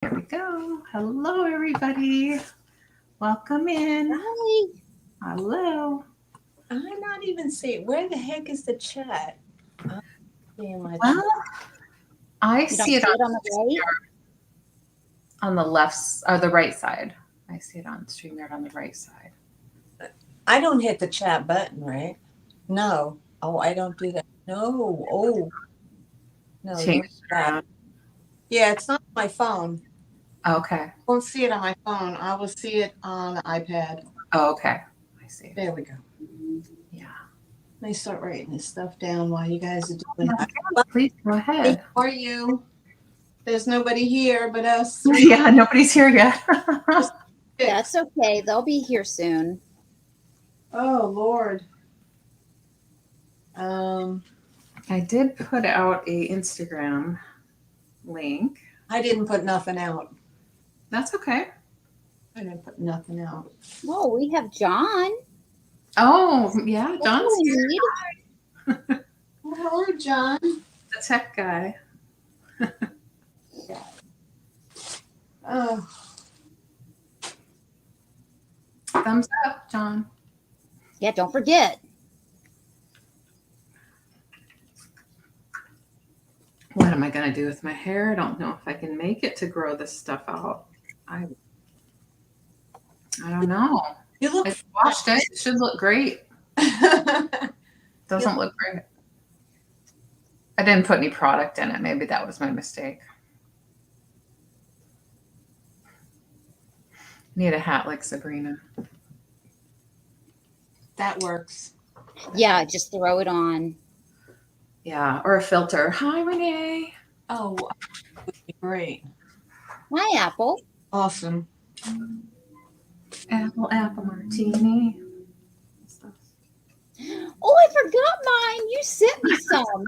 Here we go. Hello, everybody. Welcome in. Hi. Hello. I'm not even seeing. Where the heck is the chat? I'm seeing my chat. Well, I You don't see it see it on the right? on the left or the right side. I see it on StreamYard on the right side. I don't hit the chat button, right? No. Oh, I don't do that. No. Oh, no. Change Don't do it that. around. Yeah, it's not on my phone. Okay. I won't see it on my phone. I will see it on the iPad. Oh, okay. I see. There we go. Yeah. Let me start writing this stuff down while you guys are doing that. Please go Hey, ahead. how are you? There's nobody here but us three. Yeah, nobody's here yet. That's okay. They'll be here soon. Oh, Lord. I did put out a Instagram link. I didn't put nothing out. That's okay. I didn't put nothing out. Oh, we have John. Oh, yeah. That's John's what we here. need. Oh, hello, John. The tech guy. Oh. Thumbs up, John. Yeah, don't forget. What am I going to do with my hair? I don't know if I can make it to grow this stuff out. I don't know. You look I washed it. It should look great. Doesn't look great. I didn't put any product in it. Maybe that was my mistake. Need a hat like Sabrina. That works. Yeah, just throw it on. Yeah, or a filter. Hi, Renee. Oh, would be great. Hi, Apple. Awesome. Apple martini. Oh, I forgot mine. You sent me some.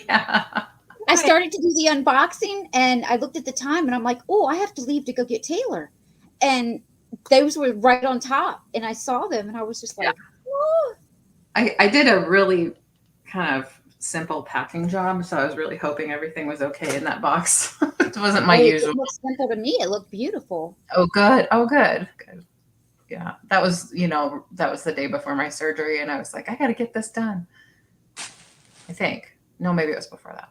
Yeah. I started to do the unboxing and I looked at the time and I'm like, oh, I have to leave to go get Taylor. And those were right on top. And I saw them and I was just like, oh. I did a really kind of simple packing job, so I was really hoping everything was okay in that box. It wasn't my usual. It looked simple to me. It looked beautiful. Oh, good. Oh, good. Good. Yeah, that was the day before my surgery, and I was like, I got to get this done. I think. No, maybe it was before that.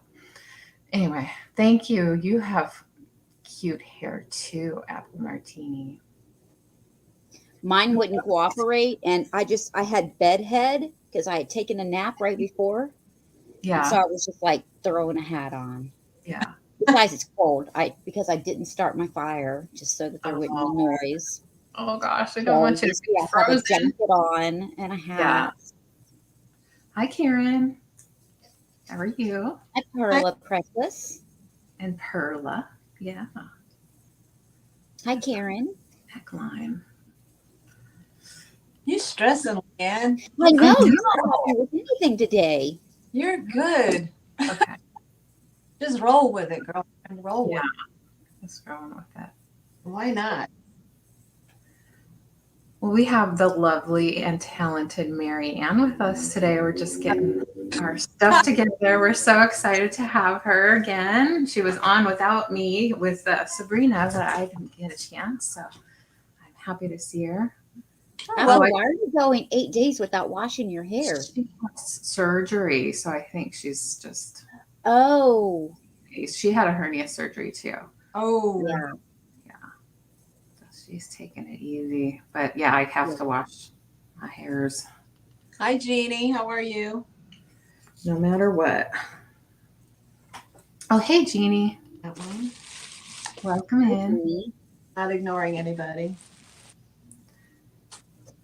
Anyway, thank you. You have cute hair too, Apple Martini. Mine wouldn't cooperate, and I had bedhead because I had taken a nap right before. Yeah. And so I was just like throwing a hat on. Yeah. Besides, it's cold. Because I didn't start my fire just so that there wouldn't be noise. Oh gosh, I don't want you to be have a frozen. jacket on and a hat. Yeah. Hi, Karen. How are you? Hi, Perla Precious. And Perla. Yeah. Hi, Karen. Neckline. You stressing, LeAnne? I know. You're not helping with anything today. You're good. Okay. Just roll with it, girl. And roll with it. Just going with that. Why not? Well, we have the lovely and talented Maryanne with us today. We're just getting our stuff together. We're so excited to have her again. She was on without me with Sabrina, but I didn't get a chance. So I'm happy to see her. Well, why are you going 8 days without washing your hair? She has surgery, so I think she's just. Oh. She had a hernia surgery too. Oh. Yeah. So she's taking it easy. But yeah, I have to wash my hairs. Hi, Jeannie. How are you? No matter what. Oh, hey, Jeannie. That one. Welcome in. Not ignoring anybody.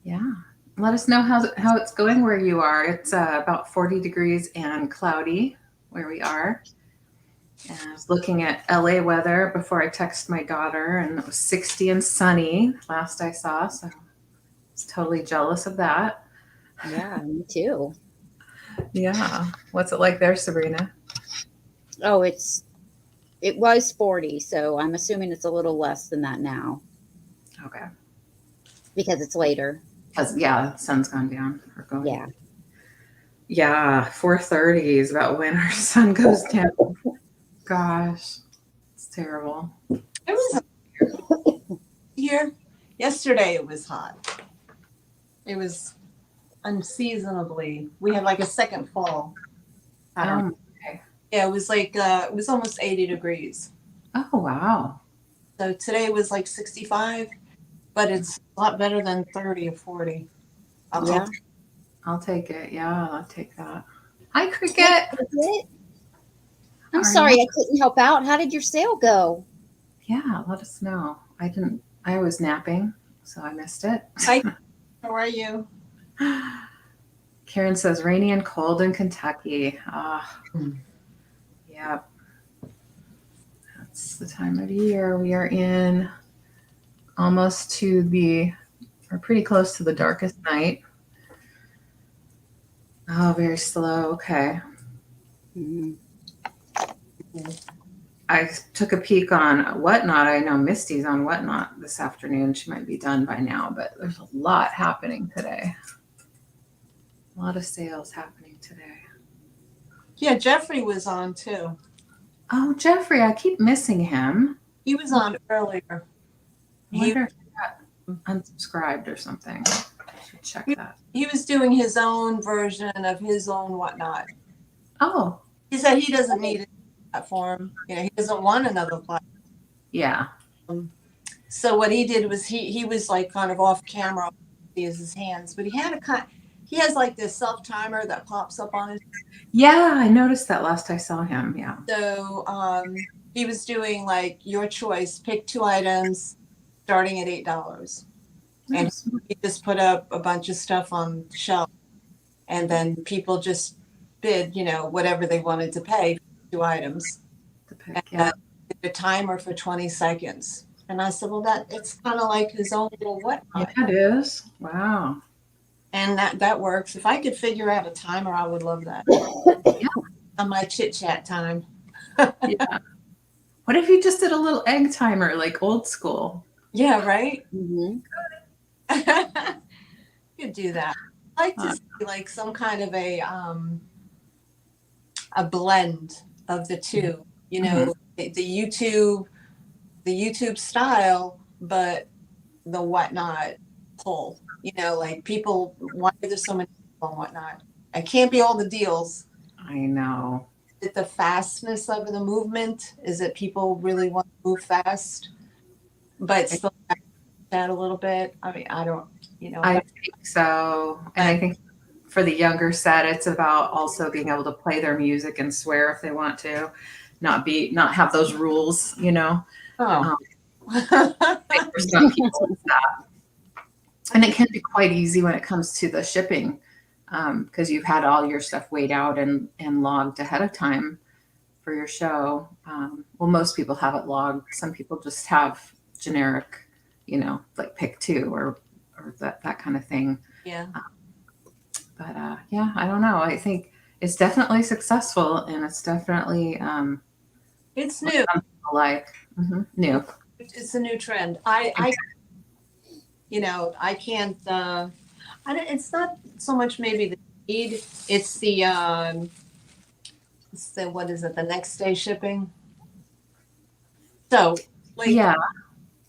Yeah. Let us know how it's going where you are. It's about 40 degrees and cloudy where we are. And I was looking at LA weather before I texted my daughter, and it was 60 and sunny last I saw. So I was totally jealous of that. Yeah, me too. Yeah. What's it like there, Sabrina? Oh, it was 40, so I'm assuming it's a little less than that now. Okay. Because it's later. Because the sun's gone down. Yeah. Yeah, 4:30 is about when our sun goes down. Gosh, it's terrible. There was a here? Yesterday it was hot. It was unseasonably. We had like a second fall pattern. Okay. Yeah, it was like it was almost 80 degrees. Oh, wow. So today was like 65, but it's a lot better than 30 or 40. I'll Yeah. take I'll take it. Yeah, I'll take that. Hi, Hey, Cricket. Bridget. I'm Are sorry you? I couldn't help out. How did your sale go? Yeah, let us know. I was napping, so I missed it. Hi, how are you? Karen says rainy and cold in Kentucky. Hmm. Yeah, that's the time of year we are in. Almost to or pretty close to the darkest night. Oh, very slow. Okay. Mhm. I took a peek on Whatnot. I know Misty's on Whatnot this afternoon. She might be done by now, but there's a lot happening today. A lot of sales happening today. Yeah, Jeffrey was on too. Oh, Jeffrey, I keep missing him. He was on earlier. I He, wonder if he got unsubscribed or something. I should check that. he was doing his own version of his own Whatnot. Oh, He said he doesn't need a platform. You know, he doesn't want another platform. yeah. So what he did was he was like kind of off camera, he has his hands, but he has like this self timer that pops up on his. Yeah, I noticed that last I saw him. Yeah. So he was doing like your choice, pick 2 items, starting at $8, and Nice. he just put up a bunch of stuff on the shelf, and then people just bid, you know, whatever they wanted to pay for 2 items. The pick, And yeah. did a timer for 20 seconds. And I said, well, it's kind of like his own little Whatnot. Yeah, it is. Wow. And that works. If I could figure out a timer, I would love that. On my chit chat time. Yeah. What if you just did a little egg timer, like old school? Yeah, right? Mhm. Could do that. I like to see like some kind of a blend of the two, you know, the YouTube style, but the Whatnot pull, you know, like people, why there's so many people on Whatnot? It can't be all the deals. I know. Is it the fastness of the movement? Is it people really want to move fast, but still that a little bit? I mean, I don't, you know. I think so. And I think for the younger set, it's about also being able to play their music and swear if they want to, not have those rules, you know. Oh. I think for some people, it's that. And it can be quite easy when it comes to the shipping, because you've had all your stuff weighed out and logged ahead of time for your show. Well, most people have it logged. Some people just have generic, you know, like pick 2 or that kind of thing. Yeah. But yeah, I don't know. I think it's definitely successful, and it's definitely It's new. like new. It's a new trend. I you know, I can't it's not so much maybe the need, it's the what is it, the next day shipping. So like, Yeah,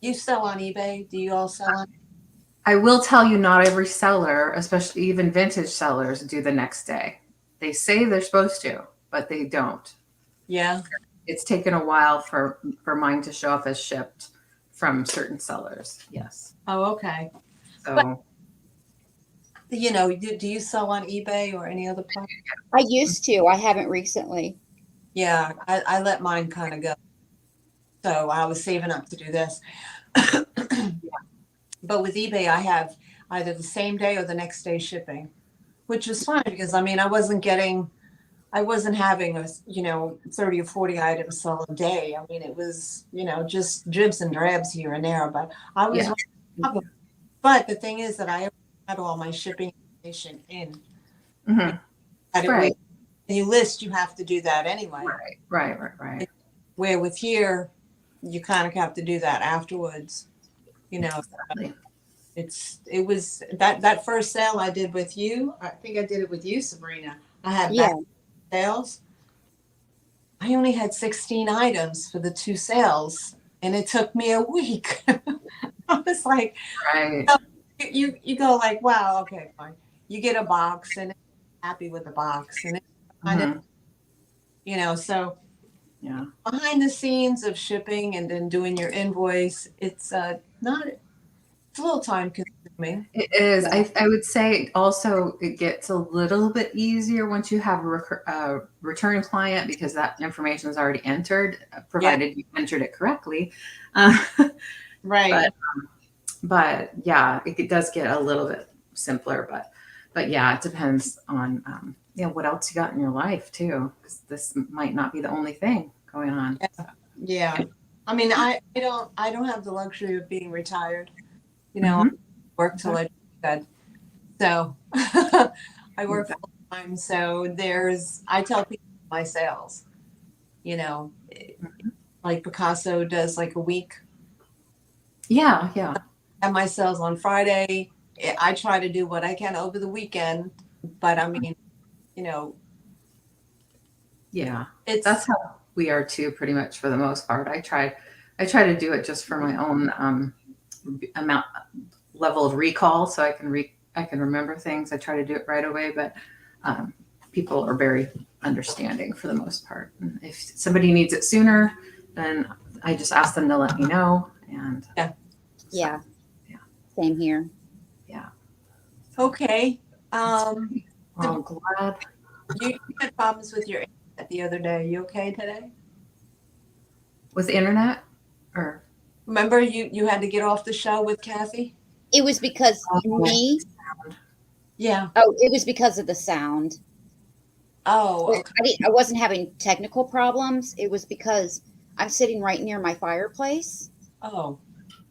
you sell on eBay? Do you all sell on? I will tell you, not every seller, especially even vintage sellers, do the next day. They say they're supposed to, but they don't. Yeah. It's taken a while for mine to show up as shipped from certain sellers. Yes. Oh, okay. So But, you know, do you sell on eBay or any other place? I used to. I haven't recently. Yeah, I let mine kind of go. So I was saving up to do this. But with eBay, I have either the same day or the next day shipping, which was fine because I mean, I wasn't having a, you know, 30 or 40 items sell a day. I mean, it was, you know, just dribs and drabs here and there, but I was, yeah. but the thing is that I had all my shipping information in. Mm-hmm. Right. When you list, you have to do that anyway. Right. Where with here, you kind of have to do that afterwards. You know, Exactly. it was that first sale I did with you. I think I did it with you, Sabrina. I had back sales. I only had 16 items for the 2 sales, and it took me a week. I was like, Right. you go like, wow, okay, fine. You get a box and happy with the box, and it's kind of, Mhm. so Yeah. behind the scenes of shipping and then doing your invoice, it's not, it's a little time consuming. It is. Yeah. I would say also it gets a little bit easier once you have a return client because that information is already entered, Yeah, provided you entered it correctly. Uh, right. but but yeah, it does get a little bit simpler. But yeah, it depends on what else you got in your life too, because this might not be the only thing going on. So, Yeah. I mean, I don't have the luxury of being retired. I mhm. work till I said. So I work full time. So I tell people my sales, you know, like Picasso does like a week. Yeah, yeah, Have my sales on Friday. I try to do what I can over the weekend, but I mean, you know, yeah. That's it's how we are too, pretty much for the most part. I try to do it just for my own amount level of recall, so I can remember things. I try to do it right away, but um, people are very understanding for the most part. And if somebody needs it sooner, then I just ask them to let me know. And yeah. Yeah. Yeah. Same here. yeah, Okay. well, Um, I'm glad you had problems with your internet the other day. You okay today? with the internet or Remember you had to get off the show with Kathy? It was because oh, me. Yeah. Oh, it was because of the sound. Oh, okay. I wasn't having technical problems. It was because I'm sitting right near my fireplace, Oh,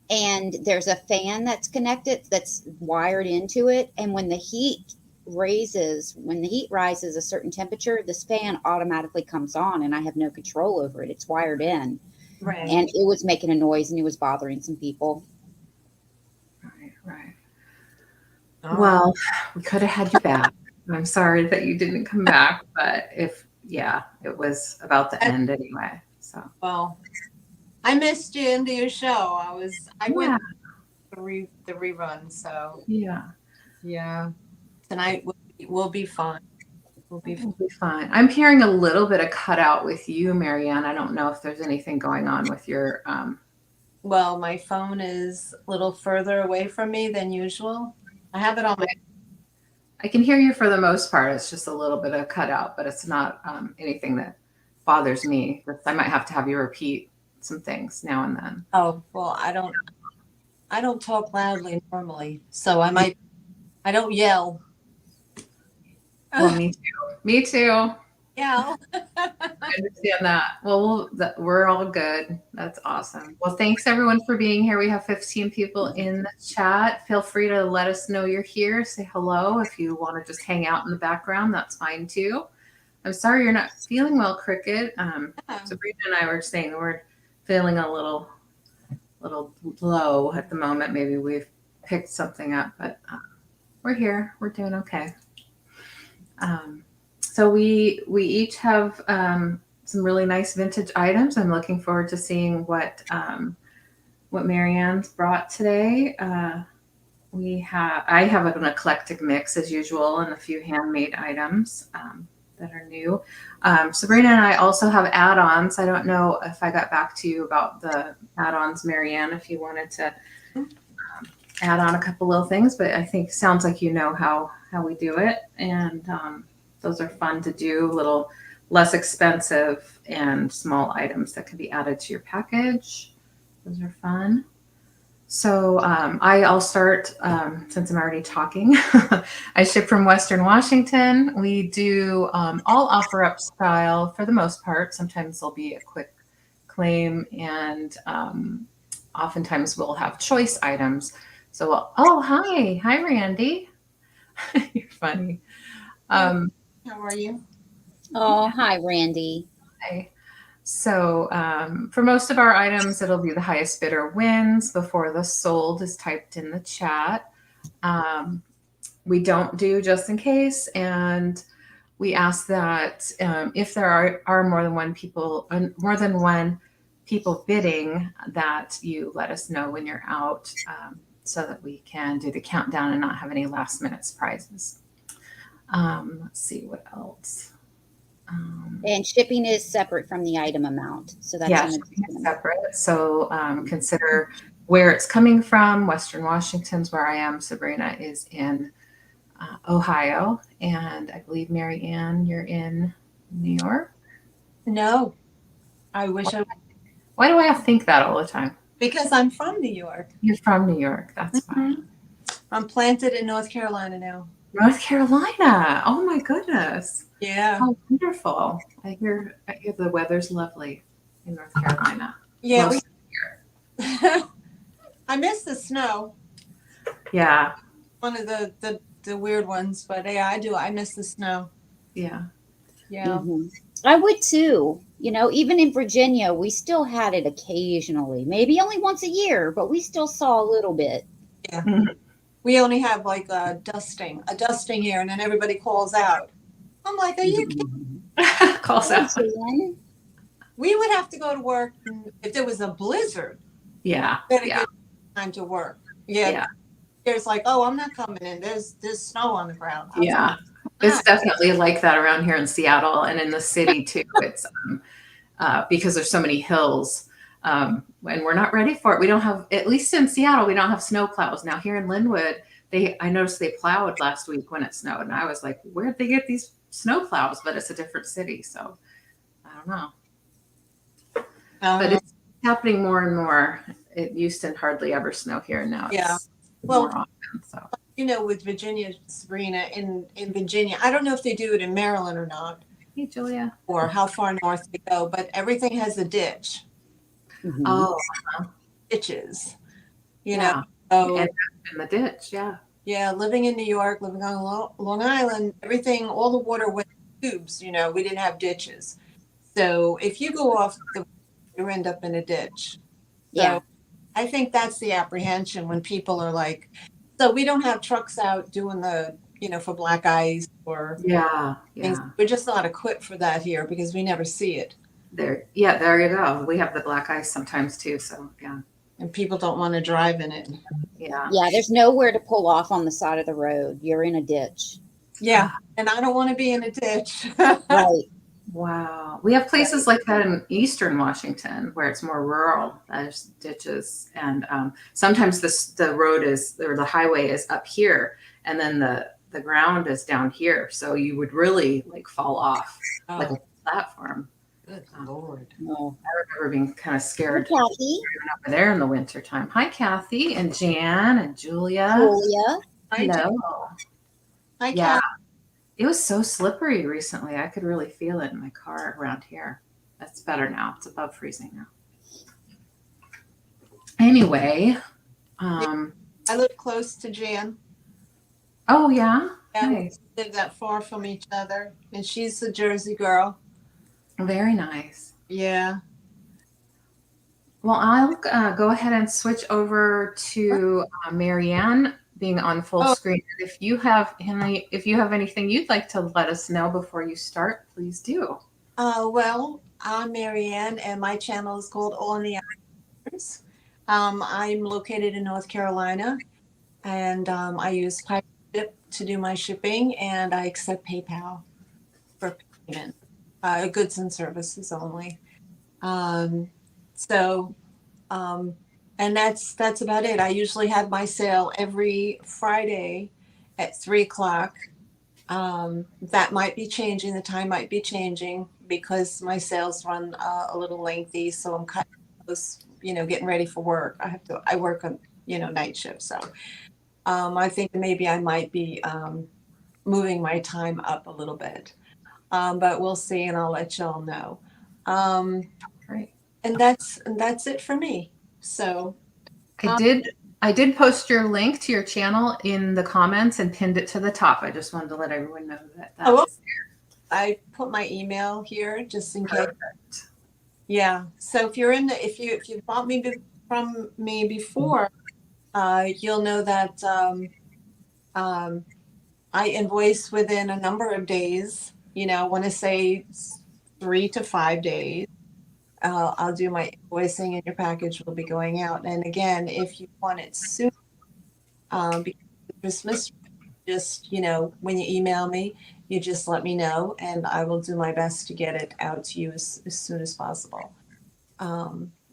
and there's a fan that's connected that's wired into it. And when the heat rises a certain temperature, this fan automatically comes on, and I have no control over it. It's wired in, right. and it was making a noise, and it was bothering some people. right, right. All right. Well, we could have had you back. I'm sorry that you didn't come back, but yeah, it was about the end anyway. So Well, I missed you into your show. I went yeah, the rerun, so yeah, yeah. Tonight will be fun. Will be fun. we'll be fine. I'm hearing a little bit of cutout with you, Maryanne. I don't know if there's anything going on with your. Well, my phone is a little further away from me than usual. I have it on my I can hear you for the most part. It's just a little bit of cutout, but it's not anything that bothers me. I might have to have you repeat some things now and then. Oh, well, I don't talk loudly normally, so I don't yell. Well, me too. Me too. Yeah. I understand that. Well, we're all good. That's awesome. Well, thanks everyone for being here. We have 15 people in the chat. Feel free to let us know you're here. Say hello. If you want to just hang out in the background, that's fine too. I'm sorry you're not feeling well, Cricket. Sabrina and I were saying we're feeling a little low at the moment. Maybe we've picked something up, but we're here. We're doing okay. So we each have some really nice vintage items. I'm looking forward to seeing what Maryanne's brought today. I have an eclectic mix as usual and a few handmade items that are new. Sabrina and I also have add-ons. I don't know if I got back to you about the add-ons, Maryanne, if you wanted to add on a couple little things, but I think sounds like you know how we do it. And those are fun to do, little less expensive and small items that can be added to your package. Those are fun. So I'll start since I'm already talking. I ship from Western Washington. We do all offer up style for the most part. Sometimes there'll be a quick claim, and oftentimes we'll have choice items. So, oh, hi, Randy. You're funny. How are you? Oh, hi, Randy. Hi. So for most of our items, it'll be the highest bidder wins before the sold is typed in the chat. We don't do just in case, and we ask that if there are more than one people bidding that you let us know when you're out, so that we can do the countdown and not have any last minute surprises. Let's see what else. And shipping is separate from the item amount. So that's Yeah, an shipping is additional. separate. So consider where it's coming from. Western Washington's where I am. Sabrina is in Ohio, and I believe Maryanne, you're in New York. No, I wish I, Why do I think that all the time? because I'm from New York. You're from New York. That's fine. I'm planted in North Carolina now. North Carolina. Oh my goodness. Yeah. How wonderful. I hear the weather's lovely in North Carolina. Yeah. Most- I miss the snow. yeah. One of the weird ones, but yeah, I do. I miss the snow. Yeah. Yeah. I would too. You know, even in Virginia, we still had it occasionally, maybe only once a year, but we still saw a little bit. Yeah. We only have like a dusting here, and then everybody calls out. I'm like, are you kidding? Calls out. We would have to go to work if there was a blizzard. Yeah. Then Yeah. good time to work. Yeah. Yeah. There's like, oh, I'm not coming in. There's snow on the ground. I was Yeah. like, It's definitely like that around here in Seattle and in the city too. It's because there's so many hills, and we're not ready for it. We don't have, at least in Seattle, we don't have snow plows. Now here in Linwood, I noticed they plowed last week when it snowed, and I was like, where'd they get these snow plows? But it's a different city, so I don't know. But it's happening more and more. It used to hardly ever snow here, and now it's more often. So. You know, with Virginia, Sabrina, in Virginia, I don't know if they do it in Maryland or not. Hey, Julia. Or how far north they go, but everything has a ditch. Oh, Ditches. You yeah. know. So, and in the ditch, yeah. Yeah, living in New York, living on Long Island, everything, all the water went in tubes. You know, we didn't have ditches. So if you go off you end up in a ditch. Yeah. So I think that's the apprehension when people are like, so we don't have trucks out doing the, you know, for black ice or things. We're just not equipped for that here because we never see it. There you go. We have the black ice sometimes too. So yeah. And people don't want to drive in it. Yeah. Yeah, there's nowhere to pull off on the side of the road. You're in a ditch. Yeah. And I don't want to be in a ditch. Right. Wow. We have places like that in Eastern Washington where it's more rural. There's ditches, and sometimes the road is, or the highway is up here, and then the ground is down here. So you would really like fall off like a platform. Good Lord. No. I remember being kind of scared Hi, Kathy. over there in the wintertime. Hi, Kathy and Jan and Julia. Julia. Hello. Hi, Yeah. Kat. It was so slippery recently. I could really feel it in my car around here. That's better now. It's above freezing now. Anyway. I live close to Jan. Oh, yeah? And Nice. we live that far from each other. And she's a Jersey girl. Very nice. Yeah. Well, I'll go ahead and switch over to Maryanne being on full screen. If you have anything you'd like to let us know before you start, please do. Well, I'm Maryanne, and my channel is called All in the Hours. I'm located in North Carolina, and I use Pirate to do my shipping, and I accept PayPal for payment, goods and services only. And that's about it. I usually have my sale every Friday at 3:00. That might be changing. The time might be changing because my sales run a little lengthy. So I'm kind of, getting ready for work. I work on, night shift. So I think maybe I might be moving my time up a little bit. But we'll see, and I'll let y'all know. Great. And that's it for me. So I did post your link to your channel in the comments and pinned it to the top. I just wanted to let everyone know that was there. I put my email here just in case. Perfect. Yeah. So if you bought from me before, you'll know that I invoice within a number of days. I want to say 3 to 5 days. I'll do my invoicing and your package will be going out. And again, if you want it soon, because of Christmas, just, when you email me, you just let me know and I will do my best to get it out to you as soon as possible.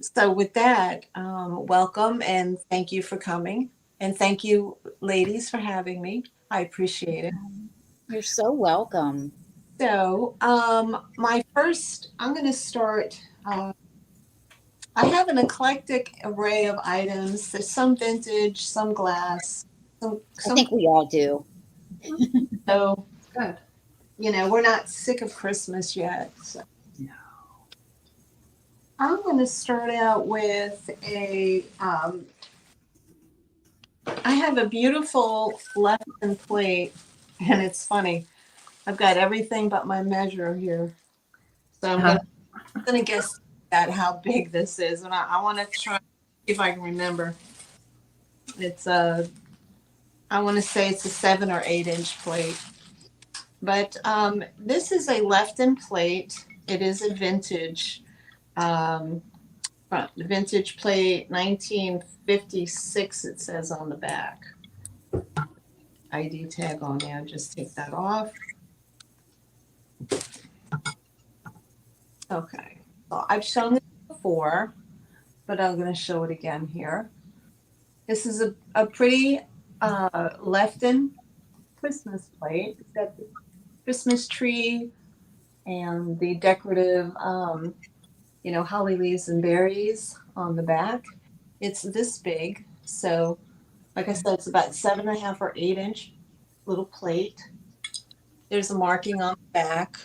So with that, welcome and thank you for coming. And thank you, ladies, for having me. I appreciate it. You're so welcome. So, I'm going to start. I have an eclectic array of items. There's some vintage, some glass, I think we all do. so, Good. we're not sick of Christmas yet. So. No. I'm going to start out with I have a beautiful lesson plate, and it's funny. I've got everything but my measure here. So I'm gonna guess at how big this is, and I want to try see if I can remember. It's I want to say it's a 7 or 8 inch plate, but this is a Lefton plate. It is a vintage, vintage plate, 1956. It says on the back. ID tag on there. Just take that off. Okay, so I've shown this before, but I'm going to show it again here. This is a pretty Lefton Christmas plate. It's got the Christmas tree and the decorative, holly leaves and berries on the back. It's this big. So, like I said, it's about 7.5 or 8 inch little plate. There's a marking on the back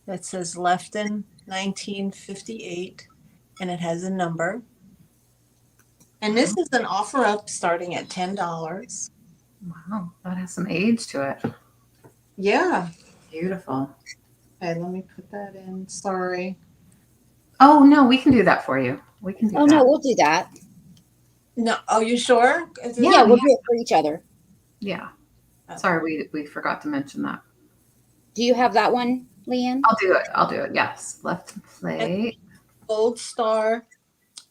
that says Lefton 1958, and it has a number. And this is an offer up starting at $10. Wow, that has some age to it. Yeah. Beautiful. Okay, let me put that in. Sorry. Oh no, we can do that for you. We can do that. Oh no, we'll do that. No. Oh, you sure? Yeah, we'll do it for each other. Yeah. Sorry, we forgot to mention that. Do you have that one, LeAnne? I'll do it. Yes. Left plate. Gold star.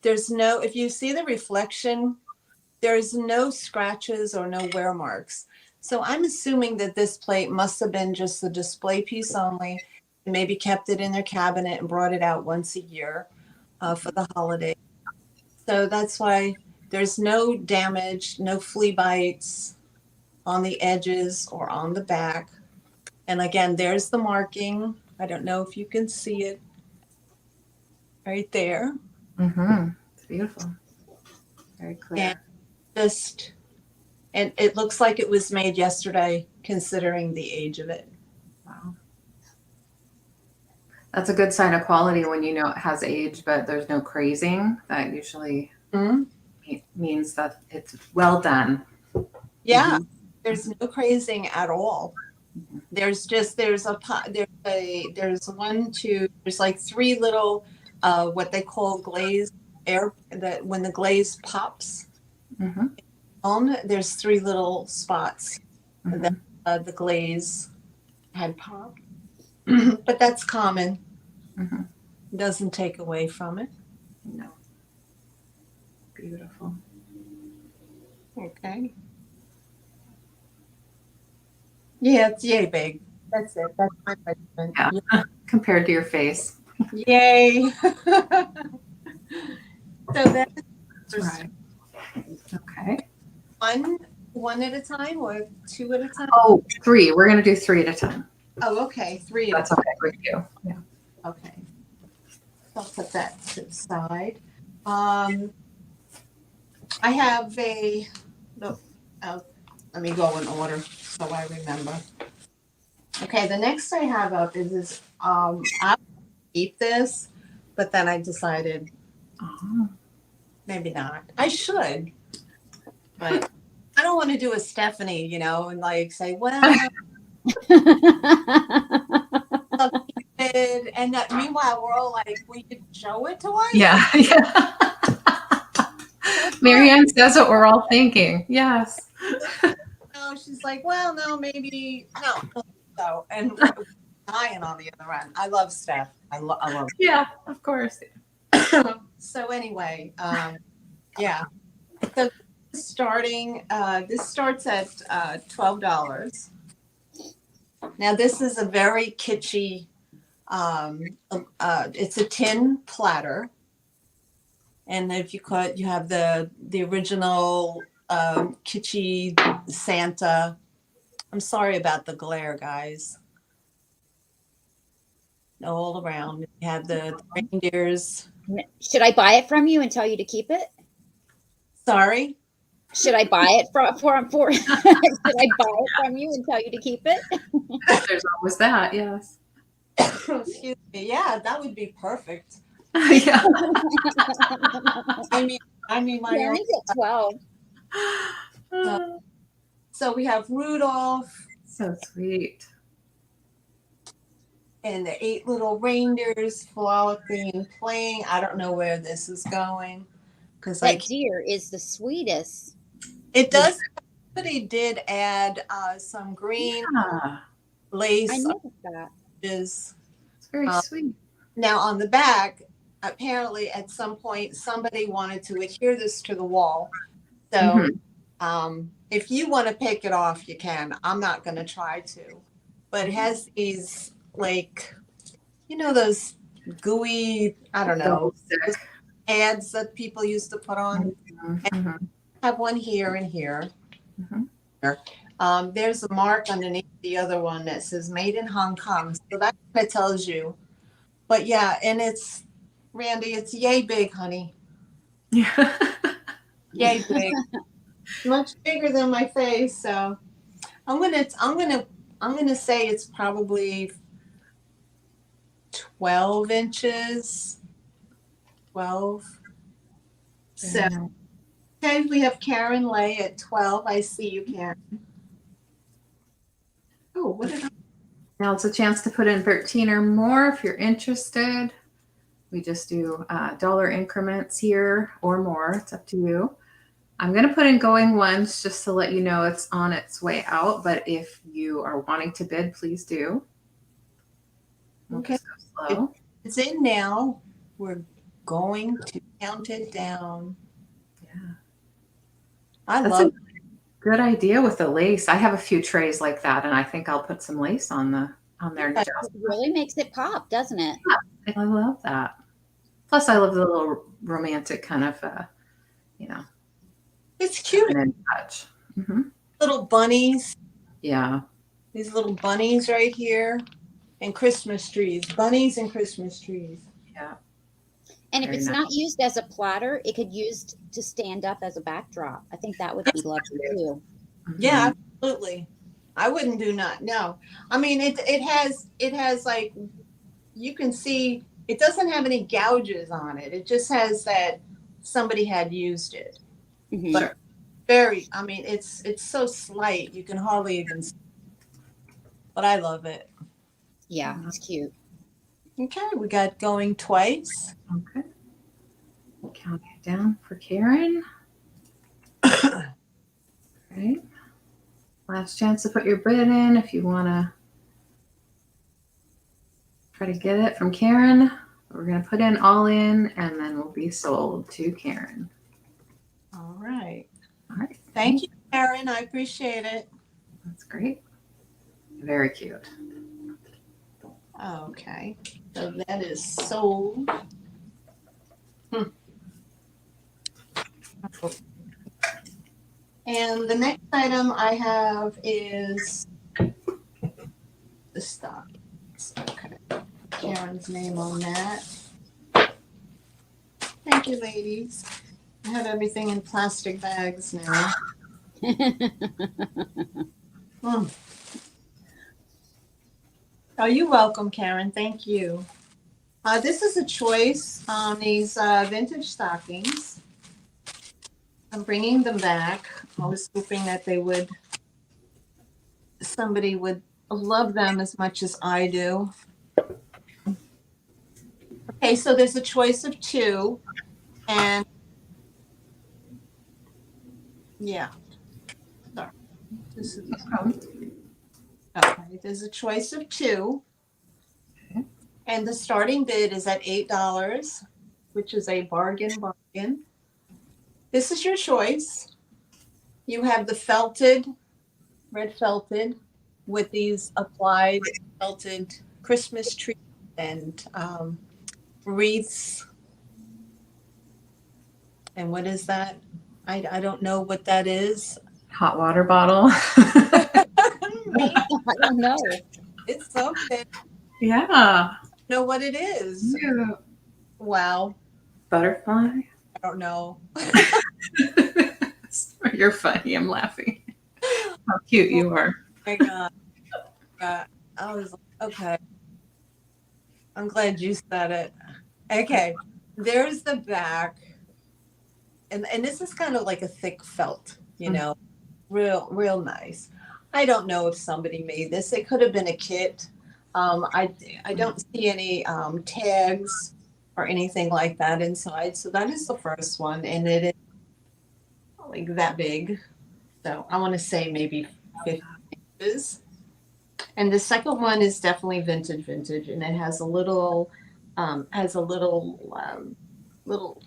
There's no, if you see the reflection, there's no scratches or no wear marks. So I'm assuming that this plate must have been just the display piece only, and maybe kept it in their cabinet and brought it out once a year for the holiday. So that's why there's no damage, no flea bites on the edges or on the back. And again, there's the marking. I don't know if you can see it right there. Mm-hmm. It's beautiful. Very clear. And it looks like it was made yesterday, considering the age of it. Wow. That's a good sign of quality when you know it has age, but there's no crazing. That usually means that it's well done. Yeah, there's no crazing at all. There's like 3 little what they call glaze air, that when the glaze pops on, there's 3 little spots that the glaze had popped. But that's common. Doesn't take away from it. No. Beautiful. Okay. Yeah, it's yay big. That's it. That's my measurement. Yeah. Compared to your face. Yay. So that's right. Okay. One at a time or 2 at a time? Oh, 3. We're going to do 3 at a time. Oh, okay. 3 at That's a time. okay with you. Yeah. Okay. I'll put that to the side. I have let me go in order so I remember. Okay, the next I have up is this. I'll keep this, but then I decided maybe not. I should, but I don't want to do a Stephanie, and like say, well, and that meanwhile we're all like, we could show it to us. Yeah. Maryanne says what we're all thinking. Yes. No, she's like, well, no, maybe no. So, and dying on the other end. I love Steph. I love Yeah, of course. So anyway, yeah. So this starts at $12. Now this is a very kitschy. It's a tin platter, and if you have the original kitschy Santa. I'm sorry about the glare, guys. All around, you have the reindeers. Should I buy it from you and tell you to keep it? Sorry. Should I buy it for should I buy it from you and tell you to keep it? There's always that, yes. Excuse me. Yeah, that would be perfect. Yeah. I mean my own. Karen's at 12. So we have Rudolph So sweet. and the 8 little reindeers frolicking and playing. I don't know where this is going because That deer is the sweetest. it does. Somebody did add some green Yeah, lace. I noticed that. Is it's very sweet. now on the back. Apparently, at some point, somebody wanted to adhere this to the wall. So, if you want to pick it off, you can. I'm not going to try to. But it has these, like, those gooey, I don't know, pads that people used to put on. And I have one here and here. There's a mark underneath the other one that says made in Hong Kong. So that kind of tells you. But yeah, and it's, Randy, it's yay big, honey. Yeah. Yay big. Much bigger than my face. So I'm gonna say it's probably 12 inches. 12. So okay, we have Karen Lay at 12. I see you, Karen. Oh, what did I? Now it's a chance to put in 13 or more if you're interested. We just do dollar increments here or more. It's up to you. I'm going to put in going once just to let you know it's on its way out. But if you are wanting to bid, please do. Okay. So slow. It's in now. We're going to count it down. Yeah. That's a good idea with the lace. I have a few trays like that, and I think I'll put some lace on there. It really makes it pop, doesn't it? Yeah, I love that. Plus, I love the little romantic kind of, It's cute. Touch. Little bunnies. Yeah. These little bunnies right here, and Christmas trees. Bunnies and Christmas trees. Yeah. And if it's not used as a platter, it could use to stand up as a backdrop. I think that would be lovely too. Yeah, absolutely. I wouldn't do not. No, I mean it has like, you can see it doesn't have any gouges on it. It just has that somebody had used it. But very, I mean it's so slight you can hardly even see. But I love it. Yeah, it's cute. Okay, we got going twice. Okay. Count it down for Karen. Right. Last chance to put your bid in if you want to try to get it from Karen. We're going to put in all in, and then we'll be sold to Karen. All right. All right. Thank you, Karen. I appreciate it. That's great. Very cute. Okay. So that is sold. And the next item I have is the stockings. Okay. Karen's name on that. Thank you, ladies. I have everything in plastic bags now. Oh, you're welcome, Karen. Thank you. This is a choice on these vintage stockings. I'm bringing them back. I was hoping that somebody would love them as much as I do. Okay, so there's a choice of 2, and yeah. Sorry. This is okay. There's a choice of 2, And the starting bid is at $8, which is a bargain. This is your choice. You have the red felted, with these applied felted Christmas trees and wreaths. And what is that? I don't know what that is. Hot water bottle. I don't know. It's something. Yeah. Know what it is. Yeah. Wow. Butterfly. I don't know. You're funny. I'm laughing. How cute you are. Oh my God. I was like, okay. I'm glad you said it. Okay. There's the back. And this is kind of like a thick felt, you know, real nice. I don't know if somebody made this. It could have been a kit. I don't see any tags or anything like that inside. So that is the first one, and it is like that big. So I want to say maybe 50 inches. And the second one is definitely vintage, and it has a little little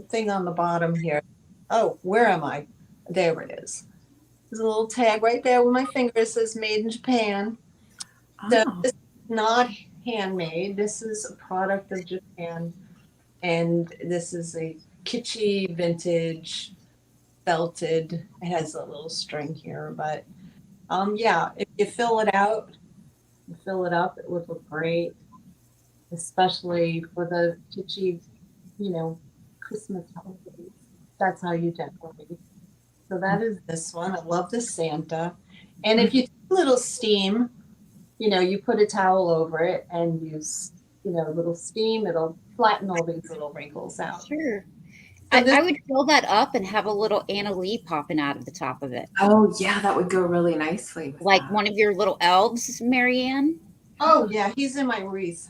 thing on the bottom here. Oh, where am I? There it is. There's a little tag right there with my finger. It says "Made in Japan." So Oh. this is not handmade. This is a product of Japan, and this is a kitschy vintage felted. It has a little string here, but yeah, if you fill it out, you fill it up, it would look great, especially for the kitschy, Christmas holidays. That's how you decorate. So that is this one. I love the Santa. And if you take a little steam, you put a towel over it and use, a little steam, it'll flatten all these little wrinkles out. Sure. So this, I would fill that up and have a little Anna Lee popping out of the top of it. Oh, yeah, that would go really nicely with Like that. one of your little elves, Maryanne. oh yeah, he's in my wreath.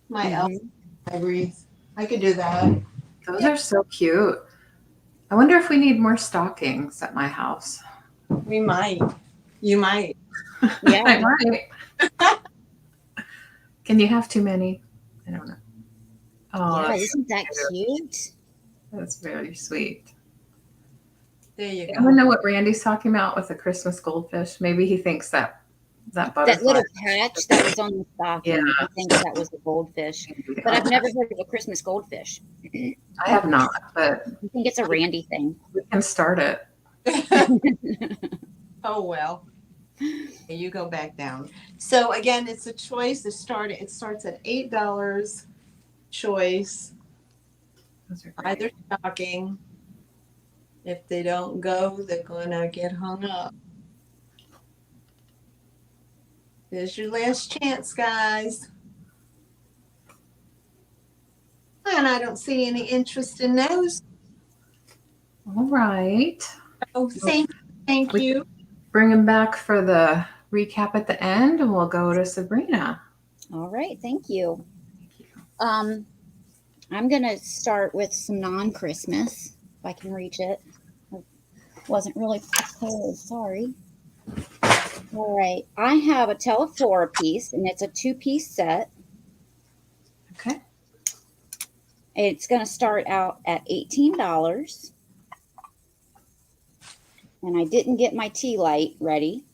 My elf, my wreath. I could do that. Those are so cute. I wonder if we need more stockings at my house. We might. You might. Yeah. I might. Can you have too many? I don't know. Oh, Yeah, that's, isn't that cute? that's very sweet. There you I go. don't know what Randy's talking about with the Christmas goldfish. Maybe he thinks that butterfly. That little patch that was on the stocking. Yeah. I think that was a goldfish. But I've never heard of a Christmas goldfish. I have not, but I think it's a Randy thing. we can start it. Oh well. You go back down. So again, it's a choice. It starts at $8. Choice. Those are great. Either stocking. If they don't go, they're gonna get hung up. There's your last chance, guys. And I don't see any interest in those. All right. Oh, thank you. Bring him back for the recap at the end, and we'll go to Sabrina. All right, thank you. Thank you. I'm gonna start with some non-Christmas, if I can reach it. I wasn't really prepared, sorry. All right, I have a Teleflora piece, and it's a 2-piece set. Okay. It's gonna start out at $18. And I didn't get my tea light ready,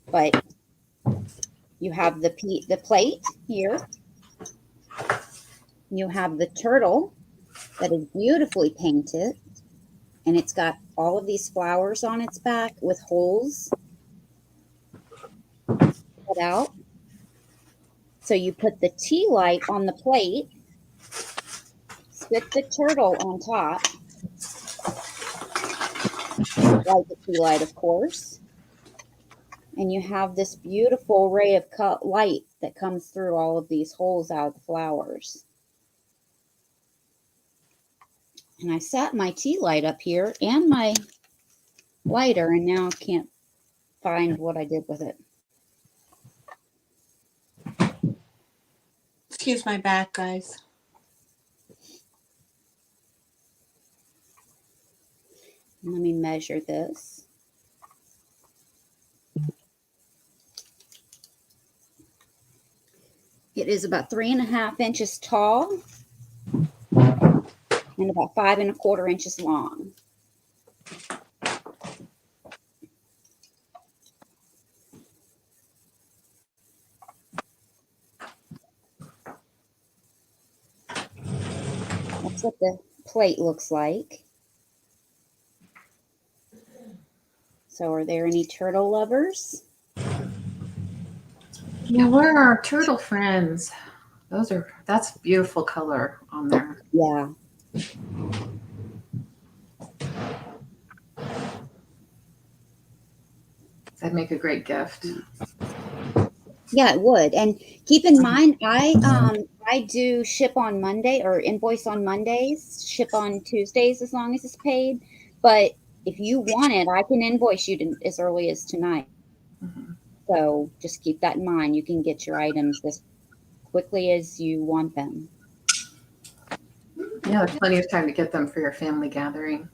but you have the plate here. You have the turtle that is beautifully painted, and it's got all of these flowers on its back with holes cut out. So you put the tea light on the plate, sit the turtle on top, light the tea light, of course, and you have this beautiful ray of light that comes through all of these holes out of the flowers. And I set my tea light up here and my lighter, and now I can't find what I did with it. Excuse my back, guys. Let me measure this. It is about 3.5 inches tall and about 5 1/4 inches long. That's what the plate looks like. So are there any turtle lovers? Yeah, where are our turtle friends? That's beautiful color on there. Yeah. That'd make a great gift. Yeah, it would. And keep in mind, I do ship on Monday or invoice on Mondays, ship on Tuesdays as long as it's paid. But if you want it, I can invoice you as early as tonight. Mhm. So just keep that in mind. You can get your items as quickly as you want them. Yeah, there's plenty of time to get them for your family gathering.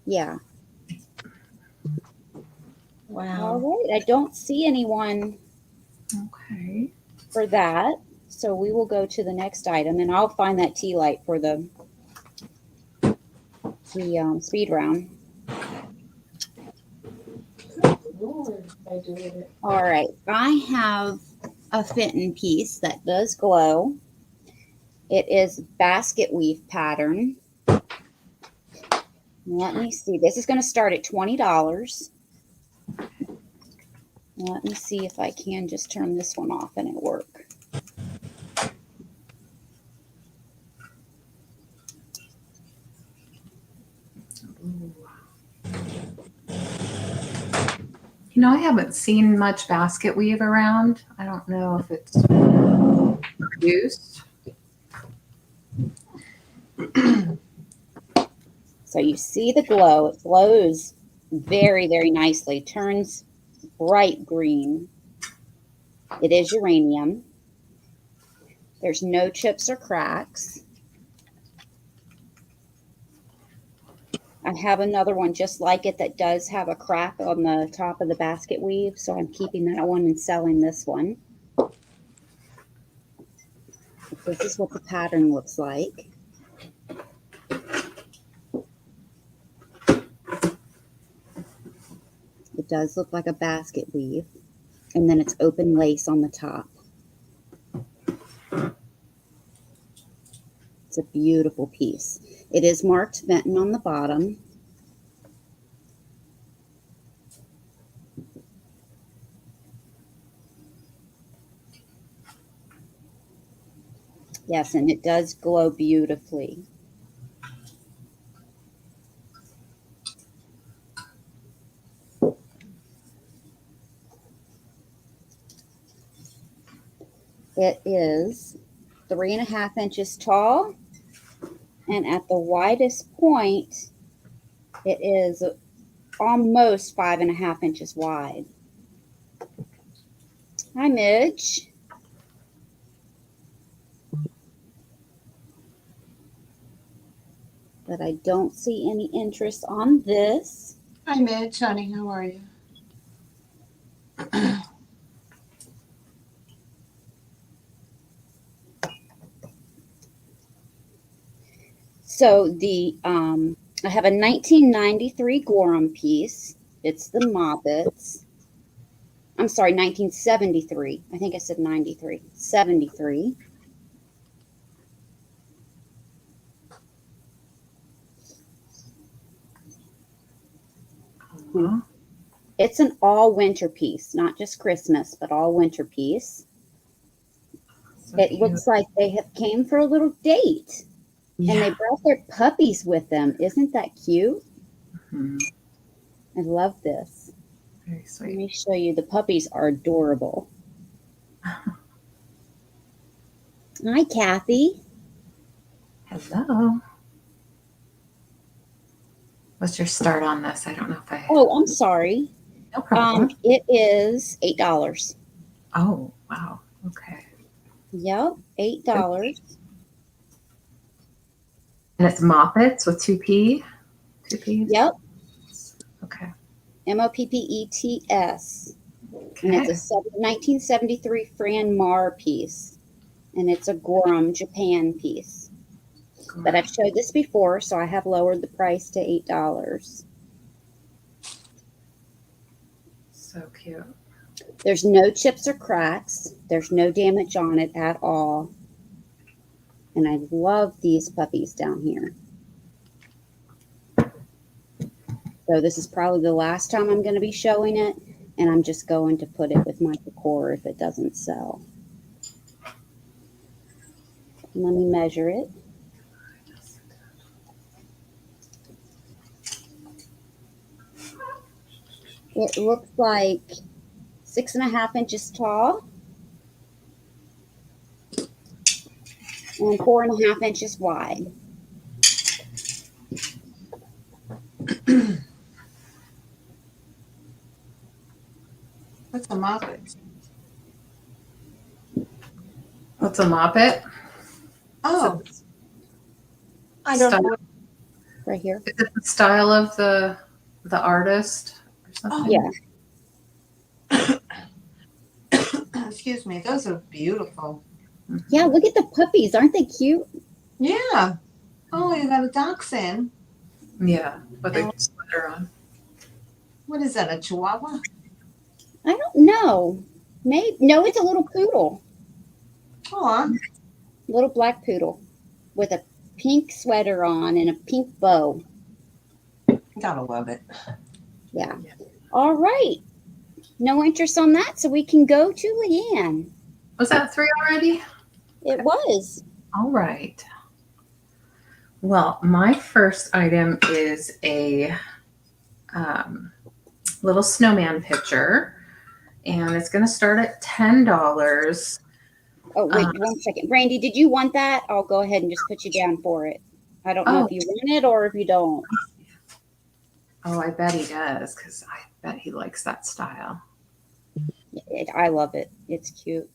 Yeah. Wow. All right. I don't see anyone Okay. for that. So we will go to the next item, and I'll find that tea light for the speed round. All right. I have a Fenton piece that does glow. It is basket weave pattern. Let me see. This is going to start at $20. Let me see if I can just turn this one off and it'll work. You know, I haven't seen much basket weave around. I don't know if it's produced. So you see the glow. It glows very, very nicely. Turns bright green. It is uranium. There's no chips or cracks. I have another one just like it that does have a crack on the top of the basket weave, so I'm keeping that one and selling this one. This is what the pattern looks like. It does look like a basket weave, and then it's open lace on the top. It's a beautiful piece. It is marked Fenton on the bottom. Yes, and it does glow beautifully. It is 3.5 inches tall, and at the widest point, it is almost 5.5 inches wide. Hi, Midge. But I don't see any interest on this. Hi, Midge, honey. How are you? So I have a 1993 Gorham piece. It's the Moppets. I'm sorry, 1973. I think I said 93. 73. Uh-huh. It's an all winter piece, not just Christmas, but all winter piece. So It cute. looks like they have came for a little date. Yeah. And they brought their puppies with them. Isn't that cute? Mhm. I love this. Very Let sweet. me show you. The puppies are adorable. Hi, Kathy. Hello. What's your start on this? I don't know if I. Oh, I'm sorry. No problem. It is $8. Oh, wow. Okay. Yep, $8. And it's Moppets with two P's? Yep, Okay. Moppets. And Okay. it's a 1973 Fran Mar piece. and it's a Gorum Japan piece. But I've showed this before, so I have lowered the price to $8. So cute. There's no chips or cracks. There's no damage on it at all. And I love these puppies down here. So this is probably the last time I'm going to be showing it, and I'm just going to put it with my decor if it doesn't sell. Let me measure it. It looks like 6.5 inches tall and 4.5 inches wide. What's a moppet? What's a moppet? Oh, I don't know. Right here. Is it the style of the artist or something? Yeah. Excuse me. Those are beautiful. Yeah, look at the puppies. Aren't they cute? Yeah. Oh, you got a dachshund. Yeah, with a sweater on. What is that? A Chihuahua? I don't know. Maybe no, it's a little poodle. Oh, Little black poodle with a pink sweater on and a pink bow. gotta love it. Yeah. All right. No interest on that, so we can go to LeAnne. Was that 3 already? It was. All right. Well, my first item is a little snowman picture, and it's going to start at $10. Oh, wait 1 second. Brandy, did you want that? I'll go ahead and just put you down for it. I don't know if you want it or if you don't. Oh, I bet he does, because I bet he likes that style. I love it. It's cute.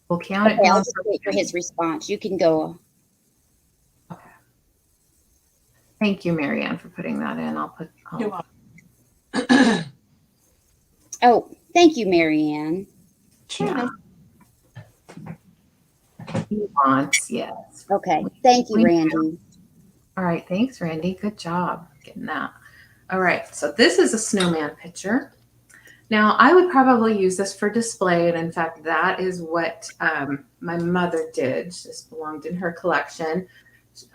We'll count it Okay, I'll down. just wait for his response. You can go. Okay. Thank you, Maryanne, for putting that in. I'll put. You're welcome. Oh, thank you, Maryanne. Yeah. He wants, yes. Okay. Thank you, Randy. All right. Thanks, Randy. Good job getting that. All right. So this is a snowman picture. Now, I would probably use this for display. And in fact, that is what my mother did. This belonged in her collection.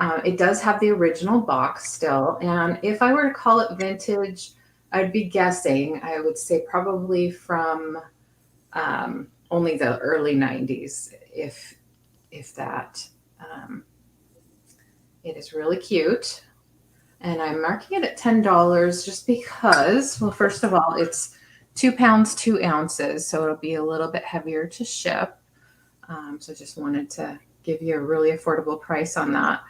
It does have the original box still. And if I were to call it vintage, I'd be guessing, I would say probably from only the early 90s, if that. It is really cute. And I'm marking it at $10 just because, well, first of all, it's 2 pounds, 2 ounces. So it'll be a little bit heavier to ship. So just wanted to give you a really affordable price on that.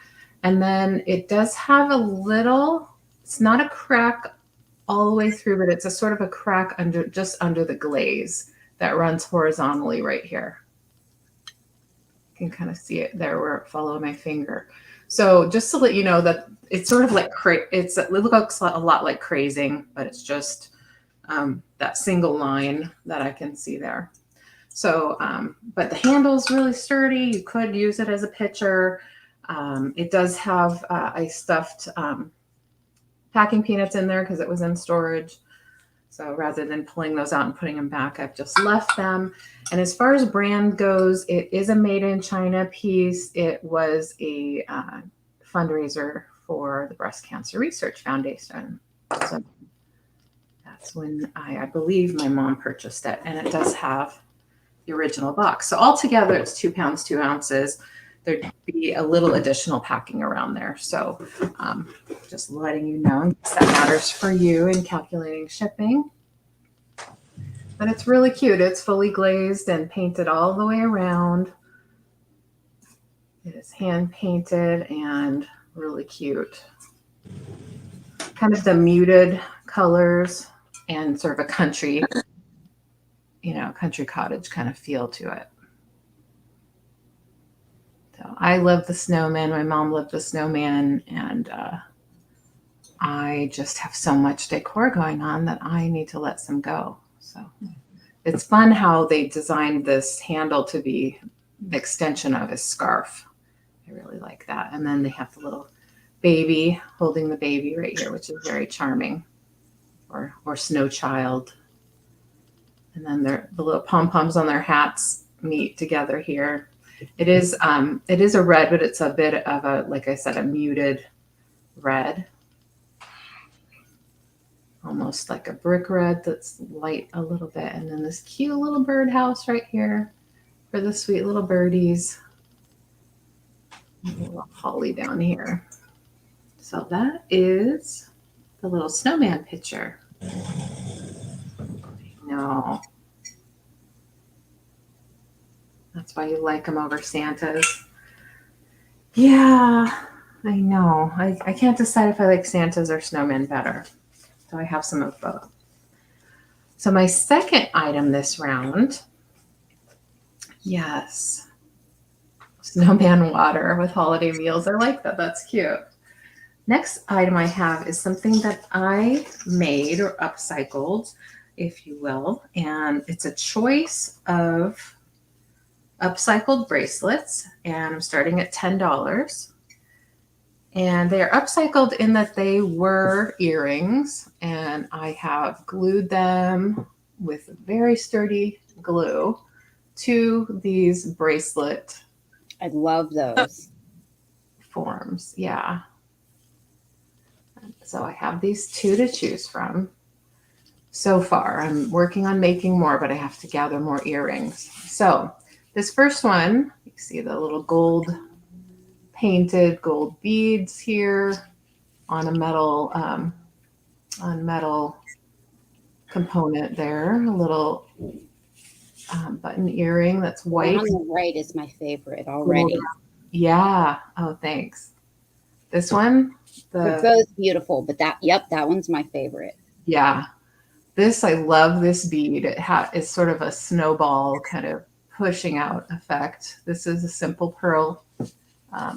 And then it does have a little, it's not a crack all the way through, but it's a sort of a crack under, just under the glaze that runs horizontally right here. You can kind of see it there where it followed my finger. So just to let you know that it's sort of like, it looks a lot like crazing, but it's just that single line that I can see there. So, but the handle's really sturdy. You could use it as a pitcher. It does have, I stuffed packing peanuts in there because it was in storage. So rather than pulling those out and putting them back, I've just left them. And as far as brand goes, it is a made in China piece. It was a fundraiser for the Breast Cancer Research Foundation. So that's when I believe my mom purchased it. And it does have the original box. So altogether, it's 2 pounds, 2 ounces. There'd be a little additional packing around there. So just letting you know, in case that matters for you in calculating shipping. But it's really cute. It's fully glazed and painted all the way around. It is hand painted and really cute. Kind of the muted colors and sort of a country, country cottage kind of feel to it. So I love the snowman. My mom loved the snowman, and I just have so much decor going on that I need to let some go. So it's fun how they designed this handle to be extension of his scarf. I really like that. And then they have the little baby holding the baby right here, which is very charming, or snow child. And then the little pom-poms on their hats meet together here. It is a red, but it's a bit of a, like I said, a muted red. Almost like a brick red that's light a little bit. And then this cute little birdhouse right here for the sweet little birdies. And a little holly down here. So that is the little snowman picture. No. That's why you like them over Santa's. Yeah, I know. I can't decide if I like Santa's or snowmen better. So I have some of both. So my second item this round, yes, snowman water with holiday meals. I like that. That's cute. Next item I have is something that I made or upcycled, if you will. And it's a choice of upcycled bracelets. And I'm starting at $10. And they are upcycled in that they were earrings. And I have glued them with very sturdy glue to these bracelet I love those. forms. Yeah. So I have these two to choose from so far. I'm working on making more, but I have to gather more earrings. So this first one, you see the little gold painted gold beads here on a metal component there. A little button earring that's white. One on the right is my favorite already. Yeah. Oh, thanks. This one, They're both beautiful, but that one's my favorite. yeah. This, I love this bead. It's sort of a snowball kind of pushing out effect. This is a simple pearl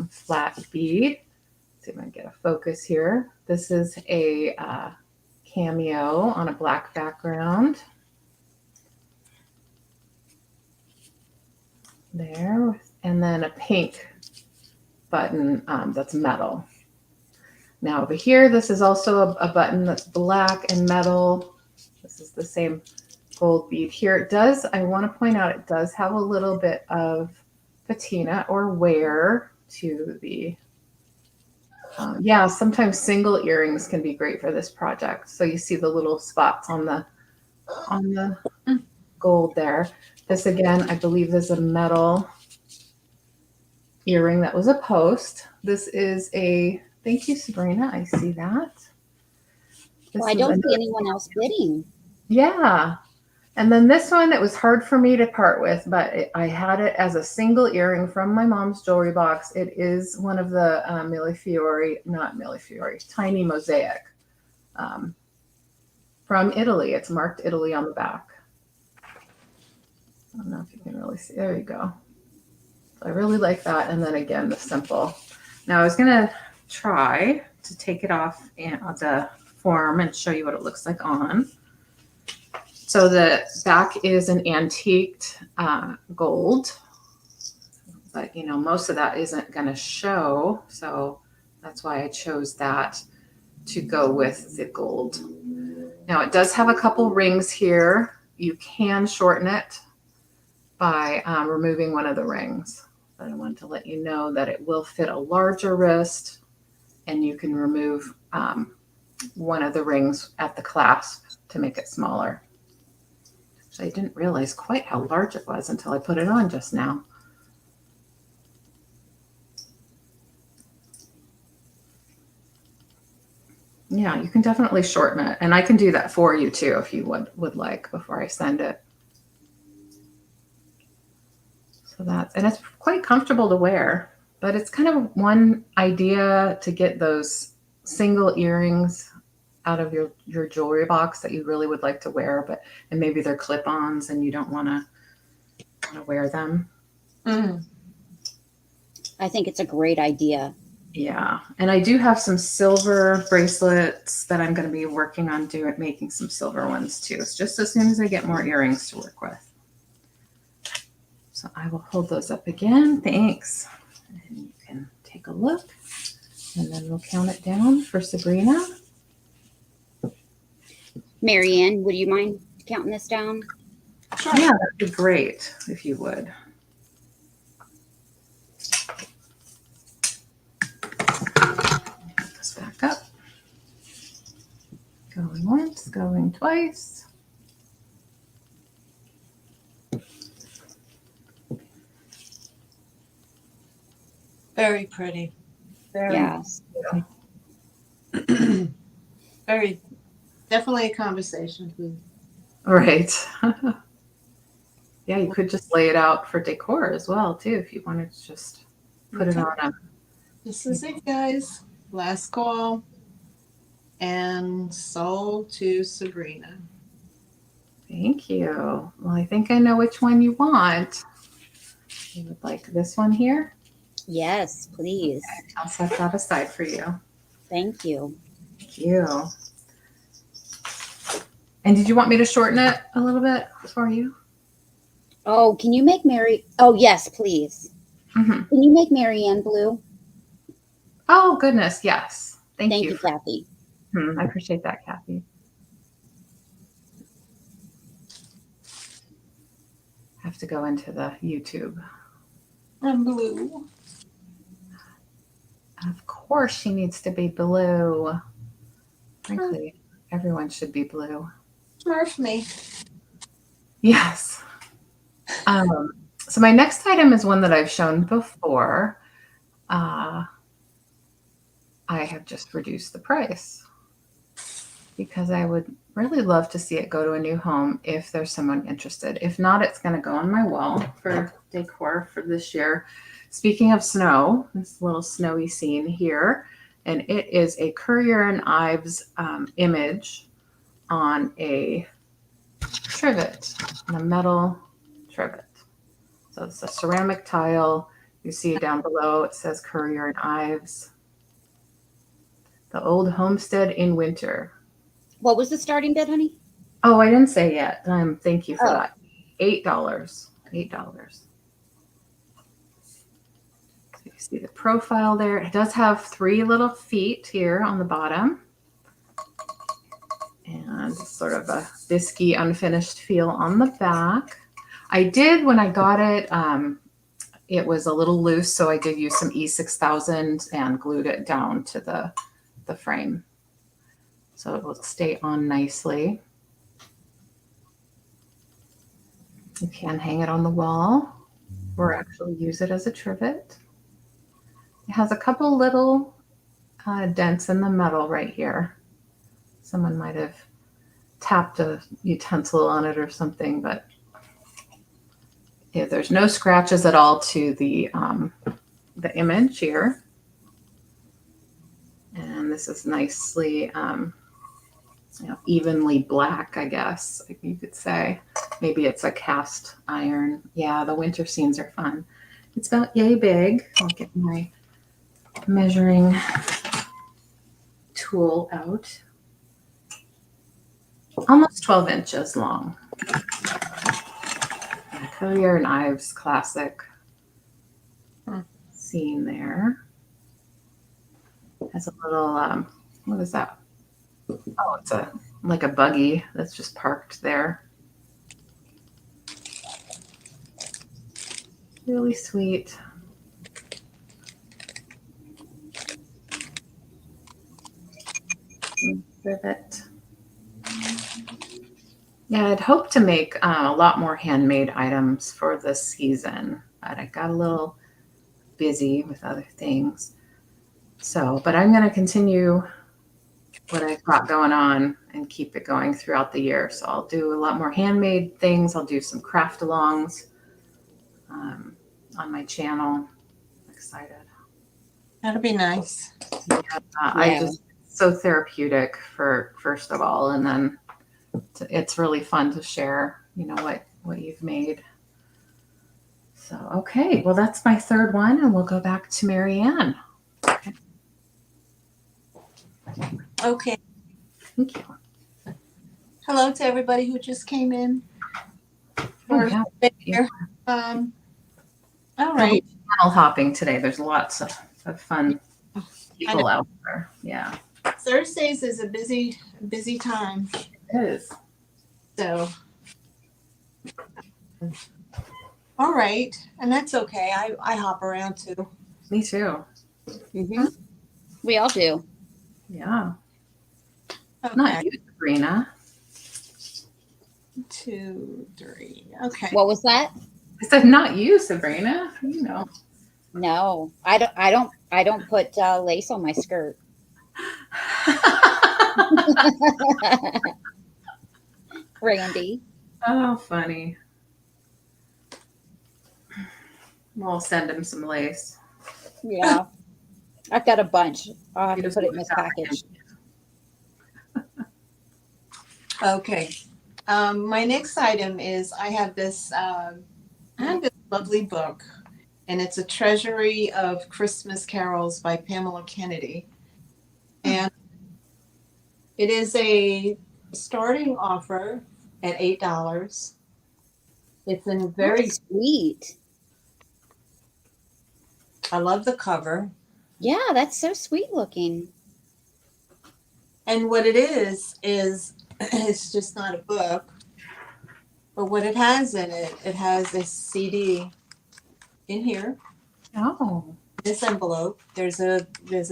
flat bead. Let's see if I can get a focus here. This is a cameo on a black background. There. And then a pink button that's metal. Now over here, this is also a button that's black and metal. This is the same gold bead here. It does, I want to point out, it does have a little bit of patina or wear to the, yeah, sometimes single earrings can be great for this project. So you see the little spots on the gold there. This again, I believe is a metal earring that was a post. This is a, thank you, Sabrina. I see that. Well, I don't see anyone else bidding. Yeah. And then this one, it was hard for me to part with, but I had it as a single earring from my mom's jewelry box. It is one of the Tiny Mosaic from Italy. It's marked Italy on the back. I don't know if you can really see. There you go. So I really like that. And then again, the simple. Now I was going to try to take it off the form and show you what it looks like on. So the back is an antiqued gold, but you know, most of that isn't going to show. So that's why I chose that to go with the gold. Now it does have a couple rings here. You can shorten it by removing one of the rings. But I wanted to let you know that it will fit a larger wrist, and you can remove one of the rings at the clasp to make it smaller. So I didn't realize quite how large it was until I put it on just now. Yeah, you can definitely shorten it. And I can do that for you too if you would like before I send it. So and it's quite comfortable to wear, but it's kind of one idea to get those single earrings out of your jewelry box that you really would like to wear, and maybe they're clip-ons and you don't want to wear them. I think it's a great idea. Yeah, and I do have some silver bracelets that I'm going to be working on making some silver ones too. It's just as soon as I get more earrings to work with. So So I will hold those up again. Thanks. And you can take a look, and then we'll count it down for Sabrina. Maryanne, would you mind counting this down? Sure. Yeah, that'd be great if you would. Put this back up. Going once, going twice. Very pretty. Very, Yes. very, definitely a conversation piece. Right. Yeah, you could just lay it out for decor as well, too, if you wanted to just put it on a. This is it, guys. Last call. And sold to Sabrina. Thank you. Well, I think I know which one you want. You would like this one here? Yes, please. Okay, I'll set that aside for you. Thank you. Thank you. And did you want me to shorten it a little bit for you? Oh, can you make Mary? Oh, yes, please. Mm-hmm. Can you make Maryanne blue? Oh, goodness. Yes. Thank Thank you. you, Kathy. I appreciate that, Kathy. Have to go into the YouTube. I'm blue. Of course she needs to be blue. Frankly, everyone should be blue. Smurf me. Yes. So my next item is one that I've shown before. I have just reduced the price because I would really love to see it go to a new home if there's someone interested. If not, it's going to go on my wall for decor for this year. Speaking of snow, this little snowy scene here, and it is a Currier and Ives image on a trivet, on a metal trivet. So it's a ceramic tile. You see down below, it says Currier and Ives. The old homestead in winter. What was the starting bid, honey? Oh, I didn't say yet. Thank you for Oh. that. $8. $8. So you see the profile there. It does have 3 little feet here on the bottom. And sort of a bisky, unfinished feel on the back. I did, when I got it, it was a little loose, so I did use some E6000 and glued it down to the frame. So it will stay on nicely. You can hang it on the wall or actually use it as a trivet. It has a couple little dents in the metal right here. Someone might have tapped a utensil on it or something, but yeah, there's no scratches at all to the image here. And this is nicely evenly black, I guess you could say. Maybe it's a cast iron. Yeah, the winter scenes are fun. It's about yay big. I'll get my measuring tool out. Almost 12 inches long. Currier and Ives classic scene there. Has a little, what is that? Oh, it's like a buggy that's just parked there. Really sweet. Rivet. Yeah, I'd hoped to make a lot more handmade items for this season, but I got a little busy with other things. So, but I'm going to continue what I've got going on and keep it going throughout the year. So I'll do a lot more handmade things. I'll do some craft alongs on my channel. I'm excited. That'll be nice. Yeah, I just so therapeutic for first of all, and then it's really fun to share, what you've made. So, okay, well, that's my third one, and we'll go back to Maryanne. Okay. Thank you. Hello to everybody who just came in. Oh, yeah. Here. All I'll right. be channel hopping today. There's lots of fun I people out there. Yeah, Thursdays is a busy time. it is. So, all right. And that's okay. I hop around too. Me too. Mm-hmm. We all do. Yeah. Okay. Not you, Sabrina. 2, 3. Okay. What was that? I said not you, Sabrina. You know. No, I don't. I don't put lace on my skirt. Randy. Oh, funny. We'll send him some lace. Yeah, I've got a bunch. I'll have He to just put it in wants this to have package. Okay. My next item is I have this lovely book, and it's a treasury of Christmas carols by Pamela Kennedy. And it is a starting offer at $8. It's in Oh, very, sweet. I love the cover. Yeah, that's so sweet looking. And what it is it's just not a book, but what it has in it, it has a CD in here. Oh. This envelope, there's a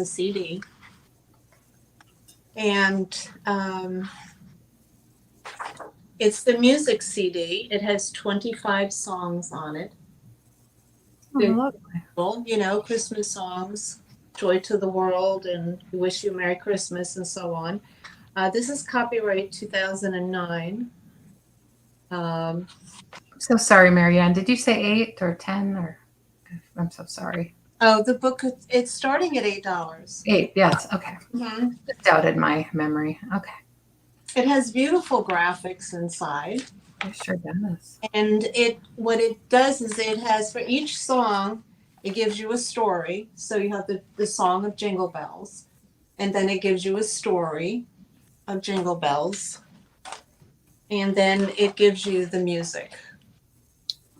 CD, and it's the music CD. It has 25 songs on it. Oh, lovely. Well, you know, Christmas songs, "Joy to the World" and "We Wish You a Merry Christmas" and so on. This is copyright 2009. I'm so sorry, Maryanne. Did you say 8 or 10 or? I'm so sorry. Oh, the book, it's starting at $8. 8. Yes. Okay. Mm-hmm. Just doubted my memory. Okay. It has beautiful graphics inside. It sure does. And what it does is it has, for each song, it gives you a story. So you have the song of Jingle Bells, and then it gives you a story of Jingle Bells, and then it gives you the music.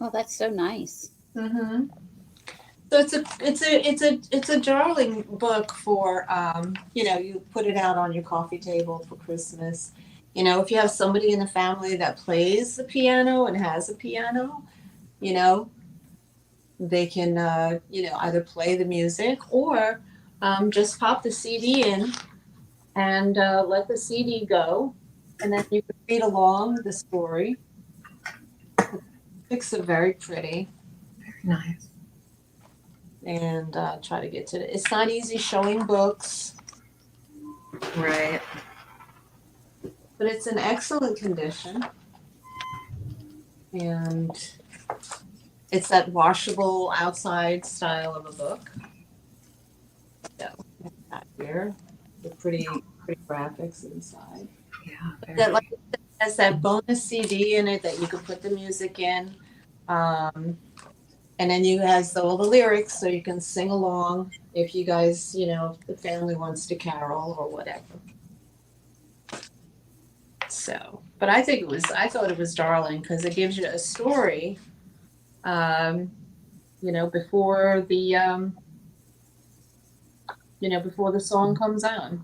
Oh, that's so nice. Mm-hmm. So it's a darling book for you know, you put it out on your coffee table for Christmas. You know, if you have somebody in the family that plays the piano and has a piano, you know, they can you know, either play the music or just pop the CD in and let the CD go, and then you can read along the story. It's very pretty. Very nice. And try to get to it. It's not easy showing books, Right. but it's in excellent condition. And it's that washable outside style of a book. So that here, the pretty graphics inside. Yeah. Very That, like, it has that bonus CD in it that you can put the music in. And then you has all the lyrics, so you can sing along if you guys, you know, if the family wants to carol or whatever. So, but I thought it was darling because it gives you a story, you know, before the song comes on.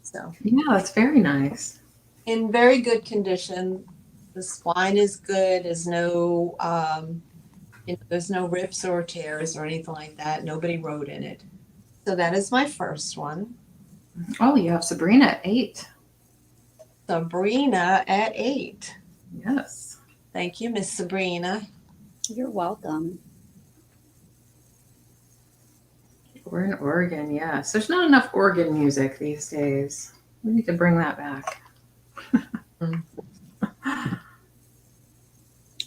So, Yeah, that's very nice. in very good condition. The spine is good. There's no, you know, there's no rips or tears or anything like that. Nobody wrote in it. So that is my first one. Oh, you have Sabrina at 8. Sabrina at 8. Yes. Thank you, Miss Sabrina. You're welcome. We're in Oregon. Yes. There's not enough Oregon music these days. We need to bring that back.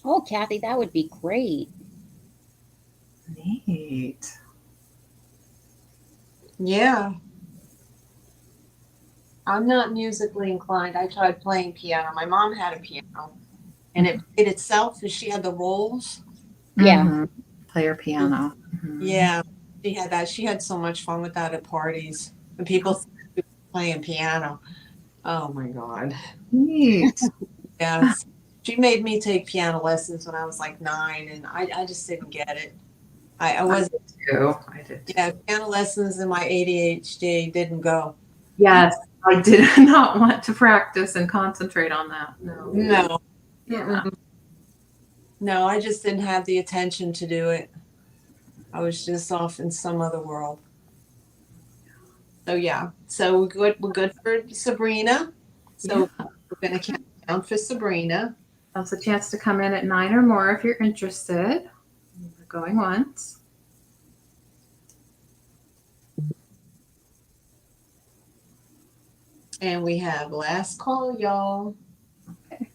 Oh, Kathy, that would be great. Neat. Yeah. I'm not musically inclined. I tried playing piano. My mom had a piano, and it played itself as she had the rolls. Yeah. Mhm. Player piano. Mhm. Yeah, she had that. She had so much fun with that at parties when people think she was playing piano. Oh my God. Neat. Yes. She made me take piano lessons when I was like 9, and I just didn't get it. I wasn't. too. I did too. Yeah, piano lessons and my ADHD didn't go. Yes, I did not want to practice and concentrate on that. No. No. Yeah. No, I just didn't have the attention to do it. I was just off in some other world. So yeah. So we're good for Sabrina. So we're gonna count down for Sabrina. That's a chance to come in at 9 or more if you're interested. We're going once. And we have last call, y'all. Okay.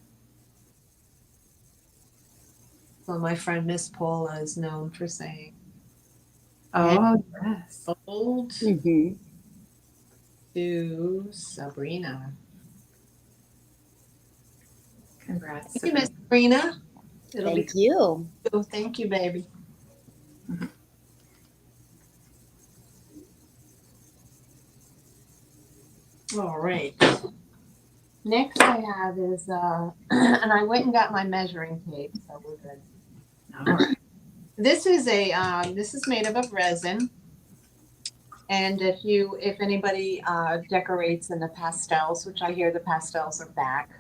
So my friend Miss Paula is known for saying, Oh, yes. "Old Mm-hmm. to Sabrina." Congrats. Thank you, Miss Sabrina. It'll Thank you. be thank you, baby. All right. Next I have is and I went and got my measuring tape, so we're good. All right. This is made of a resin, and if anybody decorates in the pastels, which I hear the pastels are back,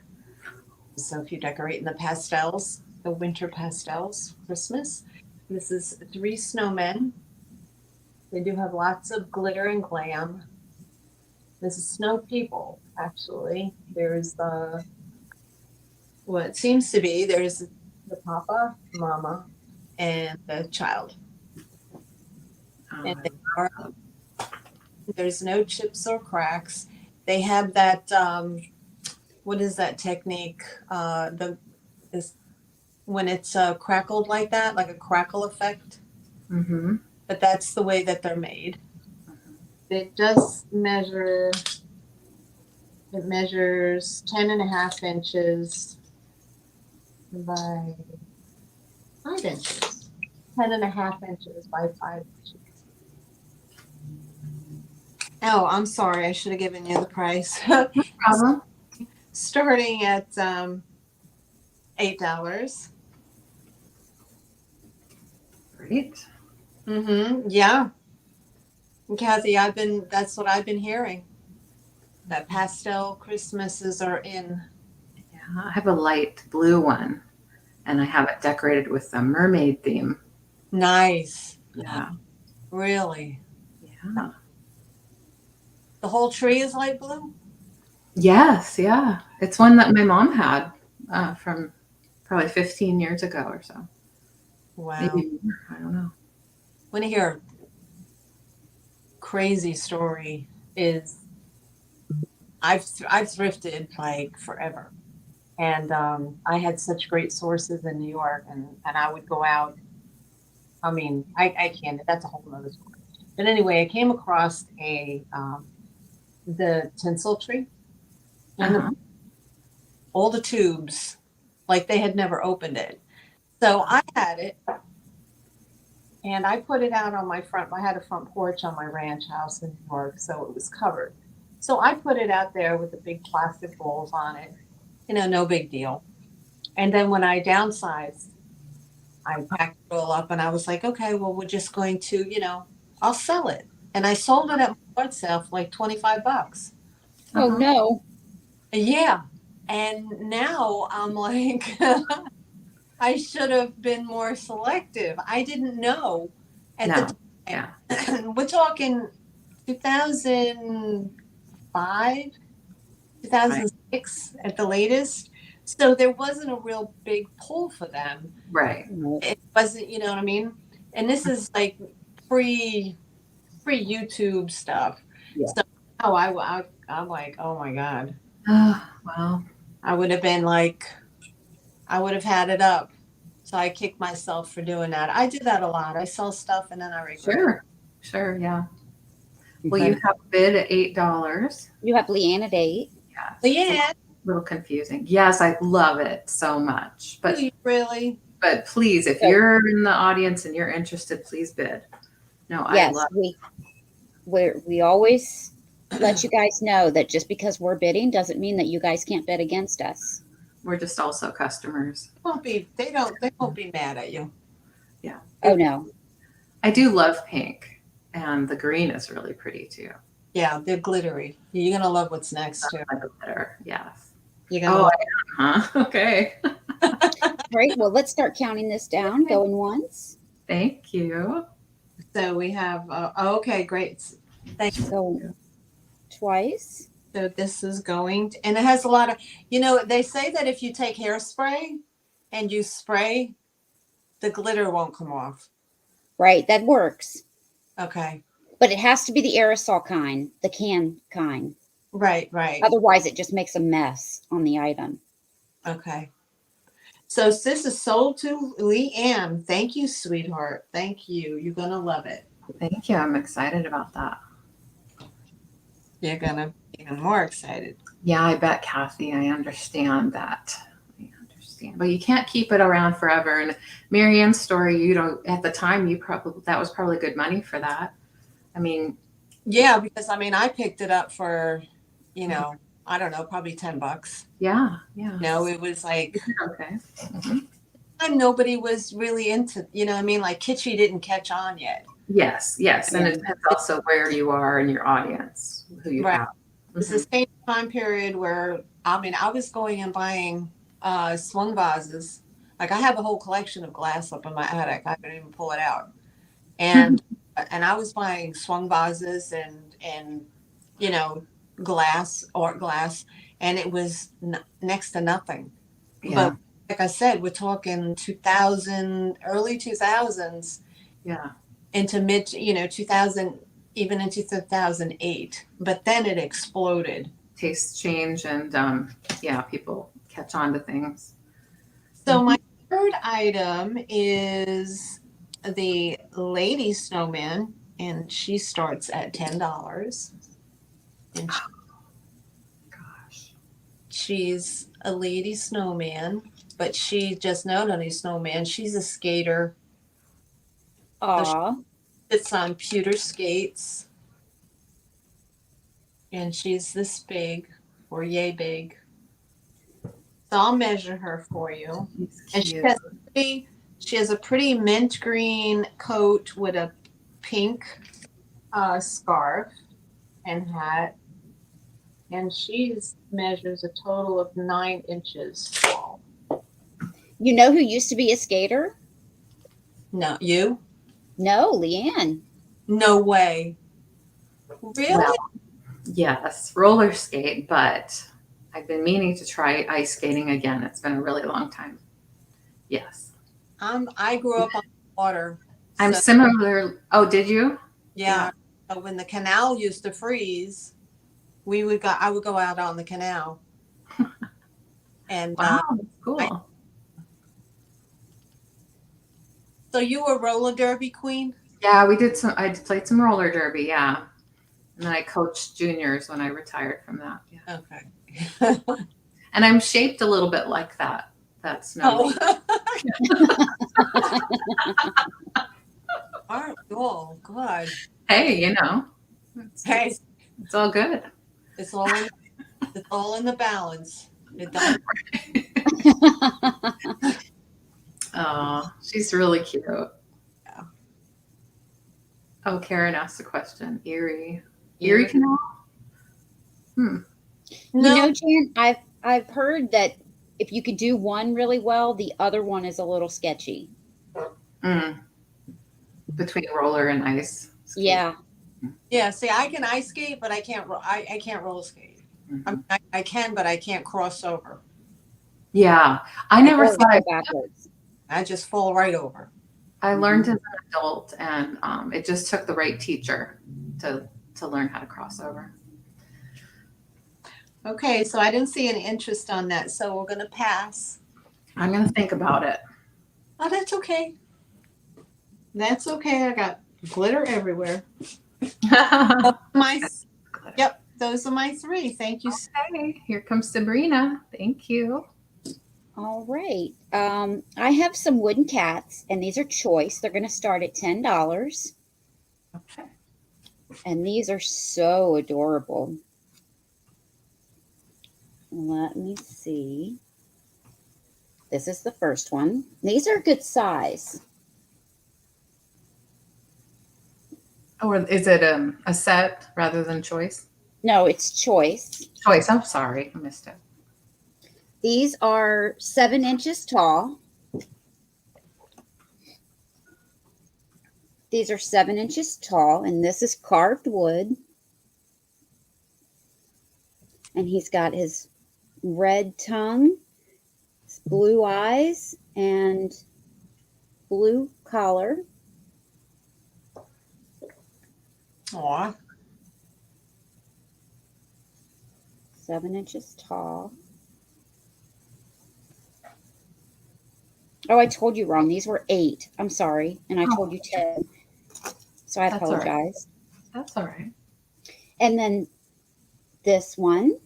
so if you decorate in the pastels, the winter pastels, Christmas, this is 3 snowmen. They do have lots of glitter and glam. This is snow people, actually. There's what seems to be, there's the papa, mama, and the child. And there's no chips or cracks. They have that, what is that technique? When it's crackled like that, like a crackle effect. Mm-hmm. But that's the way that they're made. It does measure, it measures 10.5 inches by 5 inches. 10.5 inches by 5 inches. Oh, I'm sorry. I should have given you the price. No problem. Starting at $8. Great. Mm-hmm. Yeah. Kathy, that's what I've been hearing. That pastel Christmases are in. Yeah, I have a light blue one, and I have it decorated with a mermaid theme. Nice. Yeah. Really? Yeah. The whole tree is light blue? Yes, yeah. It's one that my mom had from probably 15 years ago or so. Wow. Maybe more. I don't know. When I hear a crazy story is I've thrifted like forever. And I had such great sources in New York, and I would go out. I mean, I can't, that's a whole nother story. But anyway, I came across the tinsel tree and all the tubes, like they had never opened it. So I had it and I put it out on I had a front porch on my ranch house in New York, so it was covered. So I put it out there with the big plastic bowls on it, no big deal. And then when I downsized, I packed it all up and I was like, okay, well, we're just going to, I'll sell it. And I sold it at my yard sale for like $25. Oh no. Yeah. And now I'm like, I should have been more selective. I didn't know at the time. Yeah. We're talking 2005, 2006 at the latest. So there wasn't a real big pull for them. Right. It wasn't, you know what I mean? And this is like pre YouTube stuff. Yeah. So I'm like, oh my God. Well. I would have been like, I would have had it up. So I kicked myself for doing that. I do that a lot. I sell stuff and then I regret it. Sure, yeah. Well, you have bid at $8. You have LeAnne at 8. Yes. Yeah. A little confusing. Yes, I love it so much. But really? But please, if you're in the audience and you're interested, please bid. No, Yes, I love we always let you guys know that just because we're bidding doesn't mean that you guys can't bid against us. We're just also customers. They won't be mad at you. Yeah. Oh no. I do love pink, and the green is really pretty too. Yeah, they're glittery. You're gonna love what's next too. Like a glitter, yes. You're gonna Oh, love I am, huh? Okay. All right, well, let's start counting this down. Going once, Thank you. So we have, okay, great. Thank you. going twice. So this is going, and it has a lot of, you know, they say that if you take hairspray and you spray, the glitter won't come off. Right, that works. Okay. But it has to be the aerosol kind, the can kind. Right, right. Otherwise, it just makes a mess on the item. Okay. So this is sold to LeAnne. Thank you, sweetheart. Thank you. You're gonna love it. Thank you. I'm excited about that. You're gonna be even more excited. Yeah, I bet, Kathy. I understand that. I understand. But you can't keep it around forever. And Maryanne's story, you know, at the time, that was probably good money for that. I mean, Yeah, because I mean, I picked it up for, you know, I don't know, probably $10. yeah, yeah. No, it was like, Okay. Mhm. and nobody was really into, you know, I mean, like kitschy didn't catch on yet. Yes, yes. And it depends also where you are in your audience, who you Right. have. It's the same time period where, I mean, I was going and buying swung vases. Like I have a whole collection of glass up in my attic. I couldn't even pull it out. And I was buying swung vases and you know, glass, art glass, and it was next to nothing. Yeah, But like I said, we're talking 2000, early 2000s yeah. into mid, you know, 2000, even into 2008. But then it exploded. Tastes change, and yeah, people catch on to things. So my third item is the lady snowman, and she starts at $10. And Gosh. she's a lady snowman, but she's just not only snowman, she's a skater. Aw, Sits on pewter skates, and she's this big, or yay big. So I'll measure her for you. He's And cute. she has a pretty mint green coat with a pink scarf and hat, and she measures a total of 9 inches tall. you know who used to be a skater? No, you? No, LeAnne. No way. Really? Well, yes, roller skate, but I've been meaning to try ice skating again. It's been a really long time. Yes. I grew up on the water. I'm So, similar. Oh, did you? yeah. So when the canal used to freeze, I would go out on the canal. And Wow, that's cool. so you were roller derby queen? Yeah, I played some roller derby, yeah. And then I coached juniors when I retired from that. Yeah. Okay. And I'm shaped a little bit like that snow. Oh. Aren't we all good? Hey, you know, Hey, it's all good. it's all in the balance. It don't. Oh, she's really cute. Yeah. Oh, Karen asked a question. Erie Canal? You know, Jan, I've heard that if you could do one really well, the other one is a little sketchy. Mm. Between roller and ice skate. Yeah. Yeah. See, I can ice skate, but I can't. I can't roller skate. Mhm. I can, but I can't cross over. Yeah, I never Or thought go backwards. I just fall right over. I learned as an adult, and it just took the right teacher to learn how to cross over. Okay, so I didn't see any interest on that, so we're gonna pass. I'm gonna think about it. Oh, that's okay. That's okay. I got glitter everywhere. Yep, those are my three. Thank you. Okay, here comes Sabrina. Thank you. All right. I have some wooden cats, and these are choice. They're going to start at $10. Okay. And these are so adorable. Let me see. This is the first one. These are good size. Or is it a set rather than choice? No, it's choice. Choice. I'm sorry, I missed it. These are 7 inches tall. These are 7 inches tall, and this is carved wood. And he's got his red tongue, his blue eyes, and blue collar. Aw. 7 inches tall. Oh, I told you wrong. These were 8. I'm sorry. And I told you 10. So I That's all right. apologize. That's all right. And then this one.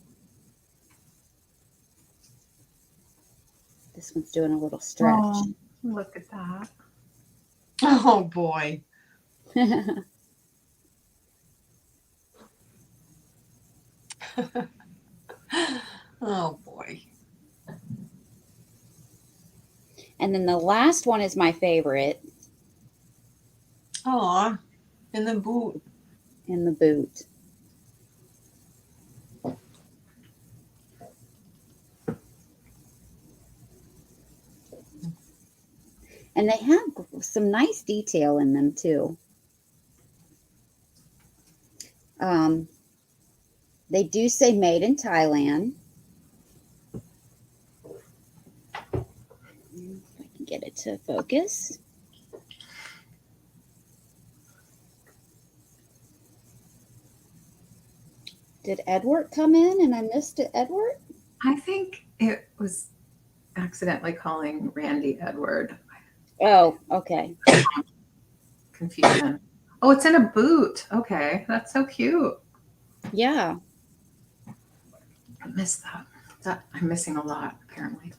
This one's doing a little stretch. Oh, look at that. Oh boy. Oh boy. And then the last one is my favorite. Aw. In the boot. In the boot. And they have some nice detail in them too. They do say made in Thailand. If I can get it to focus. Did Edward come in and I missed it, Edward? I think it was accidentally calling Randy Edward. Oh, okay. Confusion. Oh, it's in a boot. Okay, that's so cute. Yeah. I missed that. I'm missing a lot, apparently.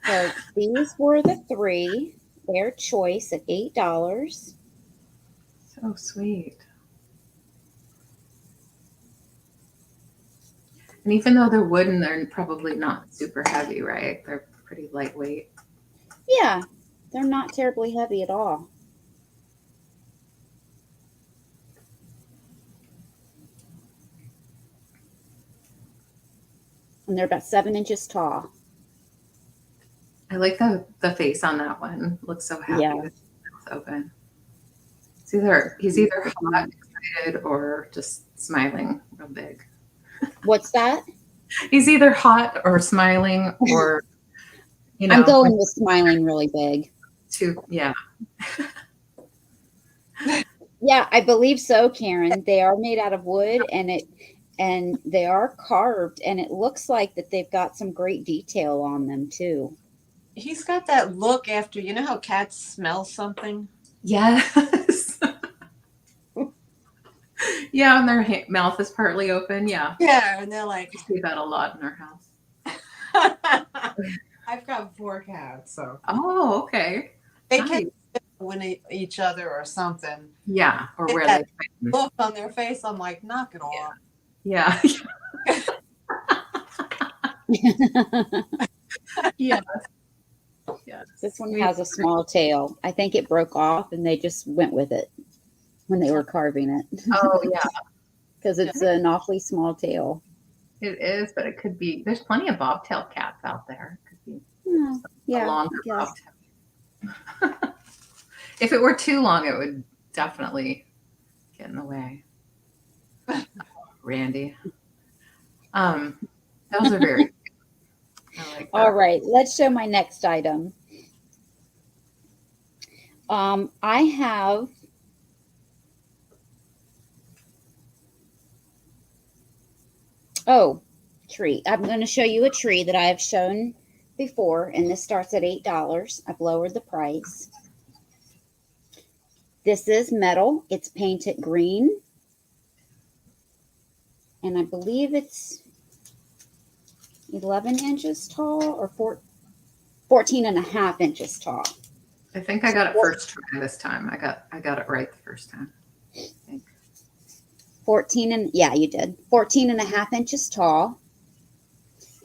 So these were the 3. Their choice at $8. So sweet. And even though they're wooden, they're probably not super heavy, right? They're pretty lightweight. Yeah, they're not terribly heavy at all. And they're about 7 inches tall. I like the face on that one. Looks so happy Yeah. with his mouth open. He's either hot, excited, or just smiling real big. What's that? He's either hot or smiling, or I'm going with smiling really big. Yeah. Yeah, I believe so, Karen. They are made out of wood, and they are carved, and it looks like that they've got some great detail on them too. He's got that look after, you know how cats smell something? Yes. Yeah, and their mouth is partly open. Yeah. Yeah, and they're like, We see that a lot in our house. I've got 4 cats, so Oh, okay. they Nice. can win each other or something. Yeah, or Get where that they look on their face, I'm like, knock it off. Yeah. Yeah. Yes. This one has a small tail. I think it broke off, and they just went with it when they were carving it. Oh, yeah. Because it's an awfully small tail. It is, but it could be. There's plenty of bobtail cats out there. It could be Oh, yeah, a longer yes. bobtail. If it were too long, it would definitely get in the way. Randy. Those are very cute. I like that. All right, let's show my next item. I have tree. I'm going to show you a tree that I have shown before, and this starts at $8. I've lowered the price. This is metal. It's painted green. And I believe it's 11 inches tall or 14 and a half inches tall. I think I got it first try this time. I got it right the first time. I think. 14 you did. 14 and a half inches tall.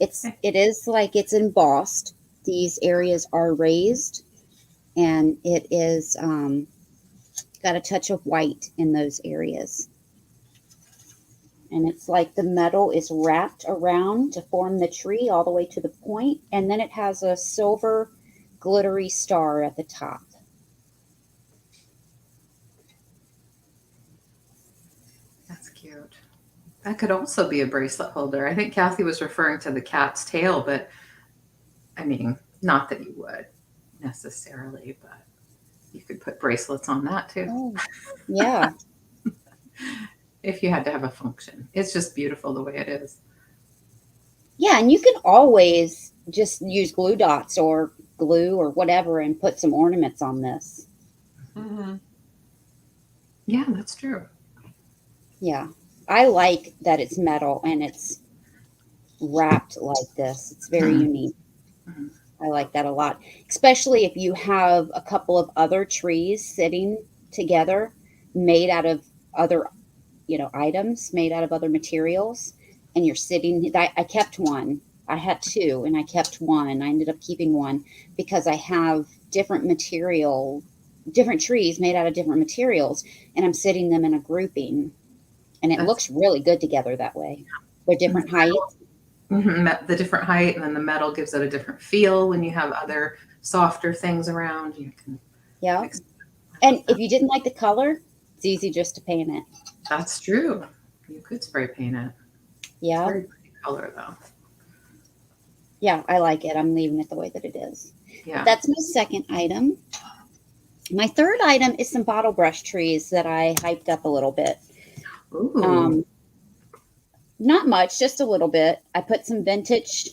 It is like it's embossed. These areas are raised, and it is Got a touch of white in those areas. And it's like the metal is wrapped around to form the tree all the way to the point. And then it has a silver glittery star at the top. That's cute. That could also be a bracelet holder. I think Kathy was referring to the cat's tail, but I mean, not that you would necessarily, but you could put bracelets on that too. Oh, yeah. If you had to have a function. It's just beautiful the way it is. Yeah, and you can always just use glue dots or glue or whatever and put some ornaments on this. Mm-hmm. Yeah, that's true. Yeah. I like that it's metal and it's wrapped like this. It's very unique. Mhm. I like that a lot, especially if you have a couple of other trees sitting together made out of other, items, made out of other materials, and you're sitting. I kept one. I had two, and I kept one. I ended up keeping one because I have different trees made out of different materials, and I'm sitting them in a grouping, and it looks really good together that way. They're different heights. Mm-hmm. The different height, and then the metal gives it a different feel when you have other softer things around. You can Yeah. mix. And if you didn't like the color, it's easy just to paint it. That's true. You could spray paint it. Yeah. Very pretty color though. Yeah, I like it. I'm leaving it the way that it is. Yeah. That's my second item. My third item is some bottle brush trees that I hyped up a little bit. Ooh. Not much, just a little bit. I put some vintage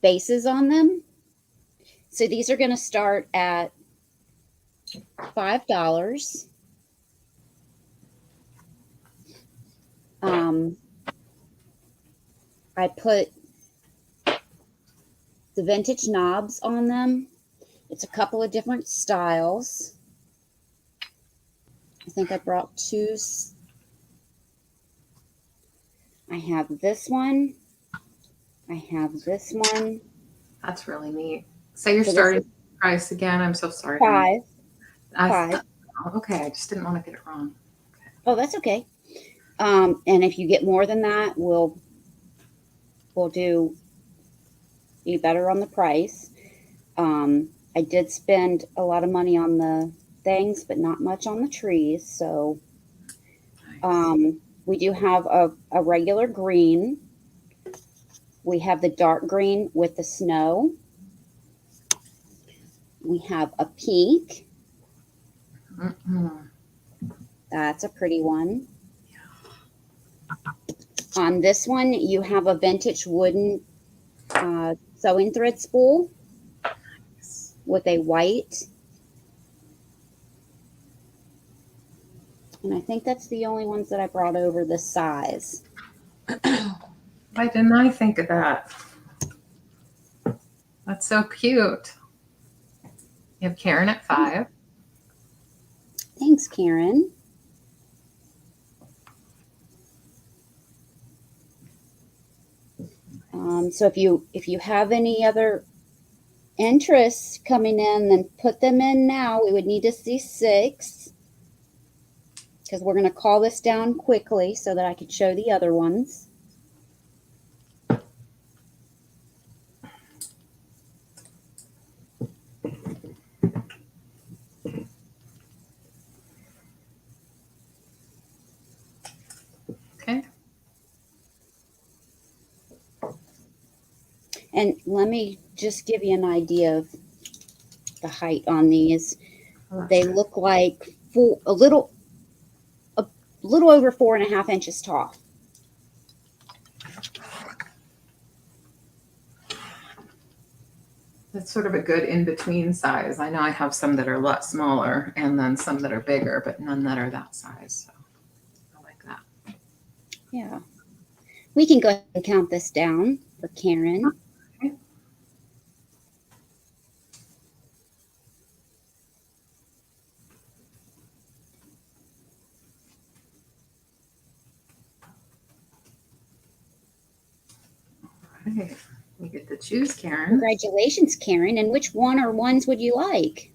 bases on them. So these are going to start at $5. I put the vintage knobs on them. It's a couple of different styles. I think I brought two. I have this one. I have this one. That's really neat. Say your So starting price again. I'm so sorry. Five. Okay, I just didn't want to get it wrong. Oh, that's okay. And if you get more than that, we'll do you better on the price. I did spend a lot of money on the things, but not much on the trees. So Nice. we do have a regular green. We have the dark green with the snow. We have a pink. Mm-mm. That's a pretty one. On this one, you have a vintage wooden sewing thread spool with a white. And I think that's the only ones that I brought over this size. Why didn't I think of that? That's so cute. You have Karen at 5. Thanks, Karen. So if you have any other interests coming in, then put them in now. We would need to see 6 because we're going to call this down quickly so that I could show the other ones. Okay. And let me just give you an idea of the height on these. They look like a little over 4.5 inches tall. That's sort of a good in-between size. I know I have some that are a lot smaller and then some that are bigger, but none that are that size. So I like that. Yeah. We can go ahead and count this down for Karen. Okay. All right. You get to choose, Karen. Congratulations, Karen. And which one or ones would you like?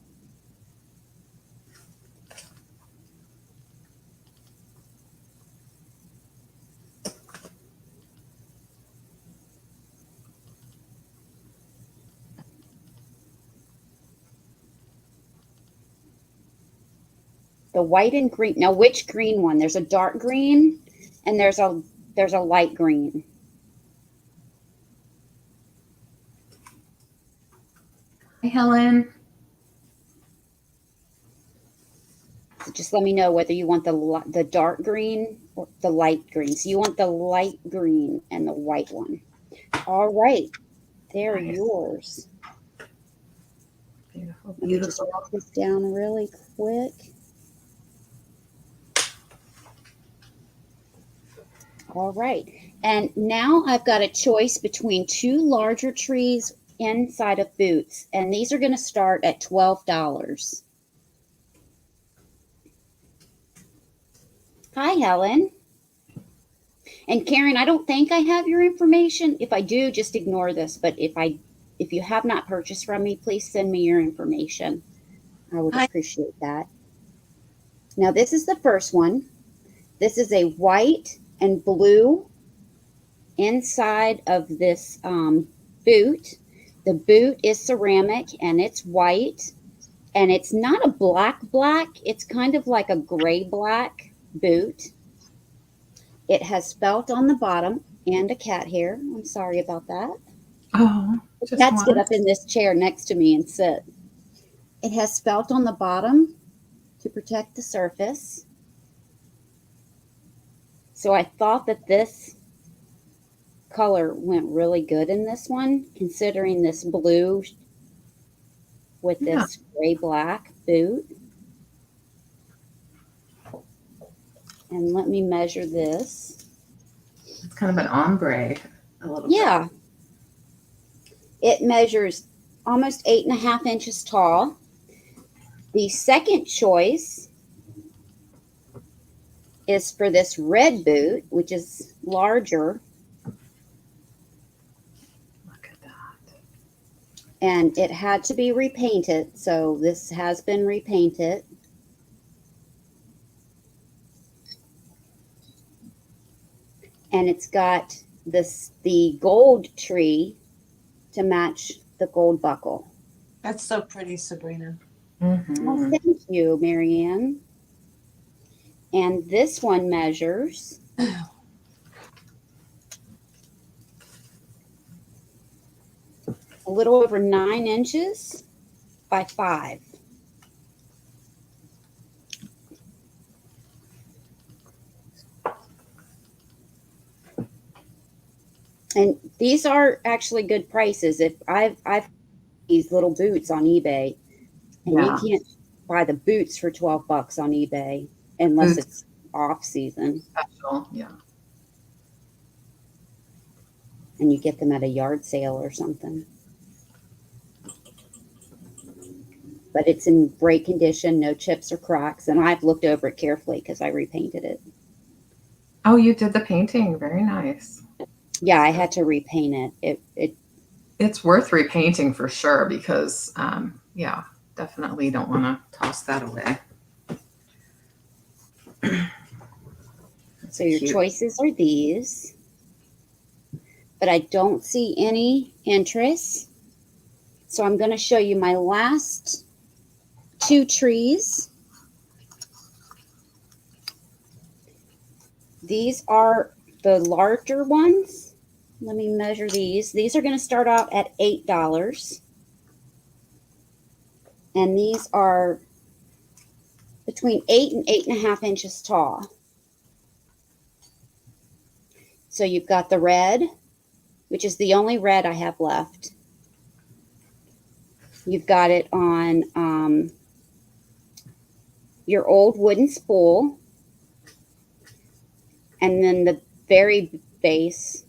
The white and green. Now, which green one? There's a dark green and there's a light green. Hi, Helen. So just let me know whether you want the dark green or the light green. So you want the light green and the white one. All right. They're Nice. yours. Beautiful, Let me just write this down really quick. All right. And now I've got a choice between two larger trees inside of boots. And these are going to start at $12. Hi, Helen. And Karen, I don't think I have your information. If I do, just ignore this. But if you have not purchased from me, please send me your information. I would appreciate that. Now, this is the first one. This is a white and blue inside of this boot. The boot is ceramic and it's white. And it's not a black. It's kind of like a gray black boot. It has felt on the bottom and a cat hair. I'm sorry about that. Oh, Cats get up in this chair next to me and sit. It has felt on the bottom to protect the surface. So I thought that this color went really good in this one, considering this blue with this gray black boot. And let me measure this. It's kind of an ombre a little bit. It measures almost 8.5 inches tall. The second choice is for this red boot, which is larger. Look at that. And it had to be repainted, so this has been repainted. And it's got the gold tree to match the gold buckle. That's so pretty, Sabrina. Mm-hmm. Well, thank you, Maryanne. And this one measures a little over 9 inches by 5. And these are actually good prices. If I've these little boots on eBay, and you can't buy the boots for $12 on eBay unless it's off season. Special, yeah. And you get them at a yard sale or something. But it's in great condition, no chips or cracks. And I've looked over it carefully because I repainted it. Oh, you did the painting. Very nice. Yeah, I had to repaint it. It's worth repainting for sure because, definitely don't want to toss that away. So your choices are these. But I don't see any interest. So I'm going to show you my last 2 trees. These are the larger ones. Let me measure these. These are going to start out at $8. And these are between 8 and 8.5 inches tall. So you've got the red, which is the only red I have left. You've got it on your old wooden spool. And then the very base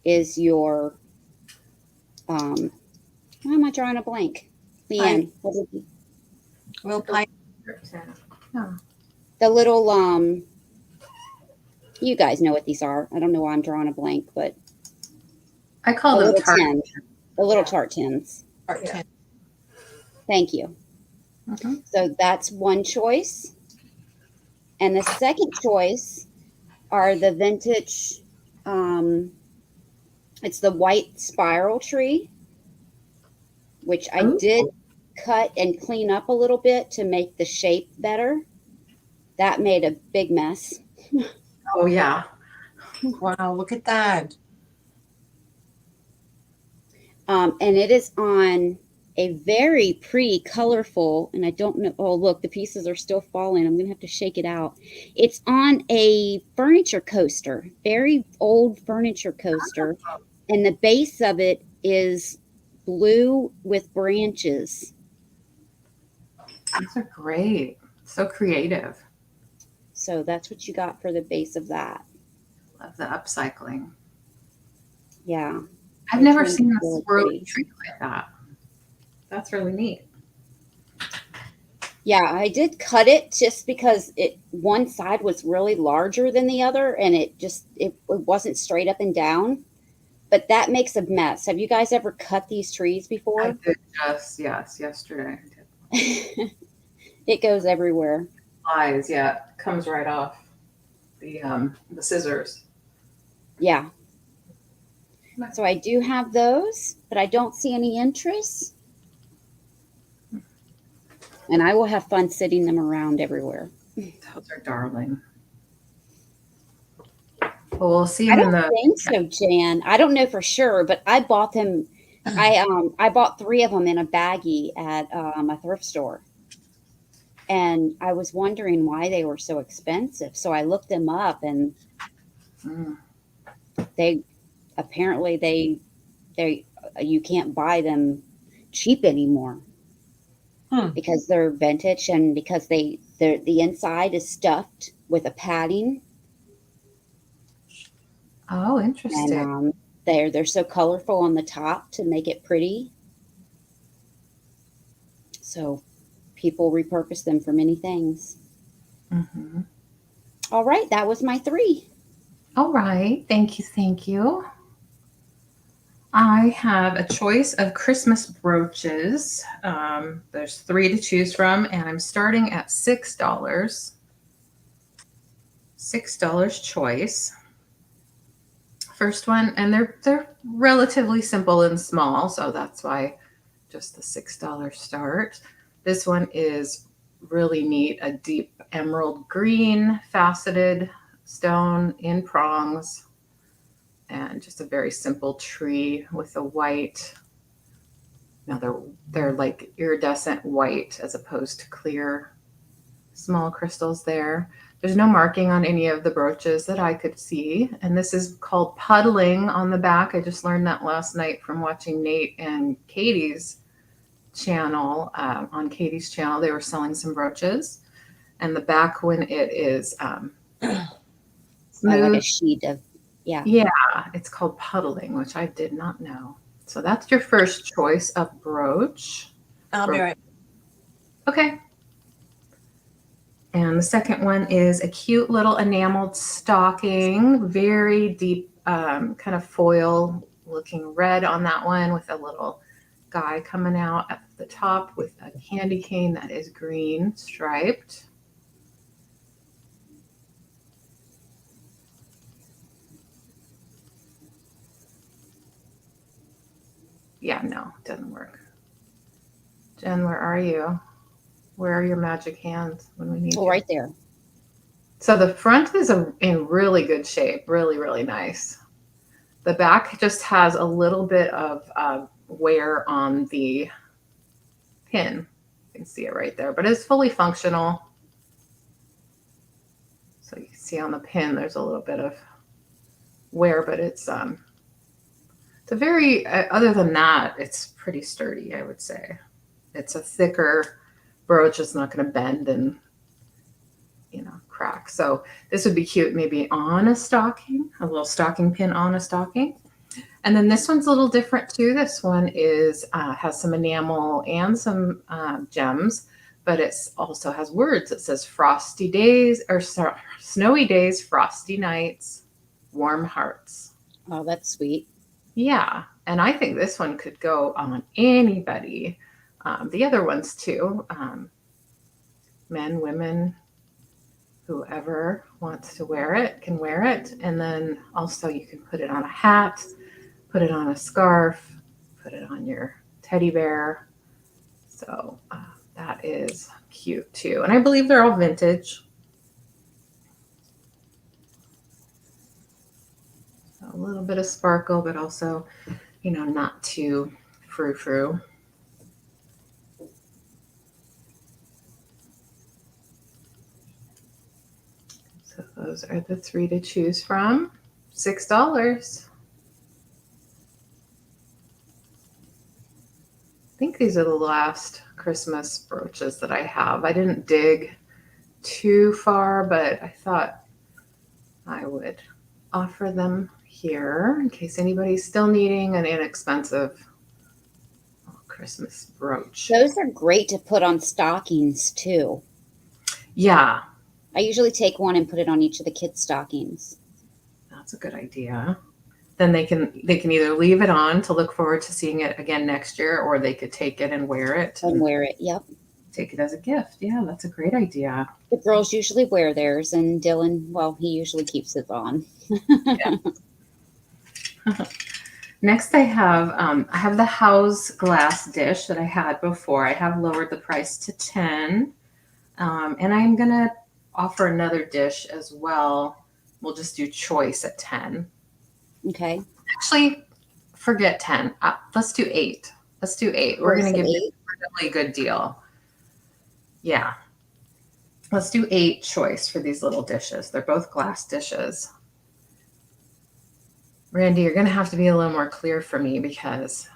is your, why am I drawing a blank? LeAnne, what did you? Well, pine. Yeah. The little, you guys know what these are. I don't know why I'm drawing a blank, but I call them tart. The little tart tins. Tart tin. Thank you. Mm-hmm. So that's one choice. And the second choice are the vintage, it's the white spiral tree, which I did cut and clean up a little bit to make the shape better. That made a big mess. Oh yeah. Wow, look at that. And it is on a very pretty, colorful, and I don't know. Oh, look, the pieces are still falling. I'm going to have to shake it out. It's on a furniture coaster, very old furniture coaster. And the base of it is blue with branches. These are great. So creative. So that's what you got for the base of that. Love the upcycling. Yeah. I've This never one's seen a really swirly pretty. tree like that. That's really neat. Yeah, I did cut it just because one side was really larger than the other and it wasn't straight up and down. But that makes a mess. Have you guys ever cut these trees I before? did just, yes, yesterday. I did. It goes everywhere. Flies, yeah, it comes right off the scissors. Yeah. So I do have those, but I don't see any interest. And I will have fun sitting them around everywhere. Those are darling. Well, we'll see I them in don't the. think so, Jan. I don't know for sure, but I bought them. I bought 3 of them in a baggie at a thrift store, and I was wondering why they were so expensive. So I looked them up, and Mm. they apparently they you can't buy them cheap anymore because they're vintage and because the inside is stuffed with a padding. Oh, And interesting. they're so colorful on the top to make it pretty. So people repurpose them for many things. Hmm. All right, that was my 3. All right. Thank you. Thank you. I have a choice of Christmas brooches. There's 3 to choose from, and I'm starting at $6. $6 choice. First one, and they're relatively simple and small, so that's why just the $6 start. This one is really neat, a deep emerald green faceted stone in prongs, and just a very simple tree with a white. Now they're like iridescent white as opposed to clear small crystals there. There's no marking on any of the brooches that I could see. And this is called puddling on the back. I just learned that last night from watching Nate and Katie's channel. On Katie's channel, they were selling some brooches. And the back when it is smooth. Like a sheet of, yeah. Yeah, it's called puddling, which I did not know. So that's your first choice of brooch. I'll be right. Okay. And the second one is a cute little enameled stocking, very deep kind of foil looking red on that one with a little guy coming out at the top with a candy cane that is green striped. Yeah, no, it doesn't work. Jen, where are you? Where are your magic hands when we need you? Right there. So the front is in really good shape, really, really nice. The back just has a little bit of wear on the pin. You can see it right there, but it's fully functional. So you can see on the pin, there's a little bit of wear, but it's a very, other than that, it's pretty sturdy, I would say. It's a thicker brooch. It's not going to bend and, crack. So this would be cute maybe on a stocking, a little stocking pin on a stocking. And then this one's a little different too. This one has some enamel and some gems, but it also has words. It says frosty days or snowy days, frosty nights, warm hearts. Oh, that's sweet. Yeah. And I think this one could go on anybody. The other ones too, men, women, whoever wants to wear it can wear it. And then also you can put it on a hat, put it on a scarf, put it on your teddy bear. So that is cute too. And I believe they're all vintage. a little bit of sparkle, but also, not too frou-frou. So those are the 3 to choose from. $6. I think these are the last Christmas brooches that I have. I didn't dig too far, but I thought I would offer them here in case anybody's still needing an inexpensive Christmas brooch. Those are great to put on stockings too. Yeah. I usually take one and put it on each of the kids' stockings. That's a good idea. Then they can either leave it on to look forward to seeing it again next year, or they could take it and wear it. And wear it, yep. Take it as a gift. Yeah, that's a great idea. The girls usually wear theirs, and Dylan, well, he usually keeps it on. Yeah. Next, I have the house glass dish that I had before. I have lowered the price to $10, and I'm gonna offer another dish as well. We'll just do choice at $10. Okay. Actually, forget 10. Let's do 8. Let's do 8. We're gonna give you a really good deal. Yeah. Let's do 8 choice for these little dishes. They're both glass dishes. Randy, you're going to have to be a little more clear for me because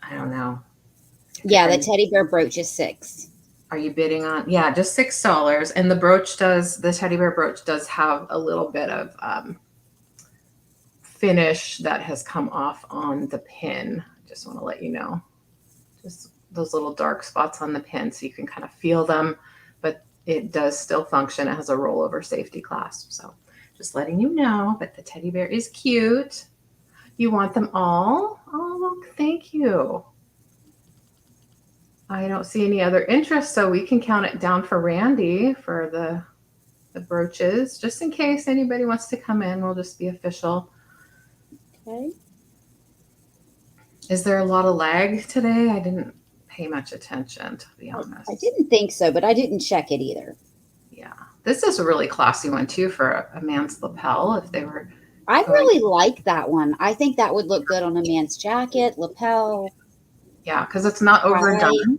I don't know. Yeah, the teddy bear brooch is $6. Are you bidding on? Yeah, just $6. And the teddy bear brooch does have a little bit of finish that has come off on the pin. Just want to let you know. Just those little dark spots on the pin so you can kind of feel them, but it does still function. It has a rollover safety clasp. So just letting you know, but the teddy bear is cute. You want them all? Oh, thank you. I don't see any other interest, so we can count it down for Randy for the brooches. Just in case anybody wants to come in, we'll just be official. Okay. Is there a lot of lag today? I didn't pay much attention, to be honest. I didn't think so, but I didn't check it either. Yeah. This is a really classy one, too, for a man's lapel, if they were... I really like that one. I think that would look good on a man's jacket, lapel. Yeah, because it's not overdone.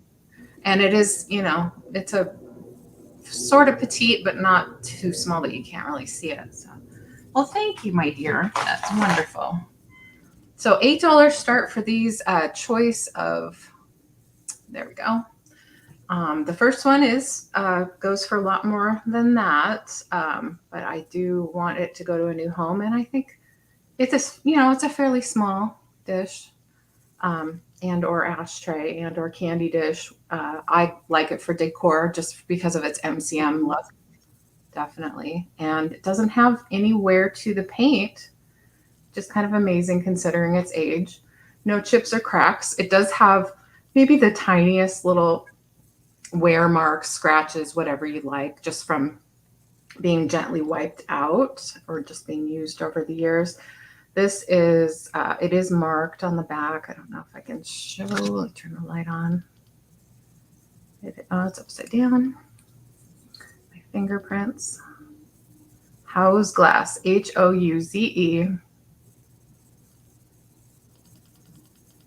And it is, it's a sort of petite, but not too small that you can't really see it. So, well, thank you, my dear. That's wonderful. So $8 start for these choice of, there we go. The first one is goes for a lot more than that, but I do want it to go to a new home, and I think it's a fairly small dish, and or ashtray and or candy dish. I like it for decor just because of its MCM look, definitely, and it doesn't have any wear to the paint. Just kind of amazing considering its age. No chips or cracks. It does have maybe the tiniest little wear marks, scratches, whatever you like, just from being gently wiped out or just being used over the years. This is, it is marked on the back. I don't know if I can show, let me turn the light on. It's upside down. My fingerprints. House Glass, Houze.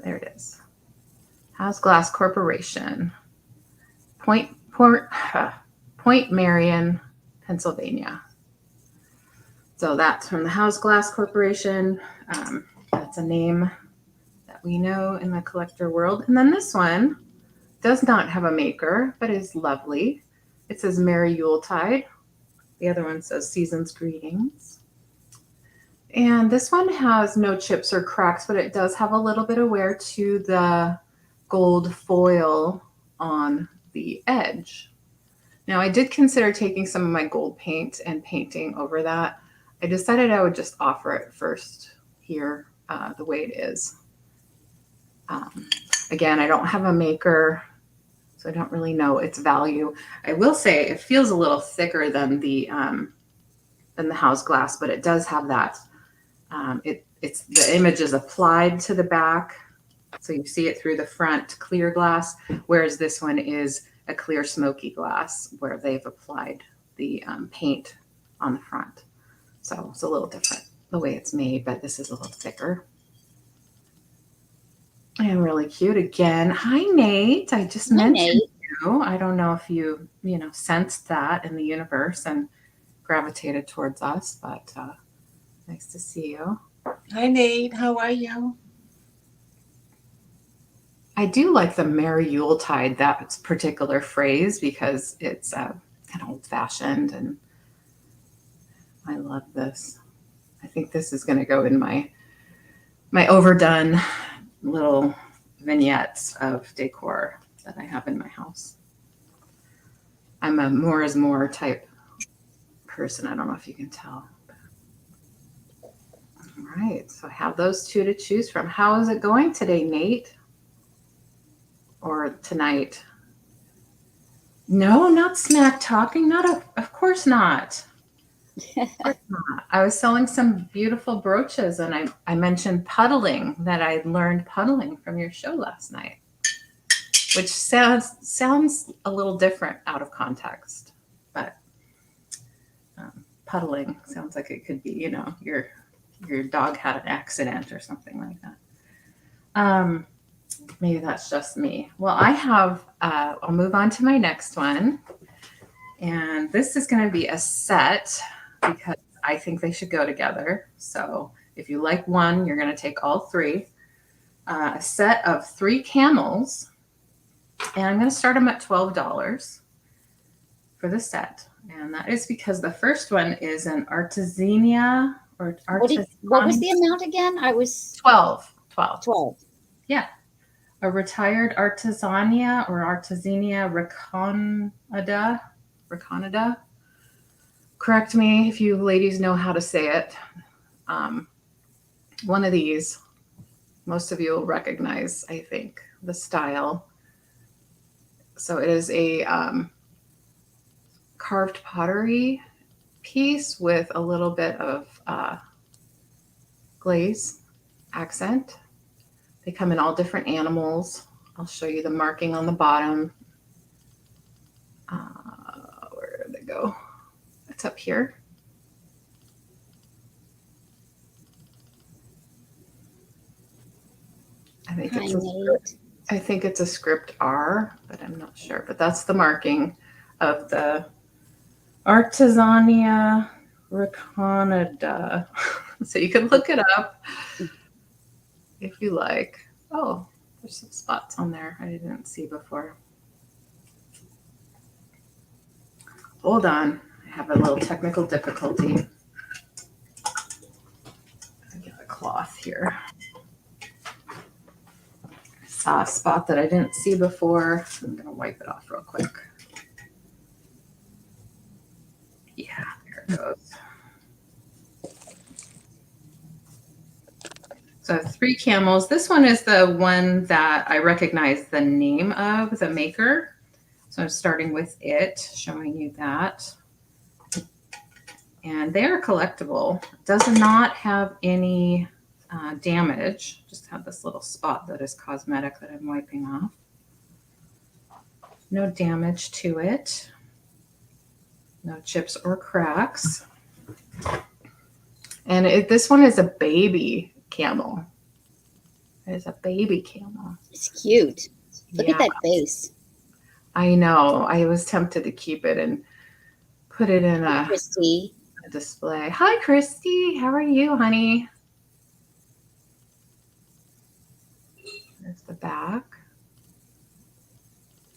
There it is. House Glass Corporation. Point Maryanne, Pennsylvania. So that's from the House Glass Corporation. That's a name that we know in the collector world. And then this one does not have a maker, but is lovely. It says Merry Yuletide. The other one says Season's Greetings. And this one has no chips or cracks, but it does have a little bit of wear to the gold foil on the edge. Now, I did consider taking some of my gold paint and painting over that. I decided I would just offer it first here the way it is. Again, I don't have a maker, so I don't really know its value. I will say it feels a little thicker than the house glass, but it does have that. It's the image is applied to the back, so you see it through the front clear glass, whereas this one is a clear smoky glass where they've applied the paint on the front. So it's a little different. the way it's made, but this is a little thicker. And really cute again. Hi, Nate. I just Hi, mentioned Nate. you. I don't know if you sensed that in the universe and gravitated towards us, but nice to see you. Hi, Nate. How are you? I do like the Merry Yuletide, that particular phrase, because it's kind of old-fashioned, and I love this. I think this is going to go in my overdone little vignettes of decor that I have in my house. I'm a more is more type person. I don't know if you can tell. All right, so I have those two to choose from. How is it going today, Nate? Or tonight? No, not smack talking. Of course not. Of course not. I was selling some beautiful brooches, and I mentioned puddling, that I learned puddling from your show last night, which sounds a little different out of context, but puddling sounds like it could be, your dog had an accident or something like that. Maybe that's just me. Well, I have, I'll move on to my next one. And this is going to be a set because I think they should go together. So if you like one, you're going to take all three. A set of 3 camels. And I'm going to start them at $12 for the set. And that is because the first one is an Artesania or What was the amount again? I was 12. 12. Yeah. A retired Artesania or Artesania Reconada. Correct me if you ladies know how to say it. One of these, most of you will recognize, I think, the style. So it is a carved pottery piece with a little bit of glaze accent. They come in all different animals. I'll show you the marking on the bottom. Where did they go? It's up here. I think it's a script R, but I'm not sure. But that's the marking of the Artesania Reconada. So you can look it up if you like. Oh, there's some spots on there I didn't see before. Hold on. I have a little technical difficulty. I get a cloth here. I saw a spot that I didn't see before. I'm going to wipe it off real quick. Yeah, there it goes. So 3 camels. This one is the one that I recognize the name of, the maker. So I'm starting with it, showing you that. And they are collectible. Does not have any damage. Just have this little spot that is cosmetic that I'm wiping off. No damage to it. No chips or cracks. And this one is a baby camel. It is a baby camel. It's cute. Look at that face. I know. I was tempted to keep it and put it in a display. Hi, Christy. How are you, honey? There's the back.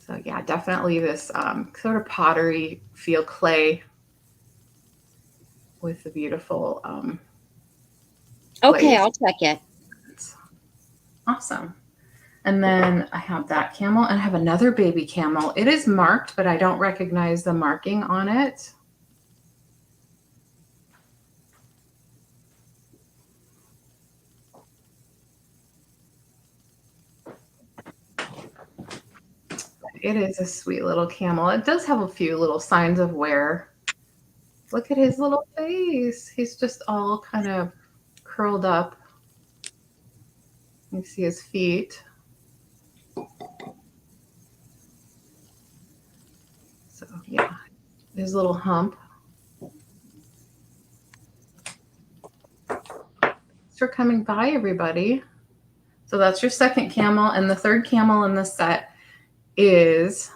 So yeah, definitely this sort of pottery feel, clay with the beautiful Okay, glaze. I'll check it. Awesome. And then I have that camel and I have another baby camel. It is marked, but I don't recognize the marking on it. It is a sweet little camel. It does have a few little signs of wear. Look at his little face. He's just all kind of curled up. You can see his feet. So yeah, his little hump. coming by, everybody. So that's your second camel, and the third camel in the set is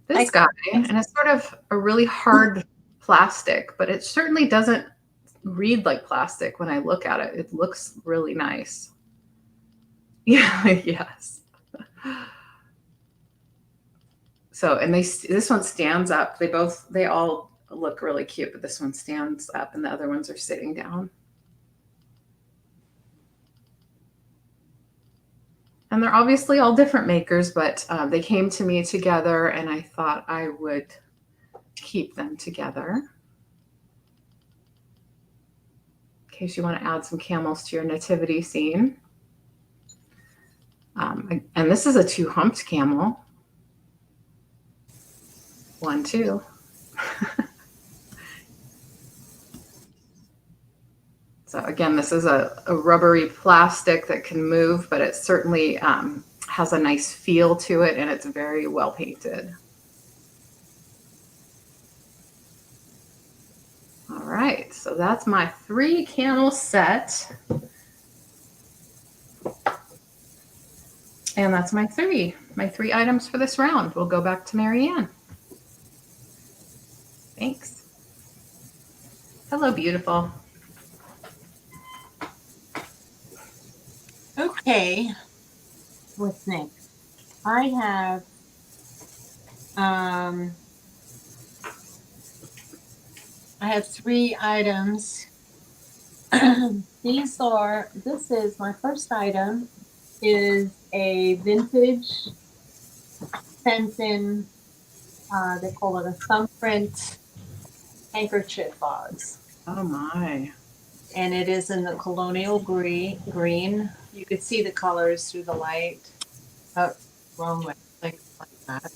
this guy, and it's sort of a really hard plastic, but it certainly doesn't read like plastic when I look at it. It looks really nice. Yeah, yes. So, and this one stands up. They all look really cute, but this one stands up and the other ones are sitting down. And they're obviously all different makers, but they came to me together and I thought I would keep them together. In case you want to add some camels to your nativity scene. And this is a 2-humped camel. 1, 2. So again, this is a rubbery plastic that can move, but it certainly has a nice feel to it, and it's very well painted. All right, so that's my 3 camel set. And that's my 3 items for this round. We'll go back to Maryanne. Thanks. Hello, beautiful. Okay, what's next? I have I have 3 items. This is my first item is a vintage sent-in, they call it a thumbprint handkerchief vase. Oh my. And it is in the colonial green. You could see the colors through the light. Oh, wrong way. Like that.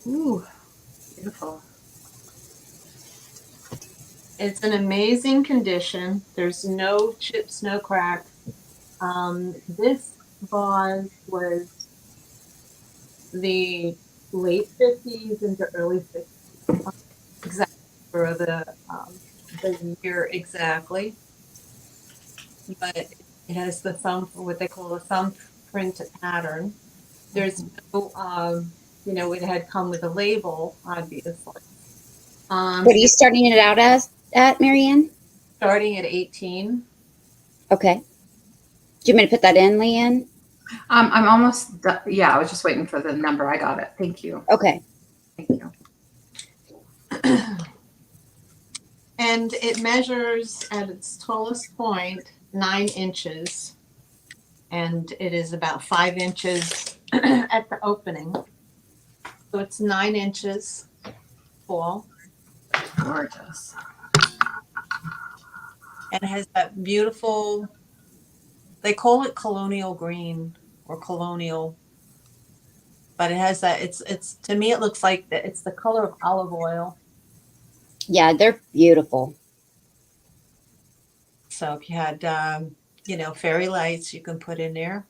Ooh, beautiful. It's an amazing condition. There's no chips, no cracks. This vase was the late 50s into early 60s. Exactly for the year exactly. But it has the what they call a thumbprint pattern. There's no, it had come with a label, obviously. What are you starting it out at Maryanne? Starting at 18. Okay. Do you want me to put that in, LeAnne? I'm almost done. Yeah, I was just waiting for the number. I got it. Thank you. Okay. Thank you. And it measures at its tallest point 9 inches. And it is about 5 inches at the opening. So it's 9 inches tall. Gorgeous. And it has that beautiful, they call it colonial green or colonial, but it has that, it's to me, it looks like it's the color of olive oil. Yeah, they're beautiful. So if you had, fairy lights, you can put in there.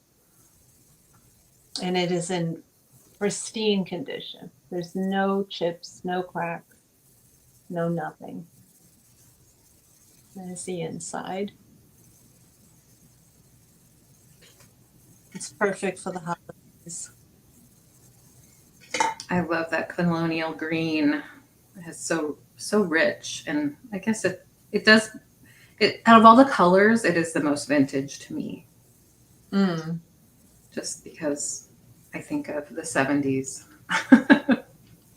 And it is in pristine condition. There's no chips, no cracks, no nothing. There's the inside. It's perfect for the holidays. I love that colonial green. It's so rich, and I guess it does. Out of all the colors, it is the most vintage to me. Just because I think of the 70s.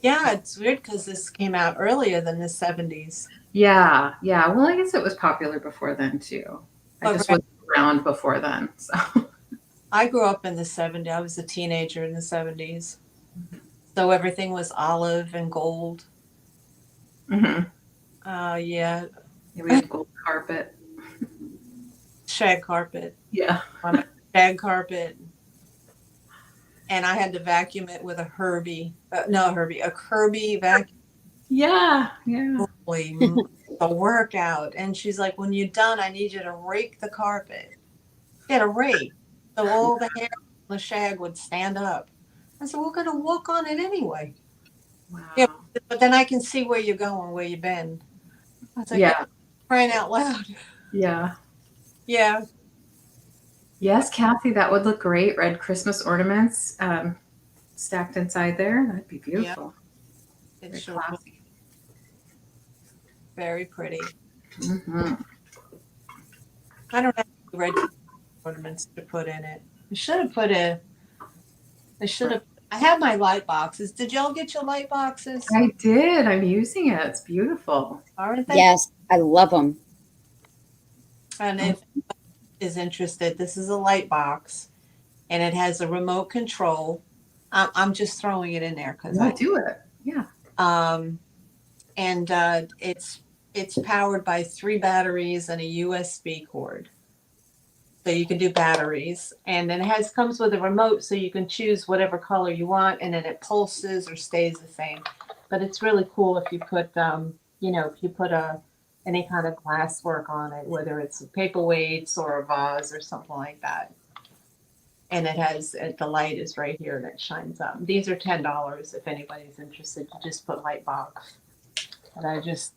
Yeah, it's weird because this came out earlier than the 70s. Yeah. Well, I guess it was popular before then too. I just wasn't around before then. So I grew up in the 70s. I was a teenager in the 70s. So everything was olive and gold. Mm-hmm. Yeah. We had gold carpet. Shag carpet. Yeah. Shag carpet. And I had to vacuum it with a Kirby vacuum. Yeah. Holy, a workout. And she's like, when you're done, I need you to rake the carpet. Get a rake. So all the hair on the shag would stand up. I said, we're going to walk on it anyway. Wow. Yeah, but then I can see where you're going, where you bend. I was like, yeah. crying out loud. Yeah. Yeah. Yes, Kathy, that would look great. Red Christmas ornaments stacked inside there. That'd be beautiful. It Very sure was classy. very pretty. Hmm. I don't have any red ornaments to put in it. I should have put a. I should have. I have my light boxes. Did y'all get your light boxes? I did. I'm using it. It's beautiful. Aren't they? Yes, I love them. And if is interested, this is a light box, and it has a remote control. I'm just throwing it in there because Yeah, do it. Yeah. And it's powered by 3 batteries and a USB cord. So you can do batteries, and then it comes with a remote, so you can choose whatever color you want, and then it pulses or stays the same. But it's really cool if you put if you put any kind of glass work on it, whether it's paperweights or a vase or something like that. And the light is right here and it shines up. These are $10 if anybody's interested. You just put light box, and I just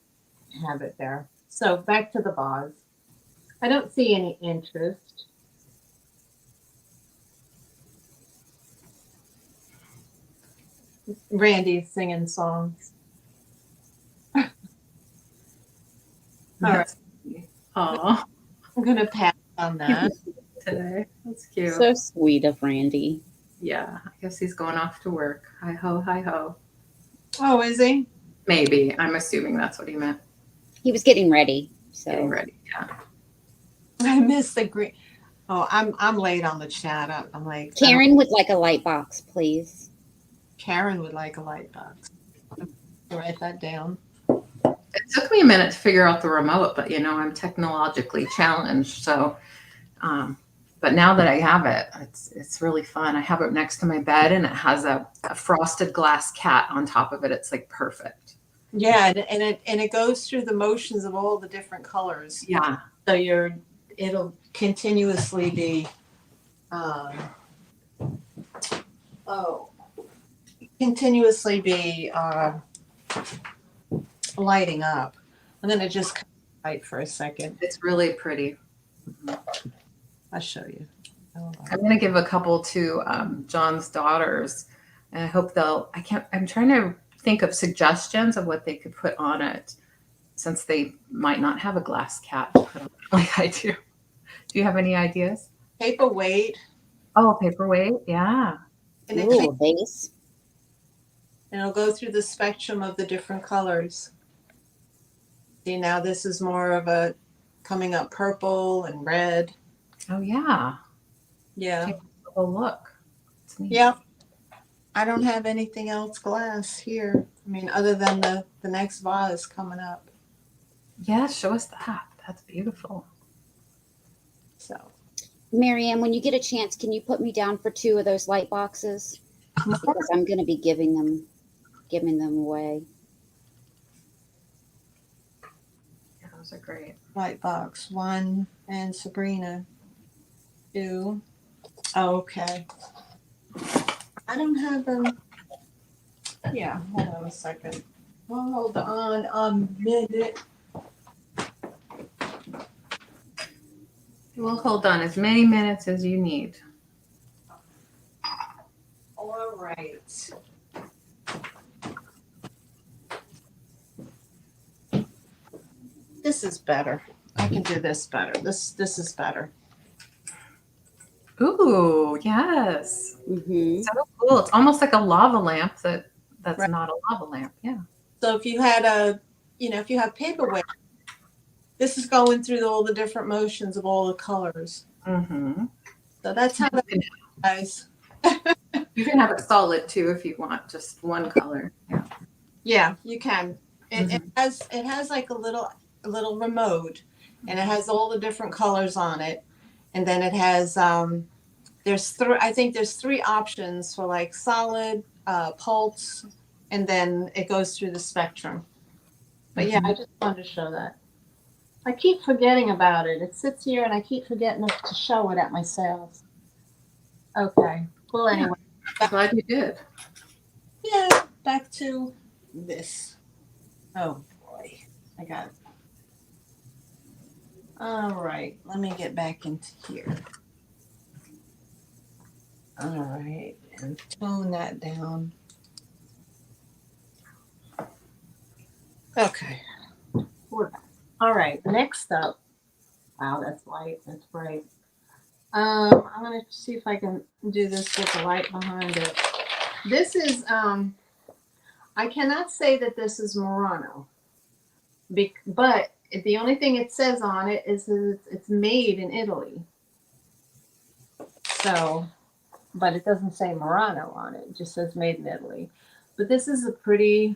have it there. So back to the vase. I don't see any interest. Randy's singing songs. All right, Oh, I'm gonna pass on that. today. That's cute. So sweet of Randy. Yeah, I guess he's going off to work. Hi ho, hi ho. Oh, is he? Maybe. I'm assuming that's what he meant. He was getting ready. So Getting ready. Yeah. I missed the green. Oh, I'm late on the chat. I'm like Karen would like a light box, please. Karen would like a light box. Write that down. It took me a minute to figure out the remote, but I'm technologically challenged. So, but now that I have it, it's really fun. I have it next to my bed, and it has a frosted glass cat on top of it. It's like perfect. Yeah, and it goes through the motions of all the different colors. Yeah. So it'll continuously be lighting up. And then it just comes light for a second. It's really pretty. I'll show you. I'm going to give a couple to John's daughters, and I hope I'm trying to think of suggestions of what they could put on it, since they might not have a glass cat to put on like I do. Do you have any ideas? Paperweight. Oh, a paperweight. Yeah. And Ooh, a vase. and it'll go through the spectrum of the different colors. See, now this is more of a coming up purple and red. Oh, yeah. Yeah. Take a look. It's neat. Yeah. I don't have anything else glass here. I mean, other than the next vase coming up. Yeah, show us that. That's beautiful. So Maryanne, when you get a chance, can you put me down for 2 of those light boxes? Because I'm going to be giving them away. Yeah, those are great. light box 1 and Sabrina 2. Oh, okay. I don't have them. Yeah, hold on a second. Hold on a minute. We'll hold on as many minutes as you need. All right. This is better. I can do this better. This is better. Ooh, yes. Mm-hmm. So cool. It's almost like a lava lamp that's Right. not a lava lamp. Yeah. So if you had if you have paperweight, this is going through all the different motions of all the colors. Mm-hmm. So that's how that guys. You can have it solid too if you want, just one color. Yeah. Yeah, you can. It has like a little remote, and it has all the different colors on it, and then it has I think there's 3 options for like solid, pulse, and then it goes through the spectrum. But yeah, I just wanted to show that. I keep forgetting about it. It sits here, and I keep forgetting to show it at my sales. Okay. Well, anyway. I'm glad you did. Yeah, back to this. Oh boy, I got it. All right, let me get back into here. All right, and tone that down. Okay, we're back. All right, next up. Wow, that's light. That's bright. I'm gonna see if I can do this with the light behind it. This is I cannot say that this is Murano, but the only thing it says on it is that it's made in Italy. So, but it doesn't say Murano on it. It just says made in Italy. But this is a pretty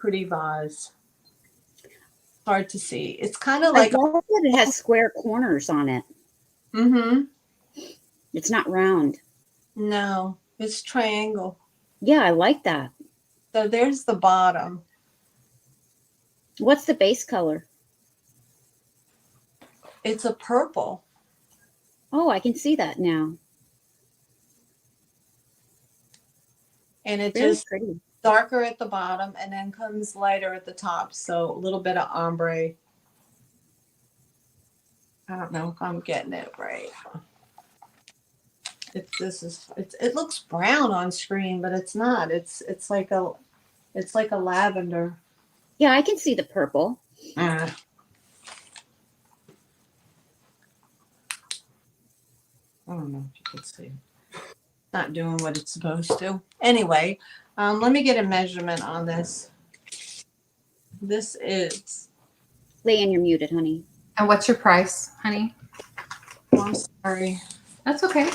vase. Hard to see. It's kind of I like love that it has square corners on it. mm-hmm. It's not round. No, it's triangle. Yeah, I like that. So there's the bottom. What's the base color? It's a purple. Oh, I can see that now. And it Very just pretty. darker at the bottom and then comes lighter at the top. So a little bit of ombre. I don't know if I'm getting it right. It looks brown on screen, but it's not. It's like a lavender. Yeah, I can see the purple. I don't know if you can see. Not doing what it's supposed to. Anyway, let me get a measurement on this. This is. LeAnne, you're muted, honey. And what's your price, honey? Oh, I'm sorry. That's okay.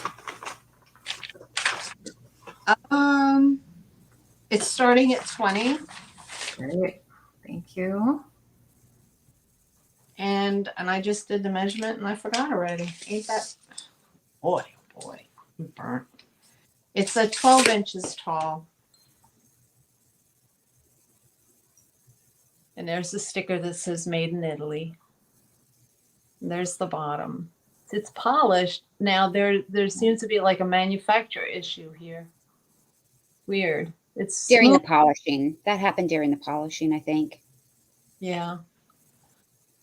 It's starting at 20. Great. Thank you. And I just did the measurement and I forgot already. Ain't that boy, I'm burnt. It's a 12 inches tall. And there's the sticker that says made in Italy. And there's the bottom. It's polished. Now there seems to be like a manufacturer issue here. Weird. It's During the smooth. polishing. That happened during the polishing, I think. Yeah.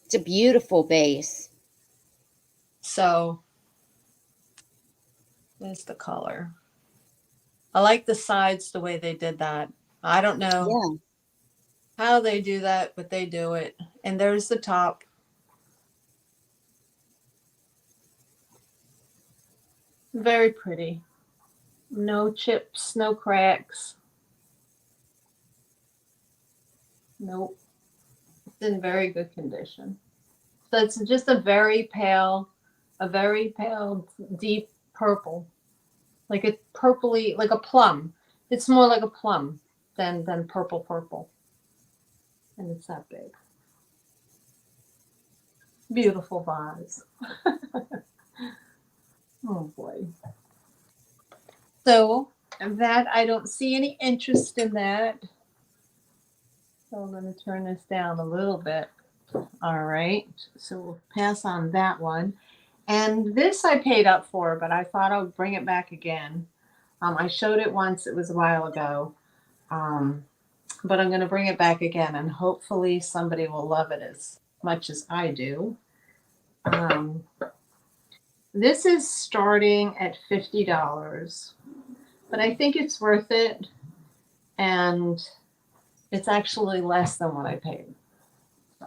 It's a beautiful base. So there's the color. I like the sides the way they did that. I don't know Yeah. how they do that, but they do it. And there's the top. Very pretty. No chips, no cracks. Nope. It's in very good condition. So it's just a very pale, deep purple. Like a purpley, like a plum. It's more like a plum than purple. And it's that big. Beautiful vase. Oh boy. So that I don't see any interest in that. So I'm going to turn this down a little bit. All right. So we'll pass on that one. And this I paid up for, but I thought I would bring it back again. I showed it once. It was a while ago. But I'm going to bring it back again, and hopefully somebody will love it as much as I do. This is starting at $50, but I think it's worth it. And it's actually less than what I paid. So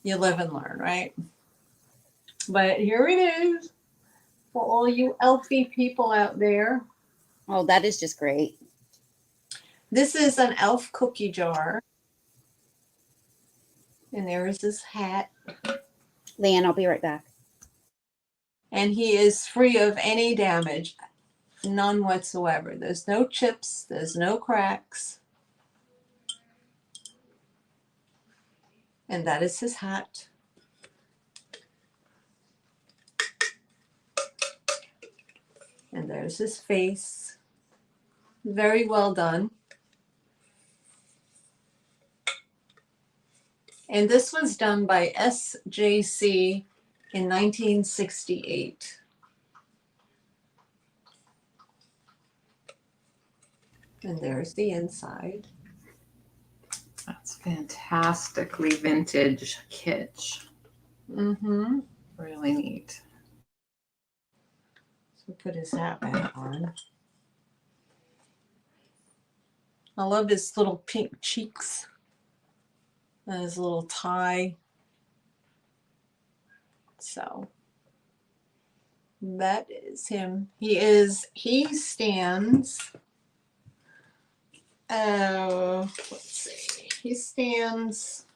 you live and learn, right? But here it is for all you elfy people out there. Oh, that is just great. This is an elf cookie jar. And there is his hat. LeAnne, I'll be right back. And he is free of any damage. None whatsoever. There's no chips. There's no cracks. And that is his hat. And there's his face. Very well done. And this was done by SJC in 1968. And there's the inside. That's fantastically vintage kitsch. Mm-hmm. Really neat. So put his hat back on. I love his little pink cheeks and his little tie. So that is him. He stands, let's see, he stands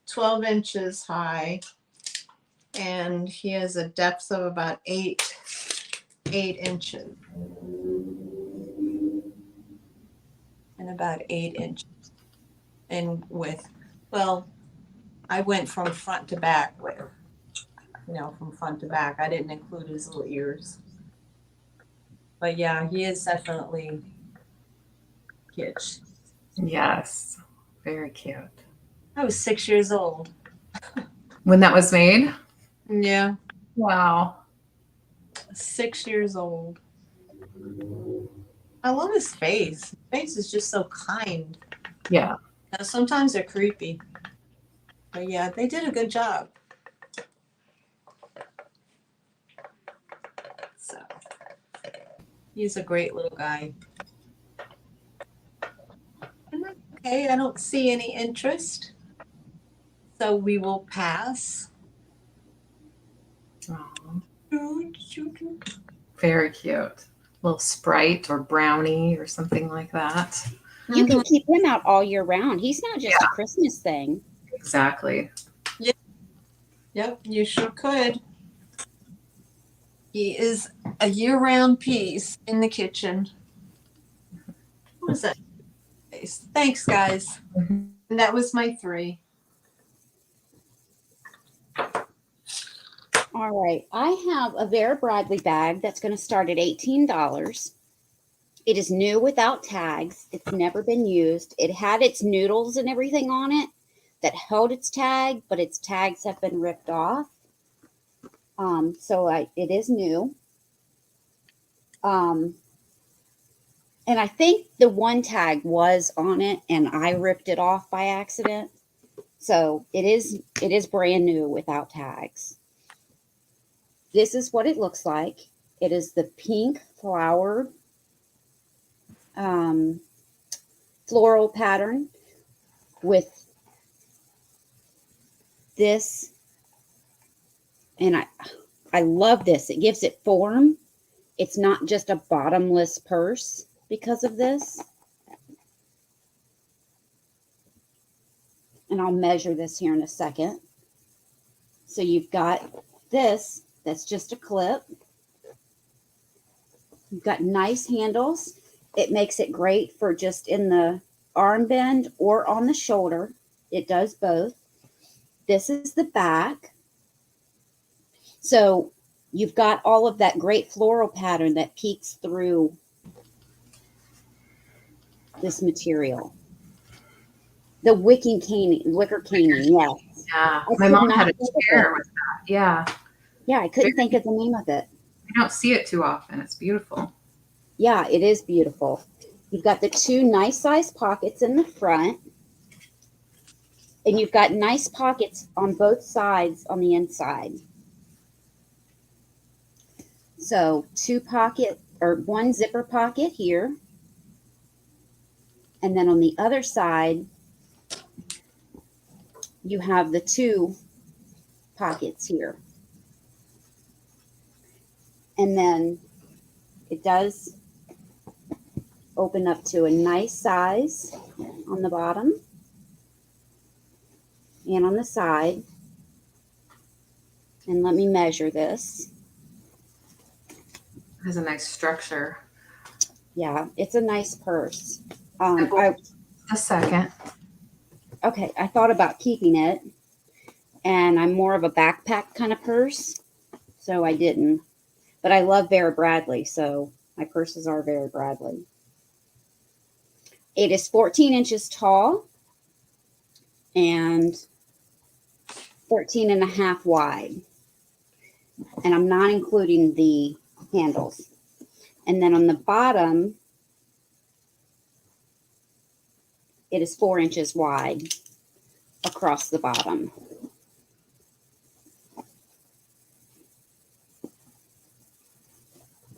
12 inches high, and he has a depth of about 8 inches. And about 8 inches in width. Well, I went from front to back with, from front to back. I didn't include his little ears. But yeah, he is definitely kitsch. Yes. Very cute. I was 6 years old. When that was made? Yeah, Wow. 6 years old. I love his face. His face is just so kind. Yeah. Now, sometimes they're creepy. But yeah, they did a good job. So he's a great little guy. Okay, I don't see any interest. So we will pass. Aw. Very cute. Little Sprite or Brownie or something like that. You can keep him out all year round. He's not just a Christmas thing. Exactly. Yep, you sure could. He is a year-round piece in the kitchen. What was that? Thanks, guys. Mhm. And that was my 3. All right. I have a Vera Bradley bag that's going to start at $18. It is new without tags. It's never been used. It had its noodles and everything on it that held its tag, but its tags have been ripped off. It is new. And I think the one tag was on it and I ripped it off by accident. So it is brand new without tags. This is what it looks like. It is the pink flowered floral pattern with this. And I love this. It gives it form. It's not just a bottomless purse because of this. And I'll measure this here in a second. So you've got this, that's just a clip. You've got nice handles. It makes it great for just in the armband or on the shoulder. It does both. This is the back. So you've got all of that great floral pattern that peeks through this material. The wicker caning, yeah. Yeah. My mom had a chair with that. Yeah. Yeah, I couldn't think of the name of it. I don't see it too often. It's beautiful. Yeah, it is beautiful. You've got the 2 nice sized pockets in the front. And you've got nice pockets on both sides on the inside. So 1 zipper pocket here. And then on the other side, you have the 2 pockets here. And then it does open up to a nice size on the bottom and on the side. And let me measure this. It has a nice structure. Yeah, it's a nice purse. A second. Okay, I thought about keeping it, and I'm more of a backpack kind of purse, so I didn't. But I love Vera Bradley, so my purses are Vera Bradley. It is 14 inches tall and 13 and a half wide. And I'm not including the handles. And then on the bottom, it is 4 inches wide across the bottom.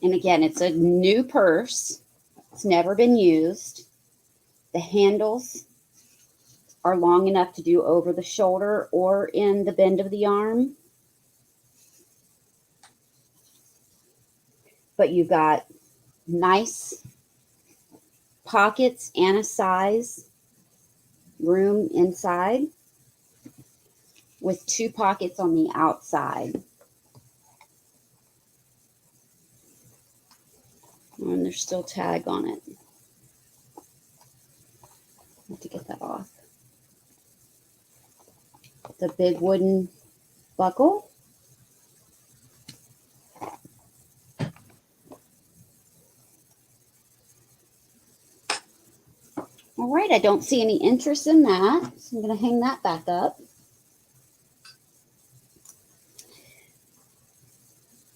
And again, it's a new purse. It's never been used. The handles are long enough to do over the shoulder or in the bend of the arm. But you've got nice pockets and a size room inside with 2 pockets on the outside. And there's still tag on it. I have to get that off. The big wooden buckle. All right, I don't see any interest in that, so I'm going to hang that back up.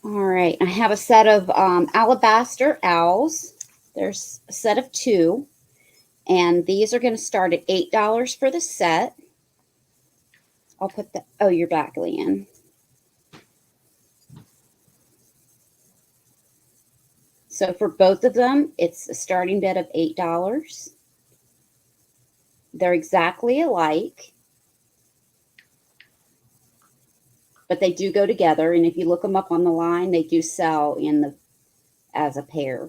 All right, I have a set of alabaster owls. There's a set of 2, and these are going to start at $8 for the set. I'll put the, oh, you're back, LeAnne. So for both of them, it's a starting bid of $8. They're exactly alike, but they do go together. And if you look them up on the line, they do sell in the as a pair.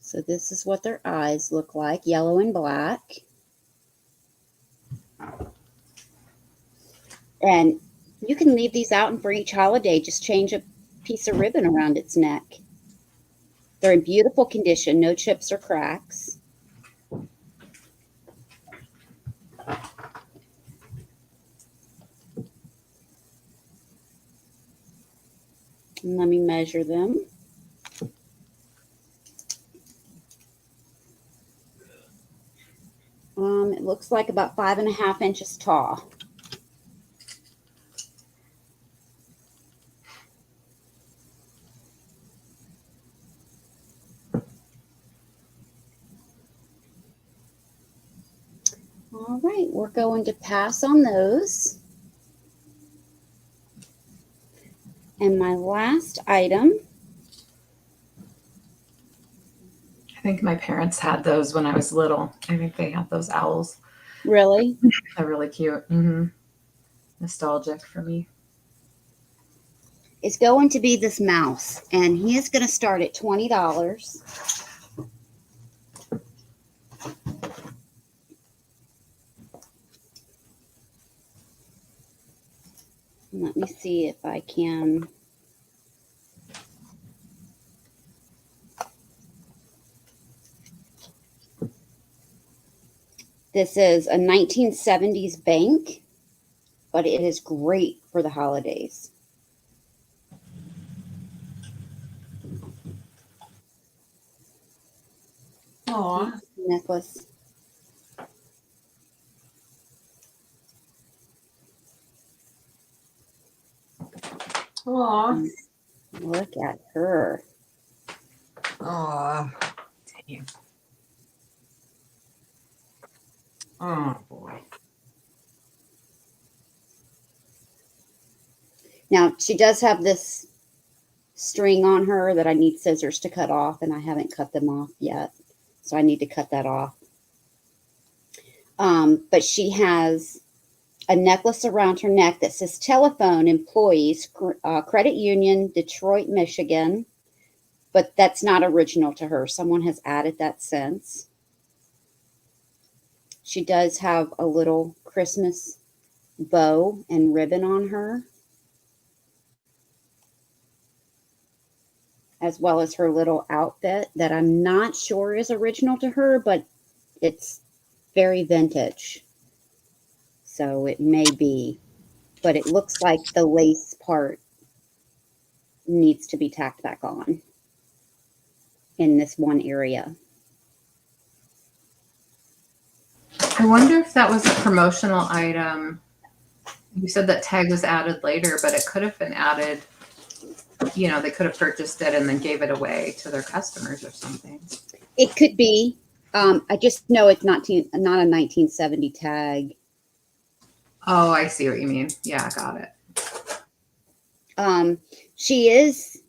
So this is what their eyes look like, yellow and black. And you can leave these out, and for each holiday, just change a piece of ribbon around its neck. They're in beautiful condition, no chips or cracks. And let me measure them. It looks like about 5.5 inches tall. All right, we're going to pass on those. And my last item. I think my parents had those when I was little. I think they had those owls. Really? They're really cute. Mm-hmm. Nostalgic for me. It's going to be this mouse, and he is going to start at $20. Let me see if I can. This is a 1970s bank, but it is great for the holidays. Aw. Necklace. Aw. Look at her. Aw. Dang. Oh, boy. Now, she does have this string on her that I need scissors to cut off, and I haven't cut them off yet. So I need to cut that off. But she has a necklace around her neck that says telephone employees, credit union, Detroit, Michigan. But that's not original to her. Someone has added that since. She does have a little Christmas bow and ribbon on her, as well as her little outfit that I'm not sure is original to her, but it's very vintage. So it may be, but it looks like the lace part needs to be tacked back on in this one area. I wonder if that was a promotional item. You said that tag was added later, but it could have been added, you know, they could have purchased it and then gave it away to their customers or something. It could be. I just know it's not a 1970 tag. Oh, I see what you mean. Yeah, got it. She is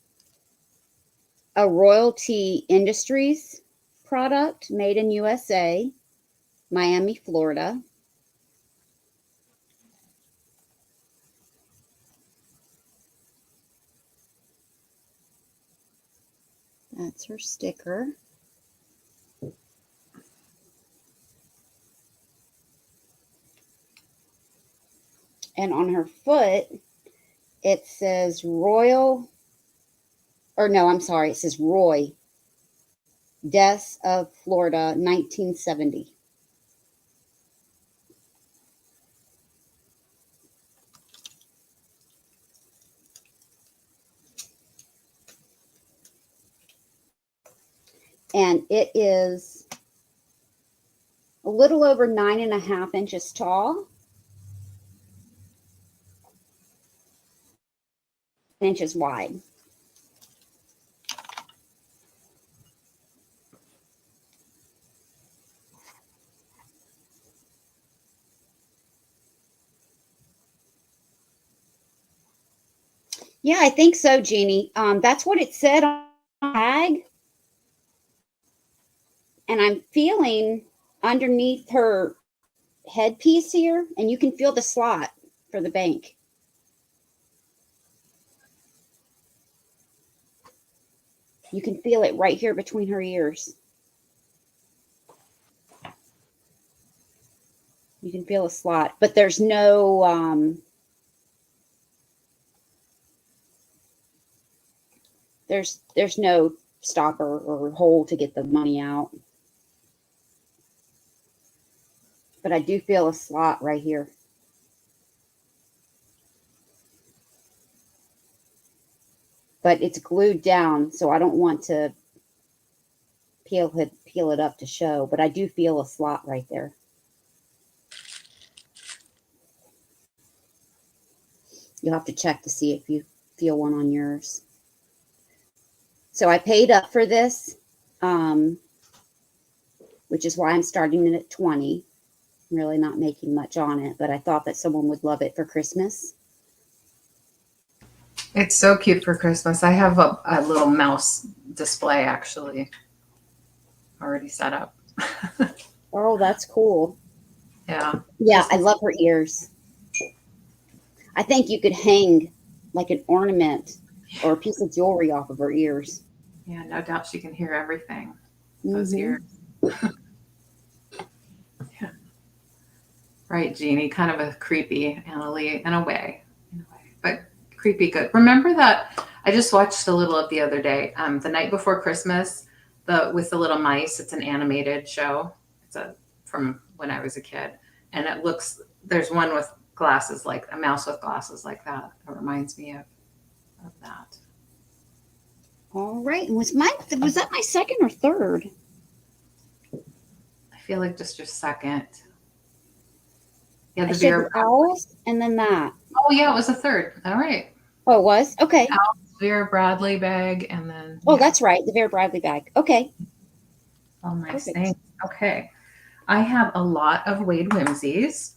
a Royalty Industries product made in USA, Miami, Florida. That's her sticker. And on her foot, it says Royal, or no, I'm sorry, it says Roy, Deaths of Florida, 1970. And it is a little over 9.5 inches tall, inches wide. Yeah, I think so, Jeannie. That's what it said on the tag. And I'm feeling underneath her headpiece here, and you can feel the slot for the bank. You can feel it right here between her ears. You can feel a slot, but there's no there's no stopper or hole to get the money out. But I do feel a slot right here. But it's glued down, so I don't want to peel it up to show, but I do feel a slot right there. You'll have to check to see if you feel one on yours. So I paid up for this, which is why I'm starting it at 20. I'm really not making much on it, but I thought that someone would love it for Christmas. It's so cute for Christmas. I have a little mouse display actually already set up. Oh, that's cool. Yeah. Yeah, I love her ears. I think you could hang like an ornament or a piece of jewelry off of her ears. Yeah, no doubt she can hear everything. Those ears. Yeah. Right, Jeannie. Kind of a creepy Annalie in a way. But creepy good. Remember that I just watched a little of the other day, the night before Christmas, with the little mice. It's an animated show. It's from when I was a kid, and there's one with glasses, like a mouse with glasses like that. It reminds me of that. All right. Was that my second or third? I feel like just your second. Yeah, I said the owls and then that. Oh yeah, it was a third. All right. Oh, it was? Okay. Vera Bradley bag, and then oh, that's right, the Vera Bradley bag. Okay. Oh, nice. Thanks. Okay. I have a lot of Wade Whimsies,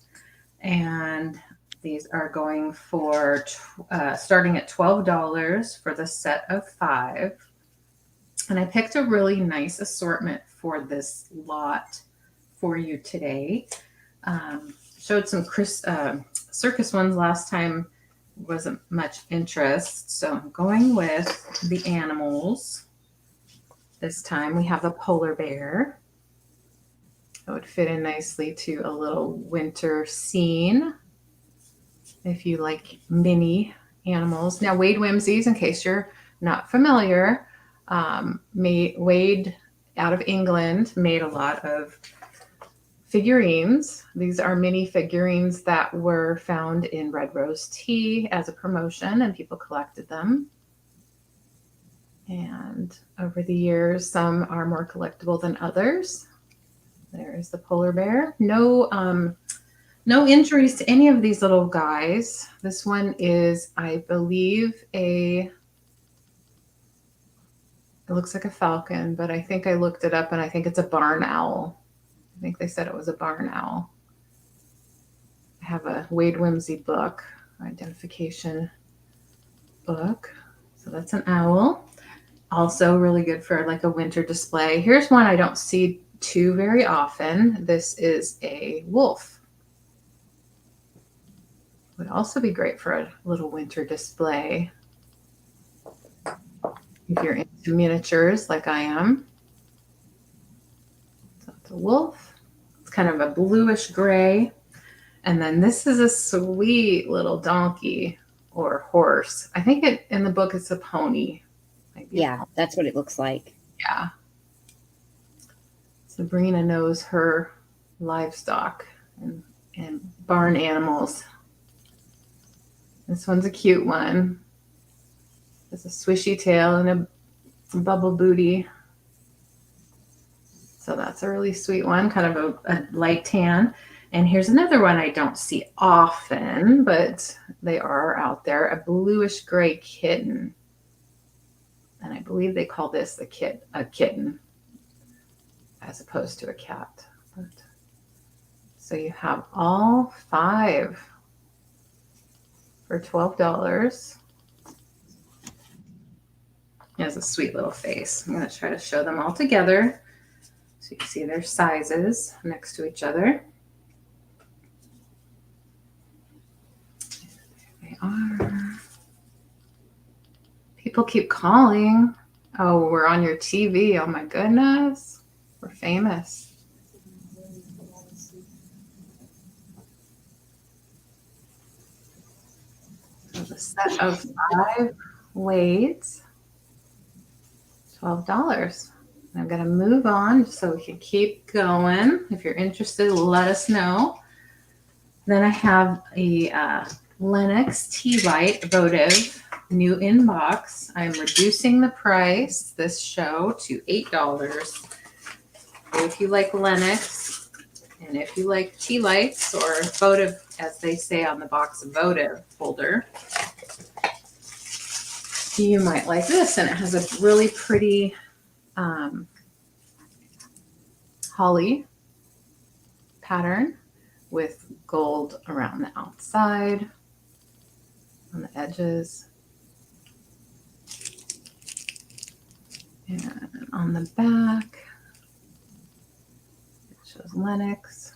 and these are going for starting at $12 for the set of 5. And I picked a really nice assortment for this lot for you today. Showed some circus ones last time. Wasn't much interest, so I'm going with the animals. This time we have the polar bear. It would fit in nicely to a little winter scene if you like mini animals. Now, Wade Whimsies, in case you're not familiar, Wade out of England made a lot of figurines. These are mini figurines that were found in Red Rose Tea as a promotion, and people collected them. And over the years, some are more collectible than others. There's the polar bear. No injuries to any of these little guys. This one is, I believe, it looks like a falcon, but I think I looked it up and I think it's a barn owl. I think they said it was a barn owl. I I have a Wade Whimsy book, identification book. So that's an owl. Also really good for like a winter display. Here's one I don't see too very often. This is a wolf. Would also be great for a little winter display. If you're into miniatures like I am. So it's a wolf. It's kind of a bluish gray. And then this is a sweet little donkey or horse. I think in the book it's a pony. Yeah, that's what it looks like. Yeah. Sabrina knows her livestock and barn animals. This one's a cute one. It's a swishy tail and a bubble booty. So that's a really sweet one, kind of a light tan. And here's another one I don't see often, but they are out there, a bluish gray kitten. And I believe they call this a kitten as opposed to a cat. But, so you have all 5 for $12. He has a sweet little face. I'm going to try to show them all together so you can see their sizes next to each other. There they are. People keep calling. Oh, we're on your TV. Oh my goodness. We're famous. So the set of 5 Wades, $12. I'm going to move on so we can keep going. If you're interested, let us know. Then I have a Lennox Tea Light votive new inbox. I'm reducing the price this show to $8. If you like Lennox and if you like tea lights or votive, as they say on the box, votive folder, you might like this. And it has a really pretty holly pattern with gold around the outside, on the edges, and on the back it shows Lennox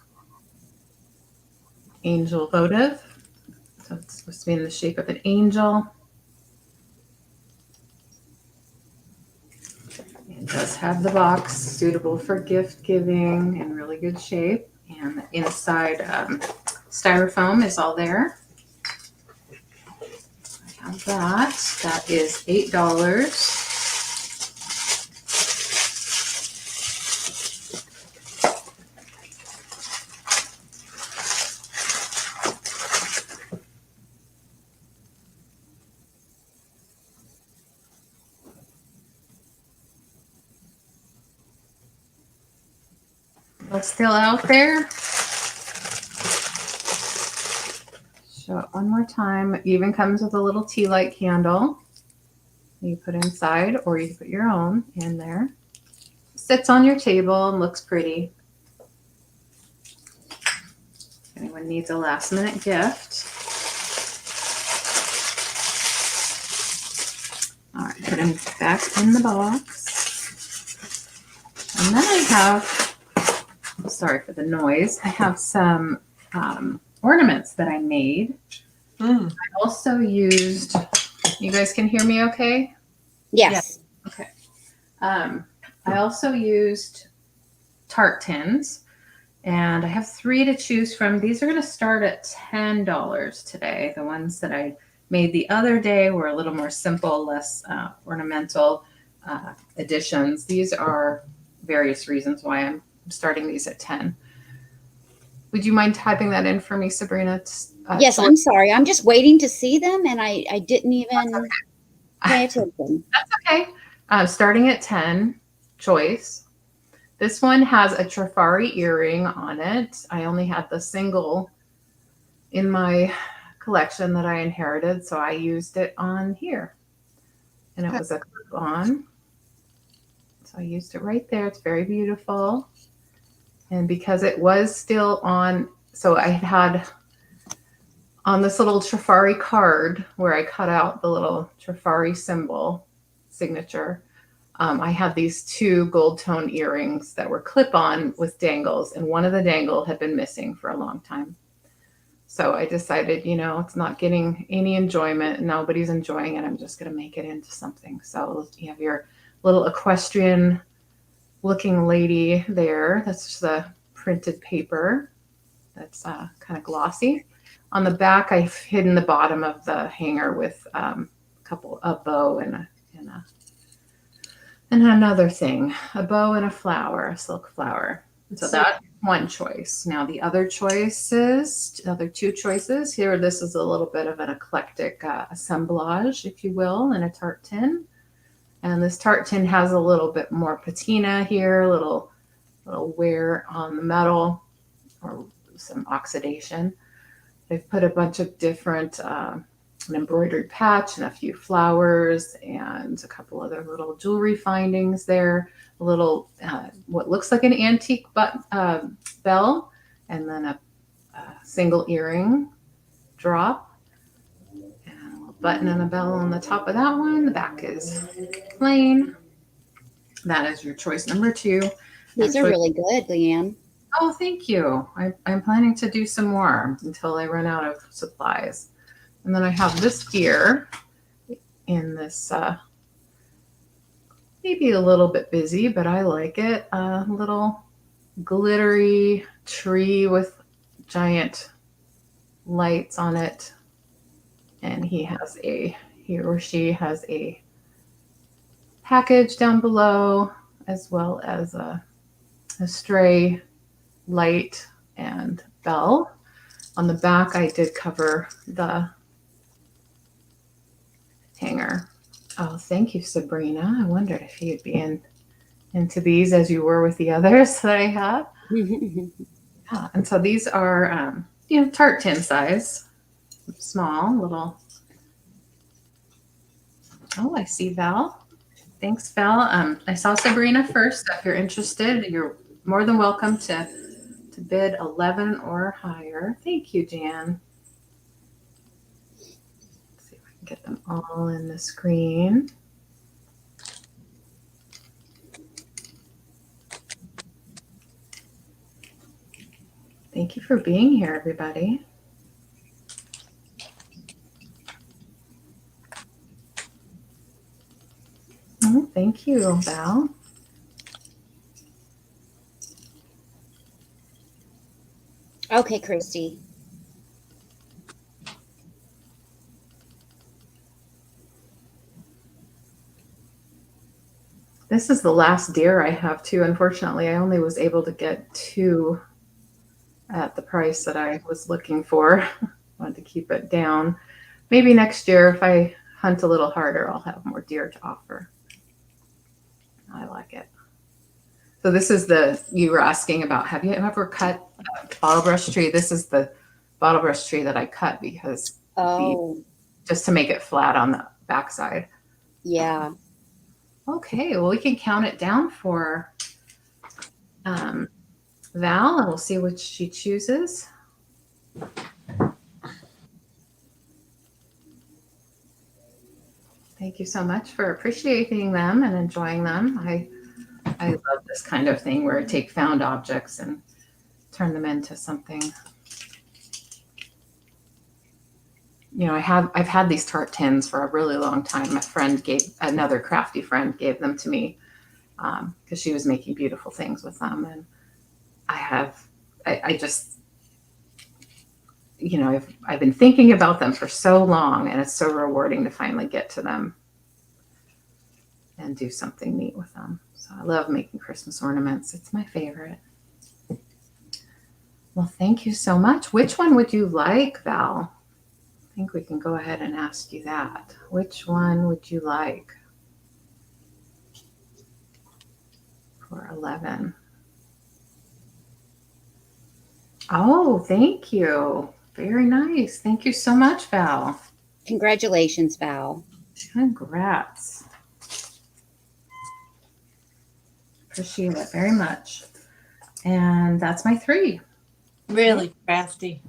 angel votive. So it's supposed to be in the shape of an angel. It does have the box suitable for gift giving, in really good shape. And the inside styrofoam is all there. I have that. That is $8. It's still out there. Show it one more time. It even comes with a little tea light candle you put inside, or you can put your own in there. Sits on your table and looks pretty. If anyone needs a last minute gift. All right, put them back in the box. And then I have, sorry for the noise, I have some ornaments that I made. I also used, you guys can hear me okay? Yes. Yeah. Okay. I also used tart tins, and I have 3 to choose from. These are going to start at $10 today. The ones that I made the other day were a little more simple, less ornamental additions. These are various reasons why I'm starting these at 10. Would you mind typing that in for me, Sabrina? Yes, I'm sorry. I'm just waiting to see them, and I didn't even pay attention. That's okay. Starting at 10, choice. This one has a Trifari earring on it. I only had the single in my collection that I inherited, so I used it on here. And it was a clip-on. So I used it right there. It's very beautiful. And because it was still on, so I had on this little Trifari card where I cut out the little Trifari symbol signature, I had these 2 gold tone earrings that were clip-on with dangles, and one of the dangle had been missing for a long time. So I decided, it's not getting any enjoyment. Nobody's enjoying it. I'm just going to make it into something. So you have your little equestrian looking lady there. That's just the printed paper. That's kind of glossy. On the back, I've hidden the bottom of the hanger with a bow and another thing, a bow and a flower, a silk flower. So that's one choice. Now the other 2 choices here, this is a little bit of an eclectic assemblage, if you will, in a tart tin. And this tart tin has a little bit more patina here, a little wear on the metal or some oxidation. They've put a bunch of different an embroidered patch and a few flowers and a couple other little jewelry findings there. A little what looks like an antique bell, and then a single earring drop, and a little button and a bell on the top of that one. The back is plain. That is your choice number 2. These are really good, LeAnne. Oh, thank you. I'm planning to do some more until I run out of supplies. And then I have this gear in this, maybe a little bit busy, but I like it. A little glittery tree with giant lights on it. And he or she has a package down below, as well as a stray light and bell. On the back, I did cover the hanger. Oh, thank you, Sabrina. I wondered if you'd be into these as you were with the others that I have. Yeah, and so these are, tart tin size, small, little. Oh, I see Val. Thanks, Val. I saw Sabrina first. So if you're interested, you're more than welcome to bid 11 or higher. Thank you, Jan. Let's see if I can get them all in the screen. Thank you for being here, everybody. Oh, thank you, Val. Okay, Christy. This is the last deer I have too. Unfortunately, I only was able to get 2 at the price that I was looking for. Wanted to keep it down. Maybe next year, if I hunt a little harder, I'll have more deer to offer. I like it. So this is you were asking about, have you ever cut a bottle brush tree? This is the bottle brush tree that I cut because just to make it flat on the backside. Yeah. Okay, well, we can count it down for Val, and we'll see which she chooses. Thank you so much for appreciating them and enjoying them. I love this kind of thing where I take found objects and turn them into something. I've had these tart tins for a really long time. Another crafty friend gave them to me because she was making beautiful things with them. And I've been thinking about them for so long, and it's so rewarding to finally get to them and do something neat with them. So I love making Christmas ornaments. It's my favorite. Well, thank you so much. Which one would you like, Val? I think we can go ahead and ask you that. Which one would you like for 11? Oh, thank you. Very nice. Thank you so much, Val. Congratulations, Val. Congrats. Appreciate it very much. And that's my 3. Really crafty.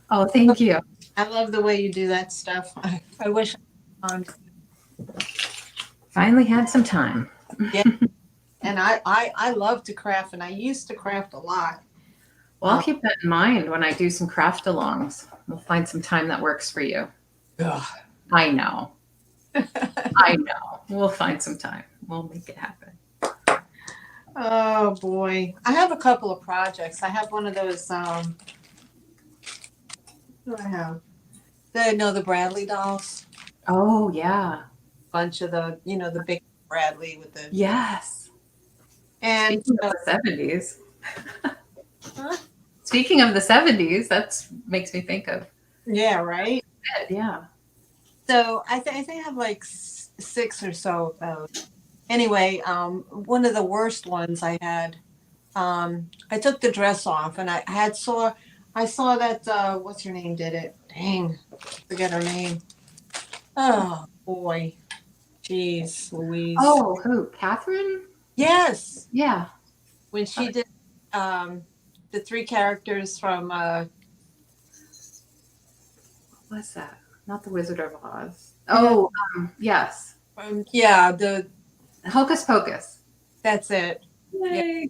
Oh, thank you. I love the way you do that stuff. I wish I had time. Finally had some time. Yeah. And I love to craft, and I used to craft a lot. Well, I'll keep that in mind when I do some craft alongs. We'll find some time that works for you. Ugh. I know. I know. We'll find some time. We'll make it happen. Oh boy. I have a couple of projects. I have one of those what do I have? The Bradley dolls. Oh, yeah. Bunch of the big Bradley with the Yes. and Speaking of the 70s. huh? Speaking of the 70s, that makes me think of Yeah, right. it. Yeah. So I think I have like six or so of those. Anyway, one of the worst ones I had. I took the dress off, and I saw that what's her name did it. Dang, forget her name. Oh boy, jeez, Louise. Oh, who? Catherine? Yes, Yeah. when she did the three characters from What's that? Not the Wizard of Oz. Oh, yes. yeah, the Hocus Pocus. that's it. Yeah, Yay.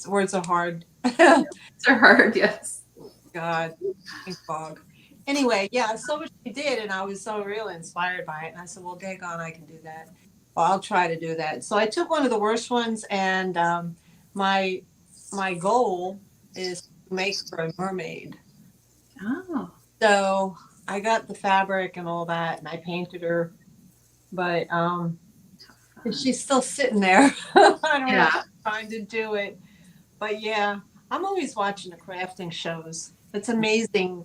words are hard. It's hard, yes. God, fog. Anyway, yeah, I saw what she did, and I was so really inspired by it. And I said, "Well, daggone, I can do that. Well, I'll try to do that." So I took one of the worst ones, and my my goal is to make her a mermaid. Oh. So I got the fabric and all that, and I painted her, but she's still sitting there. I don't Yeah. have time to do it, but yeah, I'm always watching the crafting shows. It's amazing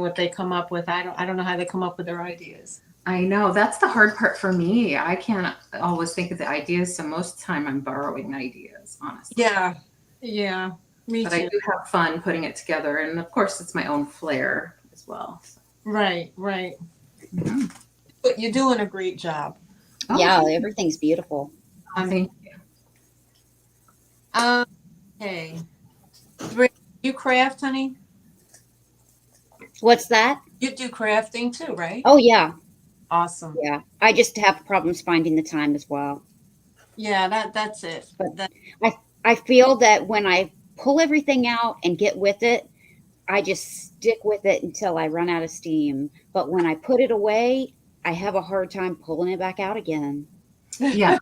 what they come up with. I don't know how they come up with their ideas. I know. That's the hard part for me. I can't always think of the ideas, so most of the time I'm borrowing ideas, honestly. Yeah, me But too. I do have fun putting it together, and of course it's my own flair as well. So. Right. Mhm. But you're doing a great job. Oh, Yeah, thank you. everything's beautiful. Thank you. Okay. You craft, honey? What's that? You do crafting too, right? Oh, yeah. Awesome. Yeah. I just have problems finding the time as well. Yeah, that's it. But I feel that when I pull everything out and get with it, I just stick with it until I run out of steam. But when I put it away, I have a hard time pulling it back out again. Yeah,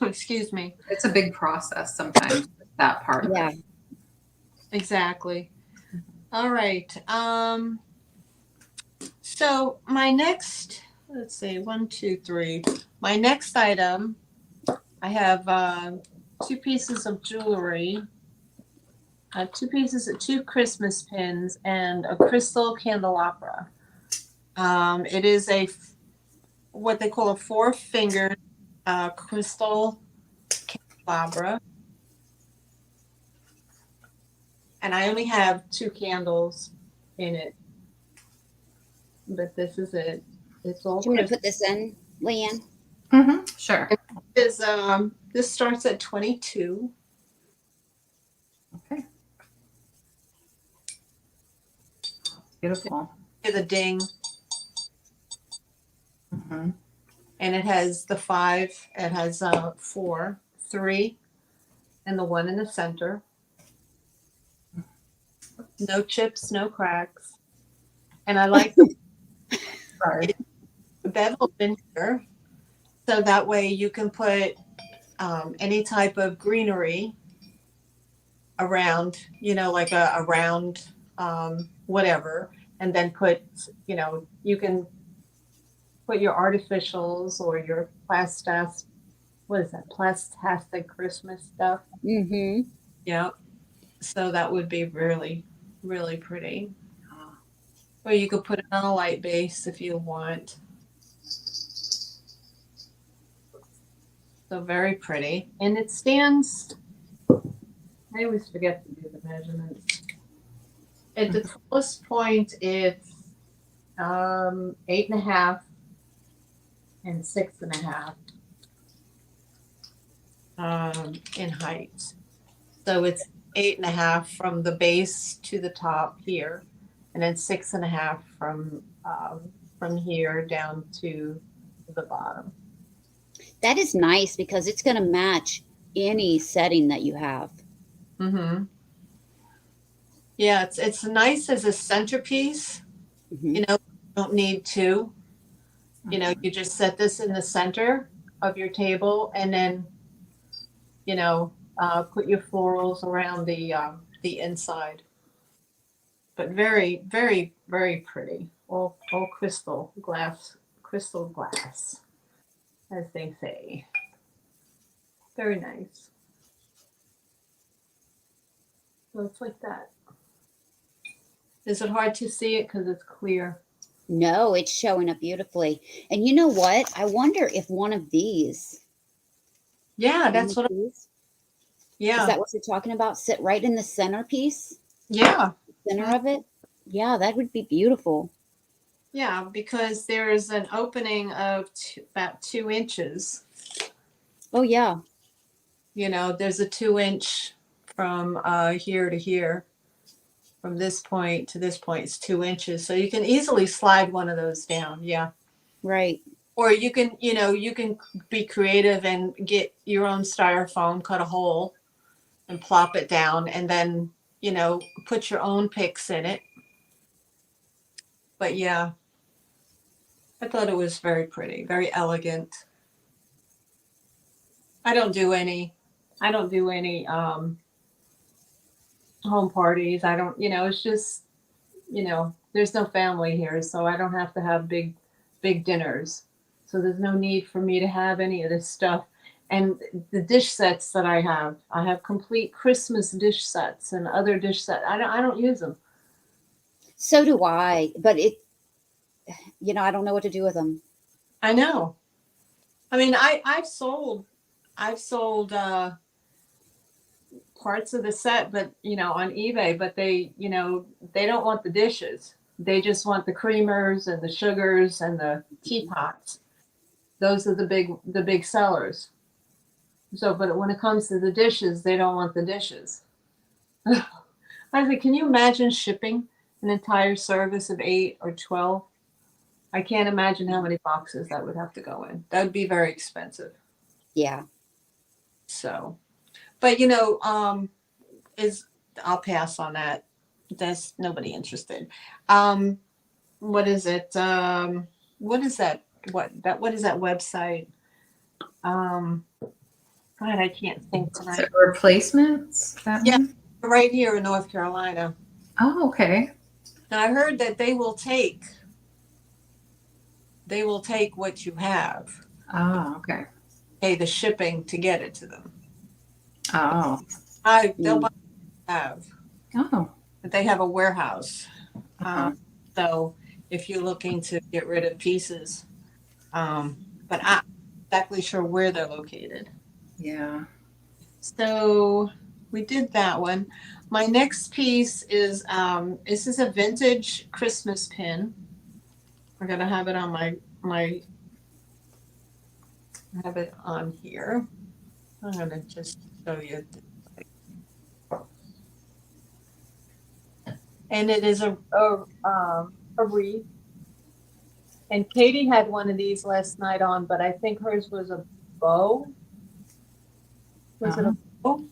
Excuse me. it's a big process sometimes, that part of Yeah. it. Exactly. All right. So my next, let's see, 1, 2, 3. My next item, I have 2 pieces of jewelry, 2 Christmas pins, and a crystal candelabra. It is what they call a 4-fingered crystal candelabra. And I only have 2 candles in it. But this is it. It's all Do you want to crystal. put this in, LeAnne? Mm-hmm. Sure. This starts at 22. Okay. Beautiful. The ding, Mm-hmm. and it has the 5. It has 4, 3, and the 1 in the center. No chips, no cracks. And I like Sorry. the bevel in here, so that way you can put any type of greenery around, like a round whatever, and then you can put your artificials or your plastic Christmas stuff. Mm-hmm. Yeah. So that would be really, really pretty. Oh, Or you could put it on a light base if you want. So very pretty. And it stands, I always forget to do the measurements. At the tallest point, it's 8.5 and 6.5 in height. So it's 8.5 from the base to the top here, and then 6.5 from here down to the bottom. That is nice because it's going to match any setting that you have. Mm-hmm. Yeah, it's nice as a centerpiece. Mm-hmm. You know, you don't need two. You know, you just set this in the center of your table, and then, you know, put your florals around the inside. But very, very, very pretty. All crystal glass, as they say. Very nice. So it's like that. Is it hard to see it because it's clear? No, it's showing up beautifully. And you know what? I wonder if one of these, Yeah, one that's of what. these, is Yeah, that what you're talking about? Sit right in the centerpiece, yeah, center of it. Yeah, that would be beautiful. yeah. Because there is an opening of about 2 inches. Oh yeah, You know, there's a 2 inch from here to here. From this point to this point is 2 inches, so you can easily slide one of those down. Yeah. right. Or you can, you know, you can be creative and get your own styrofoam, cut a hole, and plop it down, and then, you know, put your own picks in it. But yeah, I thought it was very pretty, very elegant. I don't do any, I don't do any home parties. I don't, you know, it's just, you know, there's no family here, so I don't have to have big dinners. So there's no need for me to have any of this stuff. And the dish sets that I have complete Christmas dish sets and other dish sets. I don't use them. So do I, but I don't know what to do with them. I know. I mean, I've sold parts of the set, but you know, on eBay, but they, you know, they don't want the dishes. They just want the creamers and the sugars and the teapots. Those are the big sellers. So, but when it comes to the dishes, they don't want the dishes. I think, can you imagine shipping an entire service of 8 or 12? I can't imagine how many boxes that would have to go in. That would be very expensive. Yeah. So, but you know, is I'll pass on that. There's nobody interested. Um, what is it? What is that? What is that website? Um, God, I can't think Is tonight. it replacements? That Yeah, one? right here in North Carolina. Oh, okay. Now I heard that they will take what you have, Oh, okay. pay the shipping to get it to them. Oh, They'll buy Mm. what you have, oh. but they have a warehouse. Uh-huh. So if you're looking to get rid of pieces, but I'm not exactly sure where they're located. Yeah. So we did that one. My next piece is this is a vintage Christmas pin. I'm gonna have it on my have it on here. I'm gonna just show you. And it is a wreath. And Katie had one of these last night on, but I think hers was a bow. Was it a bow?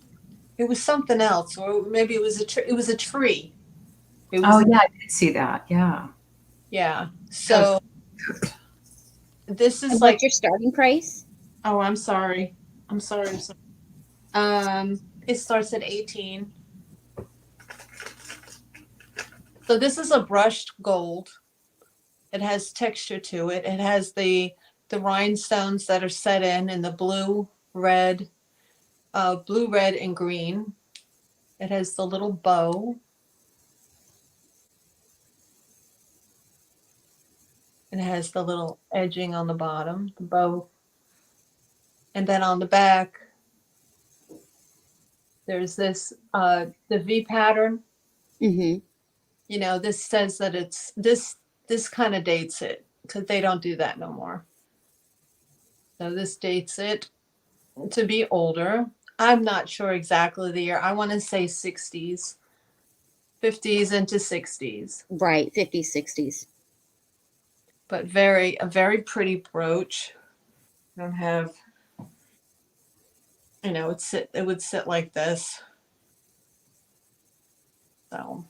It was something else, or maybe it was a tree. It was a tree. It was Oh, yeah, I did see that. Yeah. yeah. That was So cute. this is And like, what's your starting price? oh, I'm sorry. I'm sorry. I'm sorry. It starts at 18. So this is a brushed gold. It has texture to it. It has the rhinestones that are set in the blue, red, and green. It has the little bow. It has the little edging on the bottom, the bow. And then on the back, there's this the V pattern. Mm-hmm. You know, this says that it's this kind of dates it because they don't do that no more. So this dates it to be older. I'm not sure exactly the year. I want to say 60s. 50s into 60s. Right, 50s, 60s. But a very pretty brooch. Don't have, it would sit like this. So,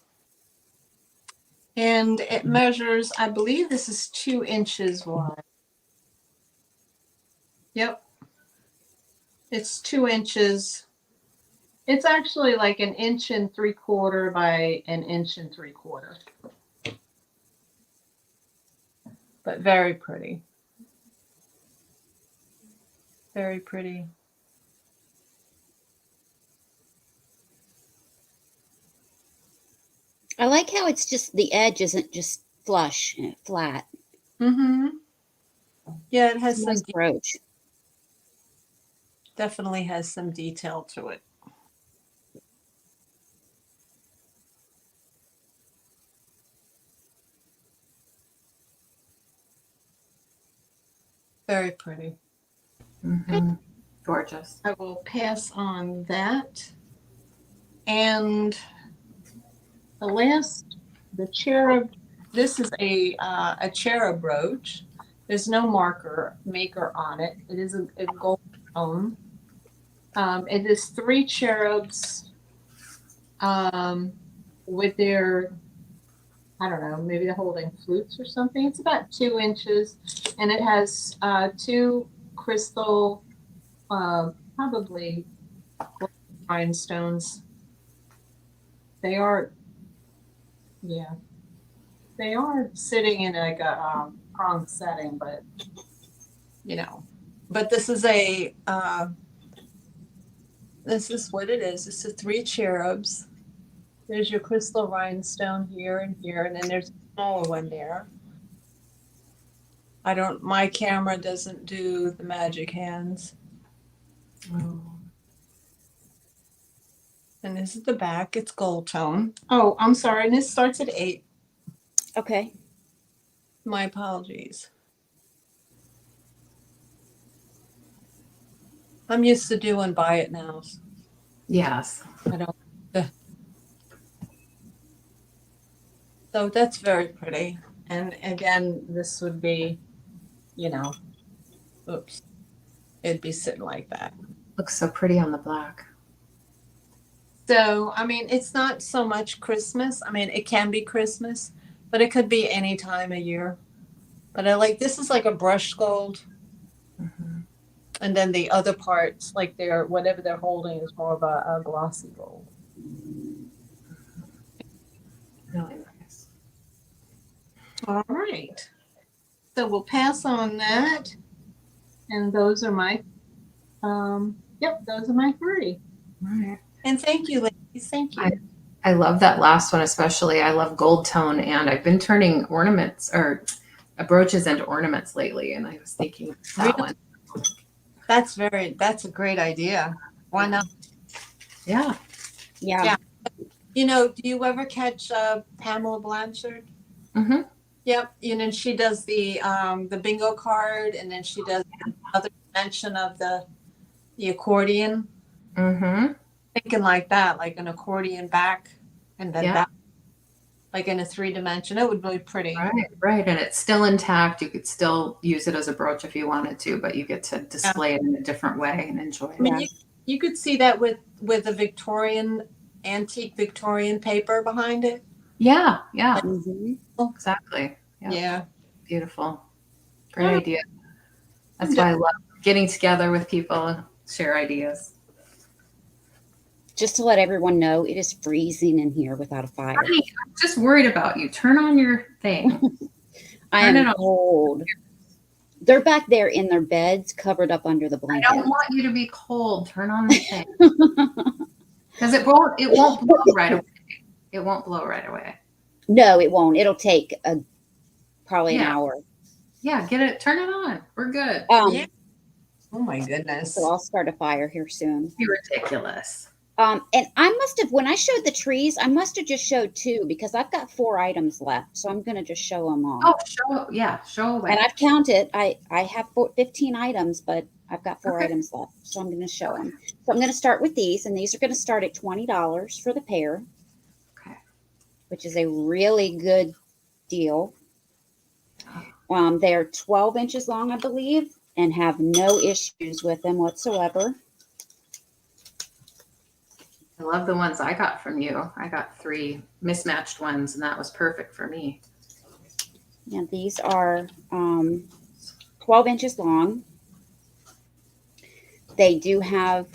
and it measures, I believe this is 2 inches wide. Yep. It's 2 inches. It's actually like 1.75 by 1.75 inches. But very pretty. Very pretty. I like how it's just, the edge isn't just flush and flat. Mm-hmm. Yeah, it has It's a some, nice brooch. definitely has some detail to it. Very pretty. Mm-hmm. Gorgeous. I will pass on that. And the cherub, this is a cherub brooch. There's no maker on it. It is a gold tone. It is 3 cherubs with their, I don't know, maybe they're holding flutes or something. It's about 2 inches, and it has 2 crystal, probably rhinestones. They are, yeah, they are sitting in like a pronged setting, but but this is this is what it is. It's the 3 cherubs. There's your crystal rhinestone here, and then there's a smaller one there. My camera doesn't do the magic hands. Oh. And this is the back. It's gold tone. Oh, I'm sorry. And this starts at 8. Okay. My apologies. I'm used to doing buy it nows. Yes. I don't. So that's very pretty. And again, this would be, oops, it'd be sitting like that. Looks so pretty on the black. So, I mean, it's not so much Christmas. I mean, it can be Christmas, but it could be any time of year. But this is like a brushed gold. Mm-hmm. And then the other parts, like whatever they're holding is more of a glossy gold. Really nice. All right. So we'll pass on that. And those are my, those are my 3. All right. And thank you, ladies. Thank you. I love that last one especially. I love gold tone, and I've been turning ornaments or brooches into ornaments lately, and I was thinking that one. That's a great idea. Why not? Yeah. Yeah. Do you ever catch Pamela Blanchard? Mm-hmm. Yep. She does the bingo card, and then she does another dimension of the accordion. Mm-hmm. Thinking like that, like an accordion back, and then that, like in a 3-dimension. It would be pretty. Right. And it's still intact. You could still use it as a brooch if you wanted to, but you get to display it in a different way and enjoy it. I mean, you could see that with a antique Victorian paper behind it. Yeah. Mm-hmm. Exactly. Yep. Yeah. Beautiful. Great idea. That's why I love getting together with people and share ideas. Just to let everyone know, it is freezing in here without a fire. Honey, I'm just worried about you. Turn on your thing. I am cold. They're back there in their beds, covered up under the blanket. I don't want you to be cold. Turn on the thing. Because it won't blow right away. It won't blow right away. No, it won't. It'll take probably an hour. Yeah, turn it on. We're good. Yeah. Oh my goodness. So I'll start a fire here soon. You're ridiculous. And I must have, when I showed the trees, I must have just showed 2 because I've got 4 items left. So I'm going to just show them all. Oh, show away. And I've counted. I have 15 items, but I've got 4 items left. So I'm going to show them. So I'm going to start with these, and these are going to start at $20 for the pair. Okay. which is a really good deal. They're 12 inches long, I believe, and have no issues with them whatsoever. I love the ones I got from you. I got 3 mismatched ones, and that was perfect for me. Yeah, these are 12 inches long. They do have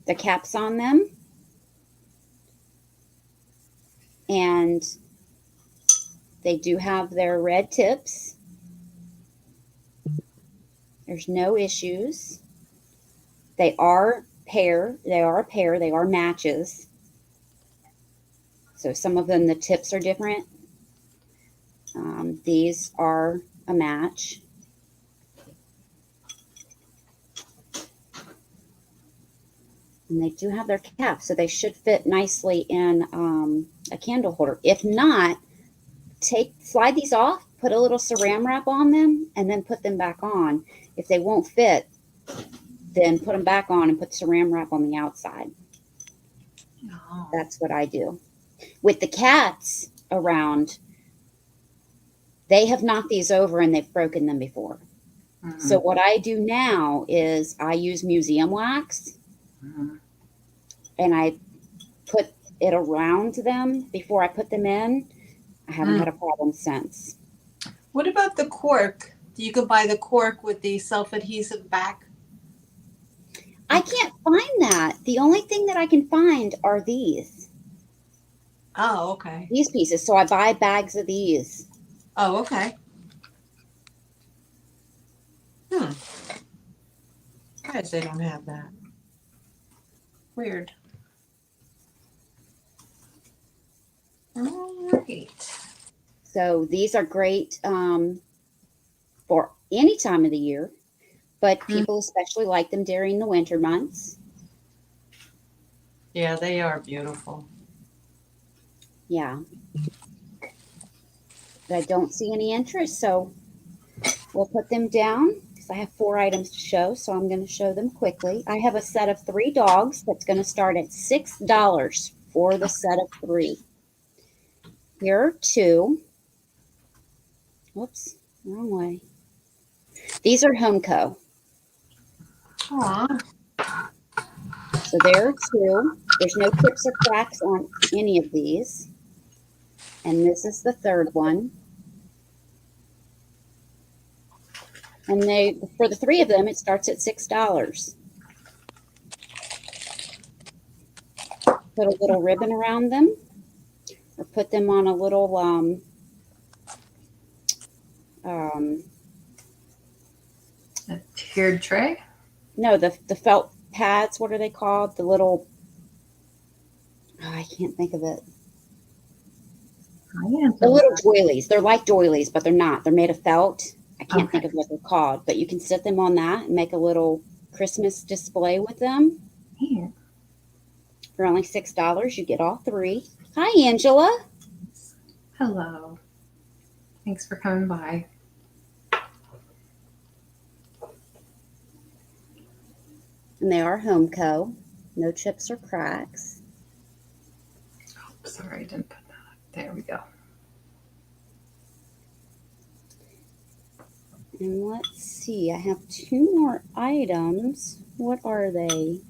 the caps on them. And they do have their red tips. There's no issues. They are a pair. They are matches. So some of them, the tips are different. These are a match. And they do have their caps, so they should fit nicely in a candle holder. If not, slide these off, put a little saran wrap on them, and then put them back on. If they won't fit, then put them back on and put saran wrap on the outside. Oh. That's what I do. With the cats around, they have knocked these over and they've broken them before. Mm-hmm. So what I do now is I use museum wax, and I put it around them before I put them in. I haven't had a problem since. What about the cork? You can buy the cork with the self-adhesive back. I can't find that. The only thing that I can find are these. Oh, okay. These pieces. So I buy bags of these. Oh, okay. Guys, they don't have that. Weird. All right. So these are great for any time of the year, but people especially like them during the winter months. Yeah, they are beautiful. Yeah. But I don't see any interest, so we'll put them down because I have 4 items to show, so I'm going to show them quickly. I have a set of 3 dogs that's going to start at $6 for the set of 3. Here are 2. Whoops, wrong way. These are Homeco. Aw. So there are 2. There's no chips or cracks on any of these. And this is the 3rd one. And for the 3 of them, it starts at $6. Put a little ribbon around them, or put them on a little A tiered tray? no, the felt pads. What are they called? The little. Oh, I can't think of it. The little doilies. They're like doilies, but they're not. They're made of felt. I can't think of what they're called, but you can sit them on that and make a little Christmas display with them. Yeah. For only $6, you get all 3. Hi, Angela. Hello. Thanks for coming by. And they are Homeco. No chips or cracks. Oh, sorry, I didn't put that up. There we go. And let's see, I have 2 more items. What are they?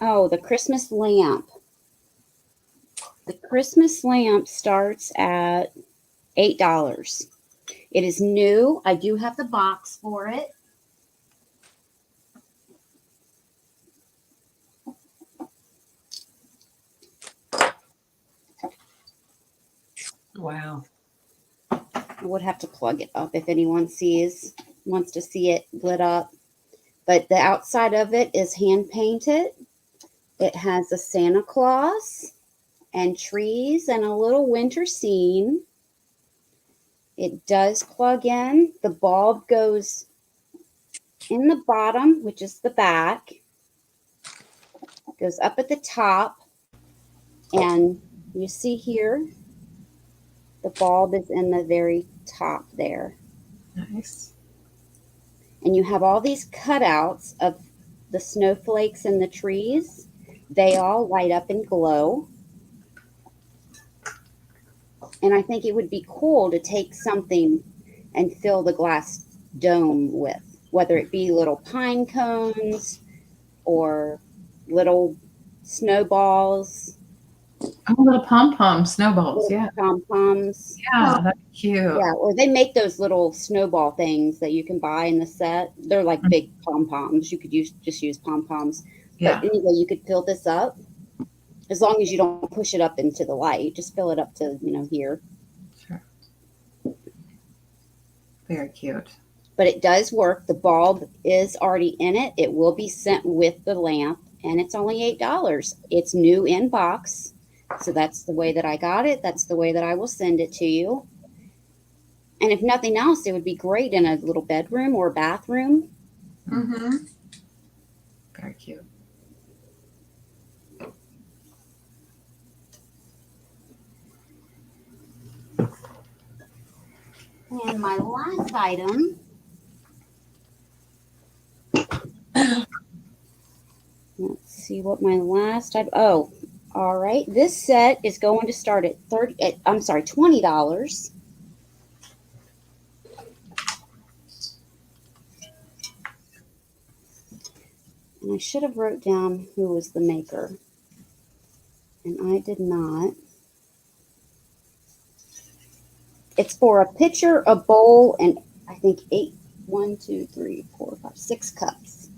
Oh, the Christmas lamp. The Christmas lamp starts at $8. It is new. I do have the box for it. Wow. I would have to plug it up if anyone wants to see it lit up. But the outside of it is hand painted. It has a Santa Claus and trees and a little winter scene. It does plug in. The bulb goes in the bottom, which is the back. Goes up at the top. And you see here, the bulb is in the very top there. Nice. And you have all these cutouts of the snowflakes and the trees. they all light up and glow. And I think it would be cool to take something and fill the glass dome with, whether it be little pine cones or little snowballs, Oh, little pom-pom snowballs. little Yeah. pom-poms. Yeah, that's cute. Yeah, or they make those little snowball things that you can buy in the set. They're like big pom-poms. You could just use pom-poms. Yeah. But anyway, you could fill this up as long as you don't push it up into the light. Just fill it up to, here. Sure. Very cute. But it does work. The bulb is already in it. It will be sent with the lamp, and it's only $8. It's new in box. So that's the way that I got it. That's the way that I will send it to you. And if nothing else, it would be great in a little bedroom or bathroom. Mm-hmm. Very cute. And my last item. Let's see what my last item. Oh, all right. This set is going to start at $20. And I should have wrote down who was the maker. And I did not. It's for a pitcher, a bowl, and I think 6 cups.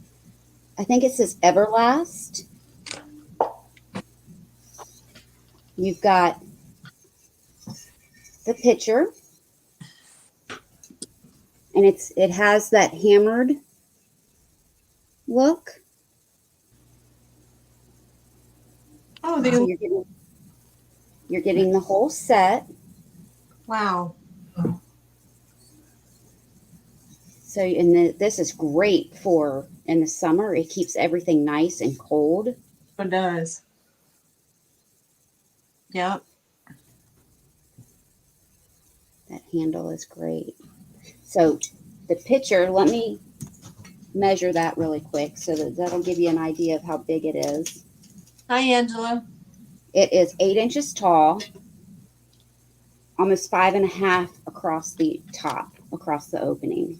I think it says Everlast. You've got the pitcher, and it has that hammered look. Oh, So you're getting the whole set. wow. So, and this is great for in the summer. It keeps everything nice and cold. It does. Yep. That handle is great. So the pitcher, let me measure that really quick so that'll give you an idea of how big it is. Hi, Angela. It is 8 inches tall, almost 5.5 across the top, across the opening.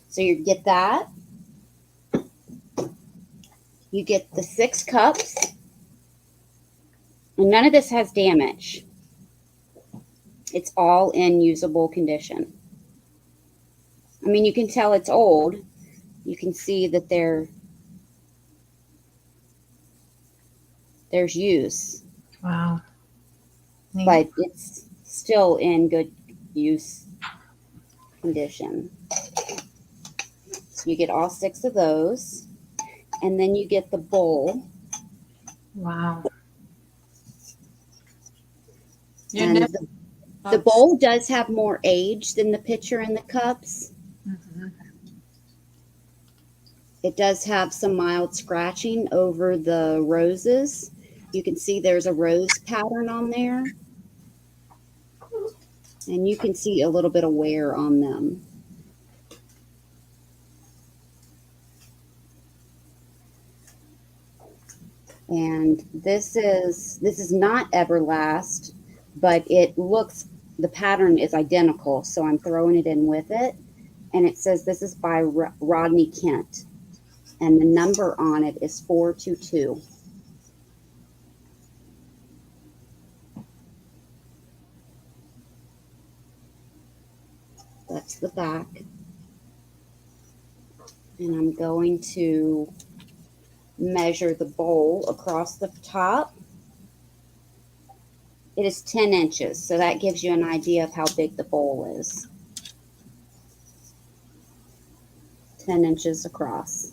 So you get that. You get the 6 cups. And none of this has damage. It's all in usable condition. I mean, you can tell it's old. You can see that there's use. Wow. Neat. But it's still in good use condition. So you get all 6 of those. And then you get the bowl. Wow. And the bowl does have more age than the pitcher and the cups. Mm-hmm. It does have some mild scratching over the roses. You can see there's a rose pattern on there. And you can see a little bit of wear on them. And this is not Everlast, but it looks, the pattern is identical, so I'm throwing it in with it. And it says this is by Rodney Kent. And the number on it is 422. That's the back. And I'm going to measure the bowl across the top. It is 10 inches, so that gives you an idea of how big the bowl is. 10 inches across.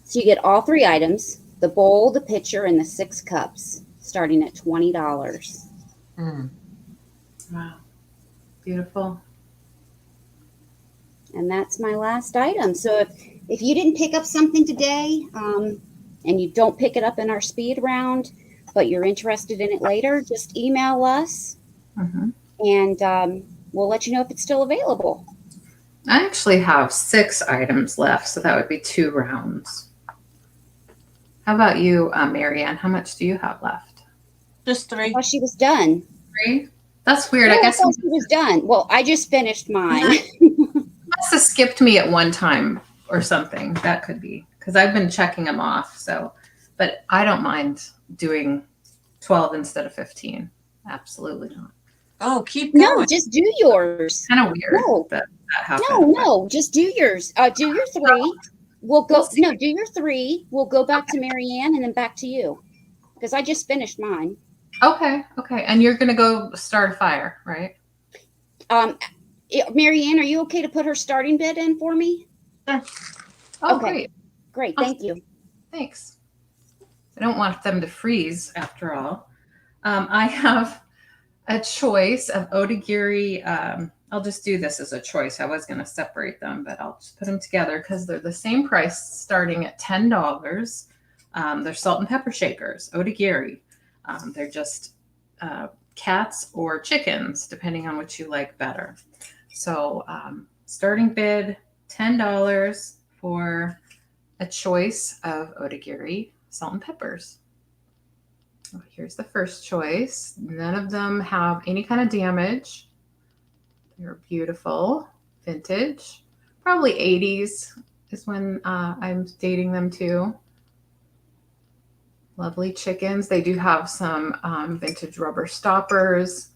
So you get all 3 items, the bowl, the pitcher, and the 6 cups, starting at $20. Mm. Wow. Beautiful. And that's my last item. So if you didn't pick up something today, and you don't pick it up in our speed round, but you're interested in it later, just email us, and we'll let you know if it's still available. I actually have 6 items left, so that would be 2 rounds. How about you, Maryanne? How much do you have left? Just I 3. thought she was done. 3? That's weird. No, I I guess thought she was done. Well, I just finished mine. you must have skipped me at one time or something. That could be because I've been checking them off. So, but I don't mind doing 12 instead of 15. Absolutely not. Oh, keep No, going. just do yours. Kind of weird No, that happened. no, but no, just do yours. Do your 3. We'll we'll go. see. No, do your 3. We'll go back to Maryanne and then back to you because I just finished mine. Okay. Okay. And you're going to go start a fire, right? Maryanne, are you okay to put her starting bid in for me? Sure. Oh, Okay. great. Great, Awesome. thank you. Thanks. I don't want them to freeze after all. I have a choice of Odagiri. I'll just do this as a choice. I was going to separate them, but I'll just put them together because they're the same price starting at $10. They're salt and pepper shakers, Odagiri. They're just cats or chickens, depending on what you like better. So starting bid, $10 for a choice of Odagiri salt and peppers. Here's the first choice. None of them have any kind of damage. They're beautiful, vintage. Probably 80s is when I'm dating them to. Lovely chickens. They do have some vintage rubber stoppers.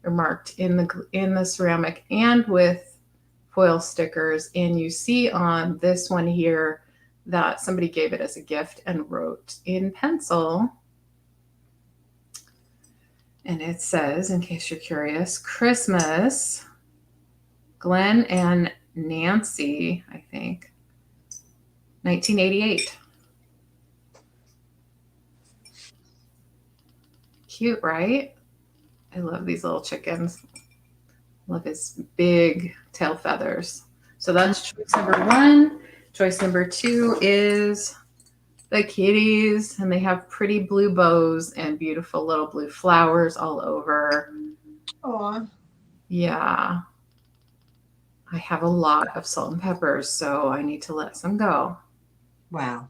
They're marked in the ceramic and with foil stickers. And you see on this one here that somebody gave it as a gift and wrote in pencil. And it says, in case you're curious, Christmas, Glenn and Nancy, I think, 1988. Cute, right? I love these little chickens. Love his big tail feathers. So that's choice number 1. Choice number 2 is the kitties, and they have pretty blue bows and beautiful little blue flowers all over. Aw. Yeah. I have a lot of salt and peppers, so I need to let some go. Wow.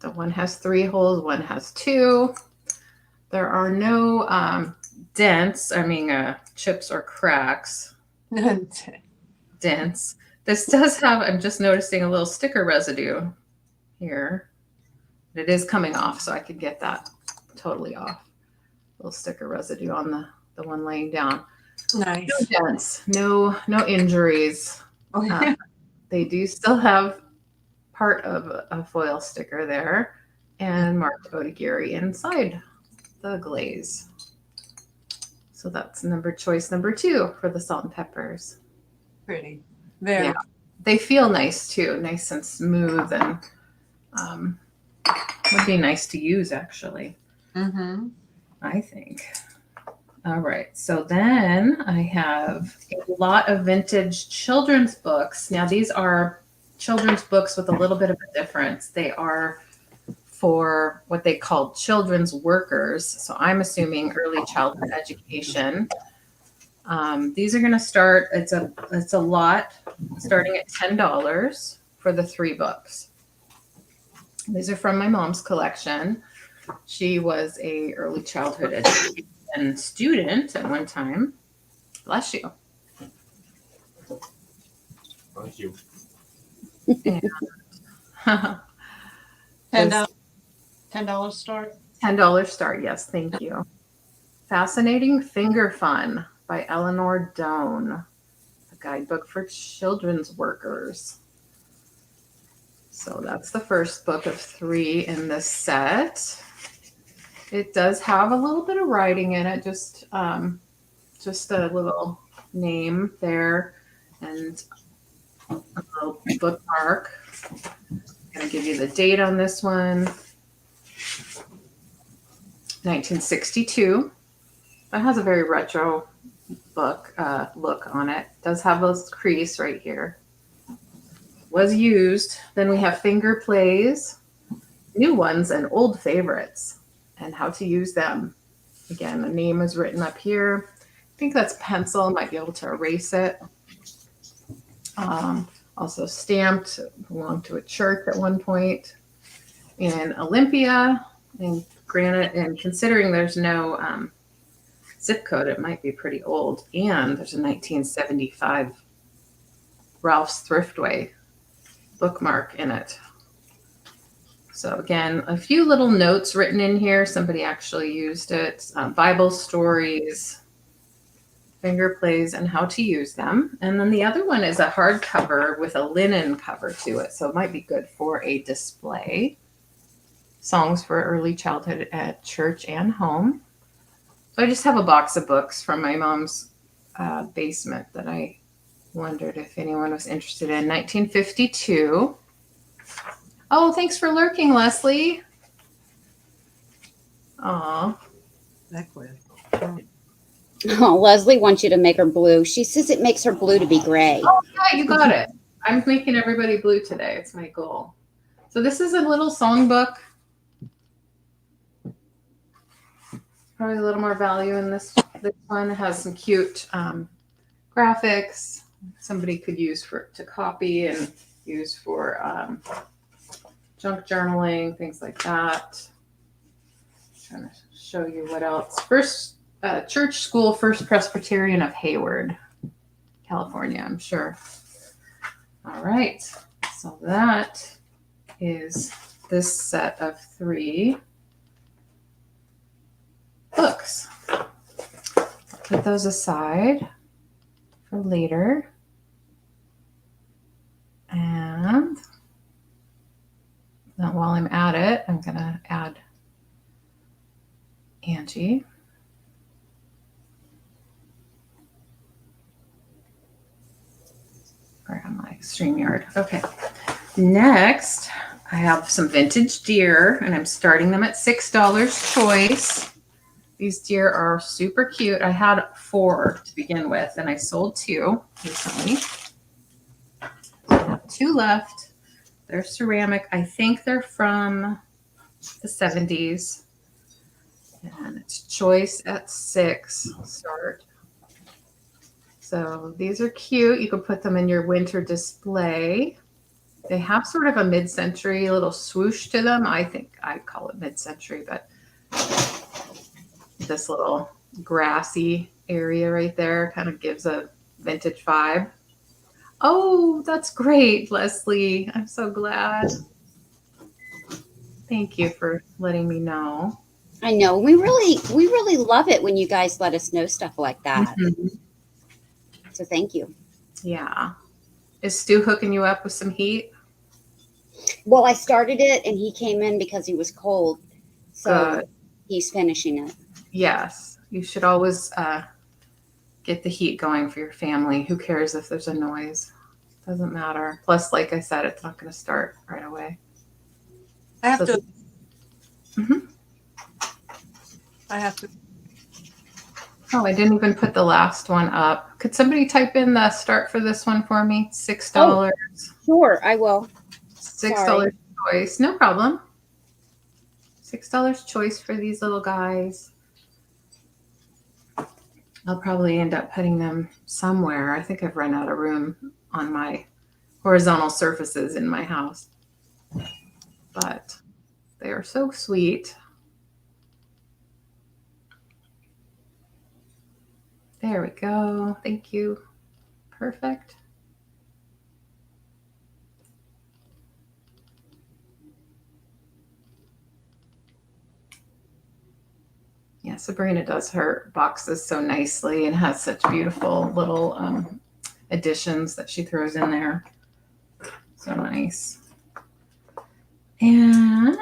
The one has 3 holes, one has 2. There are no dents, chips or cracks. Dents. This does have, I'm just noticing a little sticker residue here. It is coming off, so I could get that totally off. A little sticker residue on the one laying down. Nice. No dents, no injuries. Okay. They do still have part of a foil sticker there and marked Odagiri inside the glaze. So that's choice number 2 for the salt and peppers. Pretty. Very. Yeah. They feel nice too, nice and smooth, and would be nice to use actually. Mm-hmm. I think. All right. So then I have a lot of vintage children's books. Now these are children's books with a little bit of a difference. They are for what they call children's workers. So I'm assuming early childhood education. These are going to start. It's a lot starting at $10 for the 3 books. These are from my mom's collection. She was a early childhood education student at one time. Bless you. Thank you. And, $10 start. $10 start. Yes, thank you. Fascinating Finger Fun by Eleanor Doan, a guidebook for children's workers. So that's the first book of 3 in this set. It does have a little bit of writing in it, just a little name there and a little bookmark. I'm going to give you the date on this one. 1962. That has a very retro book look on it. Does have those crease right here. Was used. Then we have Finger Plays, new ones and old favorites, and how to use them. Again, the name is written up here. I think that's pencil. Might be able to erase it. Also stamped, belonged to a church at one point in Olympia. And granted, and considering there's no zip code, it might be pretty old. And there's a 1975 Ralph's Thriftway bookmark in it. So again, a few little notes written in here. Somebody actually used it. Bible stories, finger plays, and how to use them. And then the other one is a hardcover with a linen cover to it. So it might be good for a display. Songs for early childhood at church and home. So I just have a box of books from my mom's basement that I wondered if anyone was interested in. 1952. Oh, thanks for lurking, Leslie. Aw. That quick. Oh, Leslie wants you to make her blue. She says it makes her blue to be gray. Oh, yeah, you got it. I'm making everybody blue today. It's my goal. So this is a little songbook. Probably a little more value in this one. It has some cute graphics. Somebody could use to copy and use for junk journaling, things like that. Trying to show you what else. First church school, First Presbyterian of Hayward, California, I'm sure. All right, so that is this set of 3 books. I'll put those aside for later. And then while I'm at it, I'm going to add Angie. Where am I? StreamYard. Okay. Next, I have some vintage deer, and I'm starting them at $6 choice. These deer are super cute. I had 4 to begin with, and I sold 2 recently. I have 2 left. They're ceramic. I think they're from the 70s. And it's choice at 6 start. So these are cute. You can put them in your winter display. They have sort of a mid-century little swoosh to them. I think I'd call it mid-century, but this little grassy area right there kind of gives a vintage vibe. Oh, that's great, Leslie. I'm so glad. Thank you for letting me know. I know. We really love it when you guys let us know stuff like that. Mm-hmm. So thank you. Yeah. Is Stu hooking you up with some heat? Well, I started it and he came in because he was cold. So Good. he's finishing it. Yes. You should always get the heat going for your family. Who cares if there's a noise? Doesn't matter. Plus, like I said, it's not going to start right away. I have to. Mm-hmm. I have to. Oh, I didn't even put the last one up. Could somebody type in the start for this one for me? $6. Sure, I will. $6 choice. No problem. $6 choice for these little guys. I'll probably end up putting them somewhere. I think I've run out of room on my horizontal surfaces in my house. But they are so sweet. There we go. Thank you. Perfect. Yeah, Sabrina does her boxes so nicely and has such beautiful little additions that she throws in there. So nice. And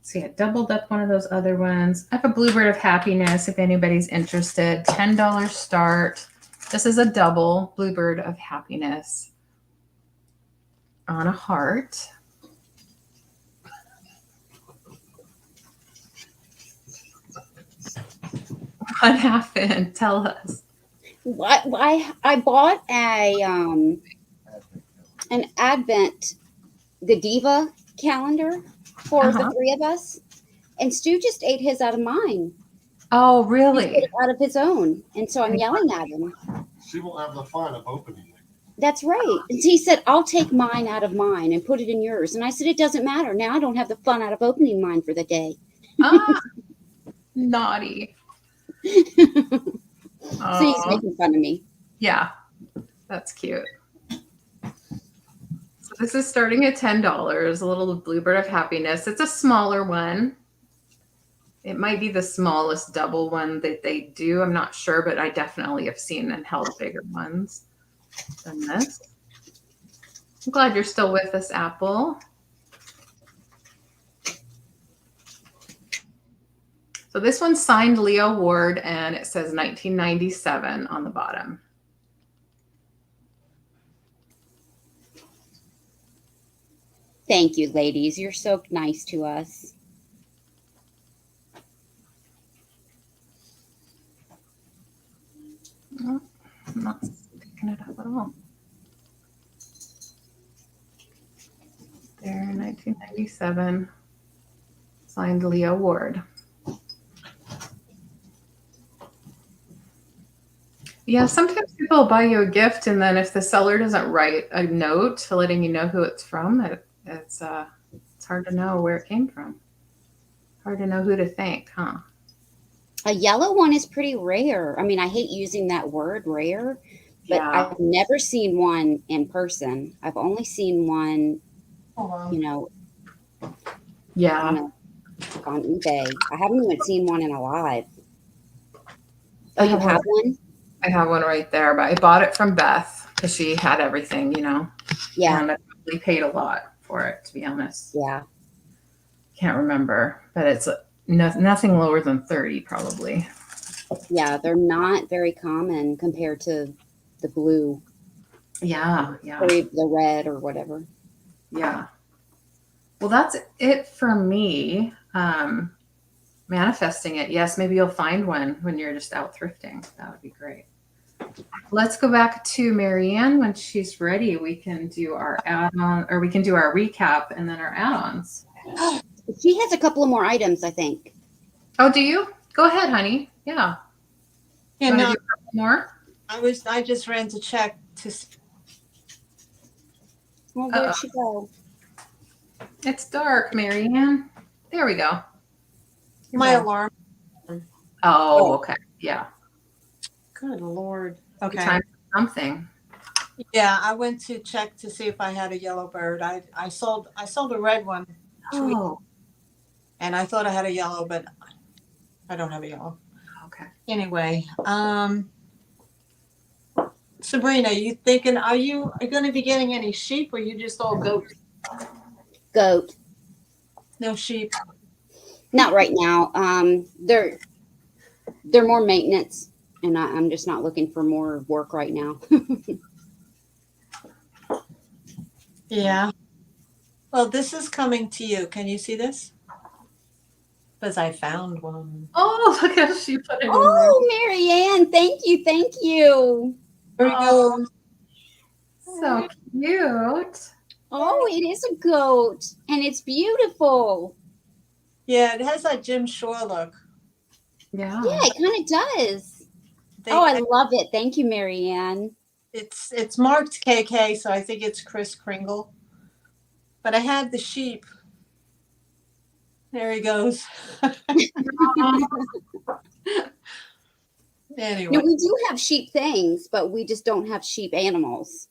see, I doubled up one of those other ones. I have a Bluebird of Happiness if anybody's interested. $10 start. This is a double Bluebird of Happiness on a heart. What happened? Tell us. I bought an Advent Godiva calendar for the 3 of us, and Stu just ate his out of mine. Oh, He really? ate it out of his own, and so I'm yelling at him. She won't have the fun of opening it. That's right. And he said, I'll take mine out of mine and put it in yours. And I said, it doesn't matter. Now I don't have the fun out of opening mine for the day. Ah, naughty. So he's making fun of me. Yeah, that's cute. So this is starting at $10, a little Bluebird of Happiness. It's a smaller one. It might be the smallest double one that they do. I'm not sure, but I definitely have seen and held bigger ones than this. I'm glad you're still with us, Apple. So this one's signed Leo Ward, and it says 1997 on the bottom. Thank you, ladies. You're so nice to us. Oh, I'm not picking it up at all. There, 1997, signed Leo Ward. Yeah, sometimes people buy you a gift, and then if the seller doesn't write a note letting you know who it's from, it's hard to know where it came from. Hard to know who to thank, huh? A yellow one is pretty rare. I mean, I hate using that word rare, but Yeah. I've never seen one in person. I've only seen one, you know, Yeah. on eBay. I haven't even seen one in alive. Oh, you have one? I have one right there, but I bought it from Beth because she had everything, you know. Yeah. And I probably paid a lot for it, to be honest. Yeah. Can't remember, but it's nothing lower than 30 probably. Yeah, they're not very common compared to the blue. Yeah, yeah. Or the red or whatever. Yeah. Well, that's it for me. Manifesting it. Yes, maybe you'll find one when you're just out thrifting. That would be great. Let's go back to Maryanne. When she's ready, we can do our add-on, or we can do our recap and then our add-ons. She has a couple of more items, I think. Oh, do you? Go ahead, honey. Yeah. Yeah, Wanna no, do a couple more? I just ran to check to see. Well, where'd she go? It's dark, Maryanne. There we go. My alarm. Oh, okay. Yeah. Good Lord. Okay. Time for something. Yeah, I went to check to see if I had a yellow bird. I sold a red one. Oh, And I thought I had a yellow, but I don't have a yellow. okay. Anyway, Sabrina, are you going to be getting any sheep, or you just all goat? Goat. No sheep. Not right now. They're more maintenance, and I'm just not looking for more work right now. Yeah. Well, this is coming to you. Can you see this? Because I found one. Oh, look how she put it in there. Oh, Maryanne, thank you, thank you. There we go. So cute. Oh, it is a goat, and it's beautiful. Yeah, it has that Jim Shore look. Yeah. Yeah, it kind of does. I love it. Thank you, Maryanne. It's marked KK, so I think it's Chris Kringle. But I had the sheep. There he goes. Anyway. No, we do have sheep things, but we just don't have sheep animals.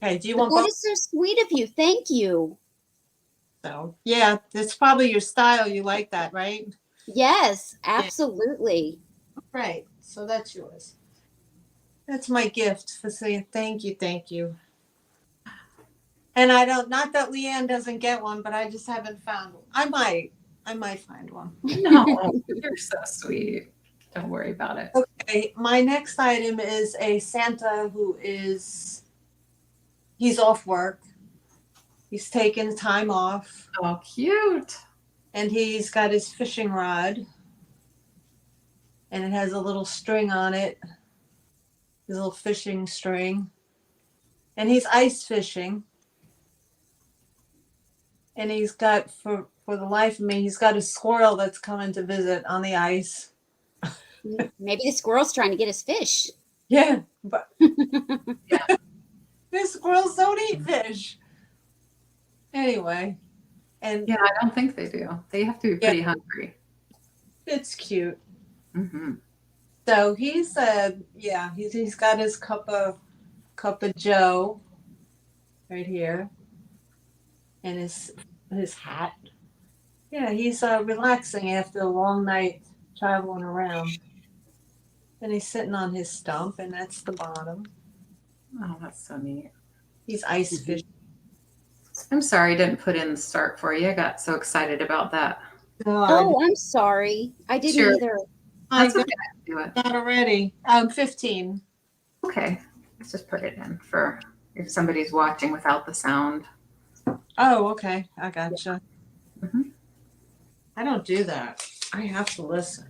Okay, do you want That both? is so sweet of you. Thank you. So, yeah, that's probably your style. You like that, right? Yes, absolutely. Right. So that's yours. That's my gift for saying thank you. And not that LeAnne doesn't get one, but I just haven't found one. I might find one. No, you're so sweet. Don't worry about it. Okay, my next item is a Santa he's off work. He's taken time off. Oh, cute. And he's got his fishing rod. And it has a little string on it. His little fishing string. And he's ice fishing. And he's got, for the life of me, he's got a squirrel that's coming to visit on the ice. Maybe the squirrel's trying to get his fish. Yeah. But Fish squirrels don't eat fish. Anyway, and Yeah, I don't think they do. They have to be yeah, pretty hungry. it's cute. Hmm. So he said, yeah, he's got his cup of Joe right here, and his hat. Yeah, he's relaxing after a long night traveling around. And he's sitting on his stump, and that's the bottom. Oh, that's so neat. He's ice Mhm. fishing. I'm sorry I didn't put in the start for you. I got so excited about that. God, Oh, I'm sorry. I didn't Sure. either. I That's got okay. I can do it. that already. 15. Okay. Let's just put it in for if somebody's watching without the sound. Oh, okay. I gotcha. Mhm. I don't do that. I have to listen.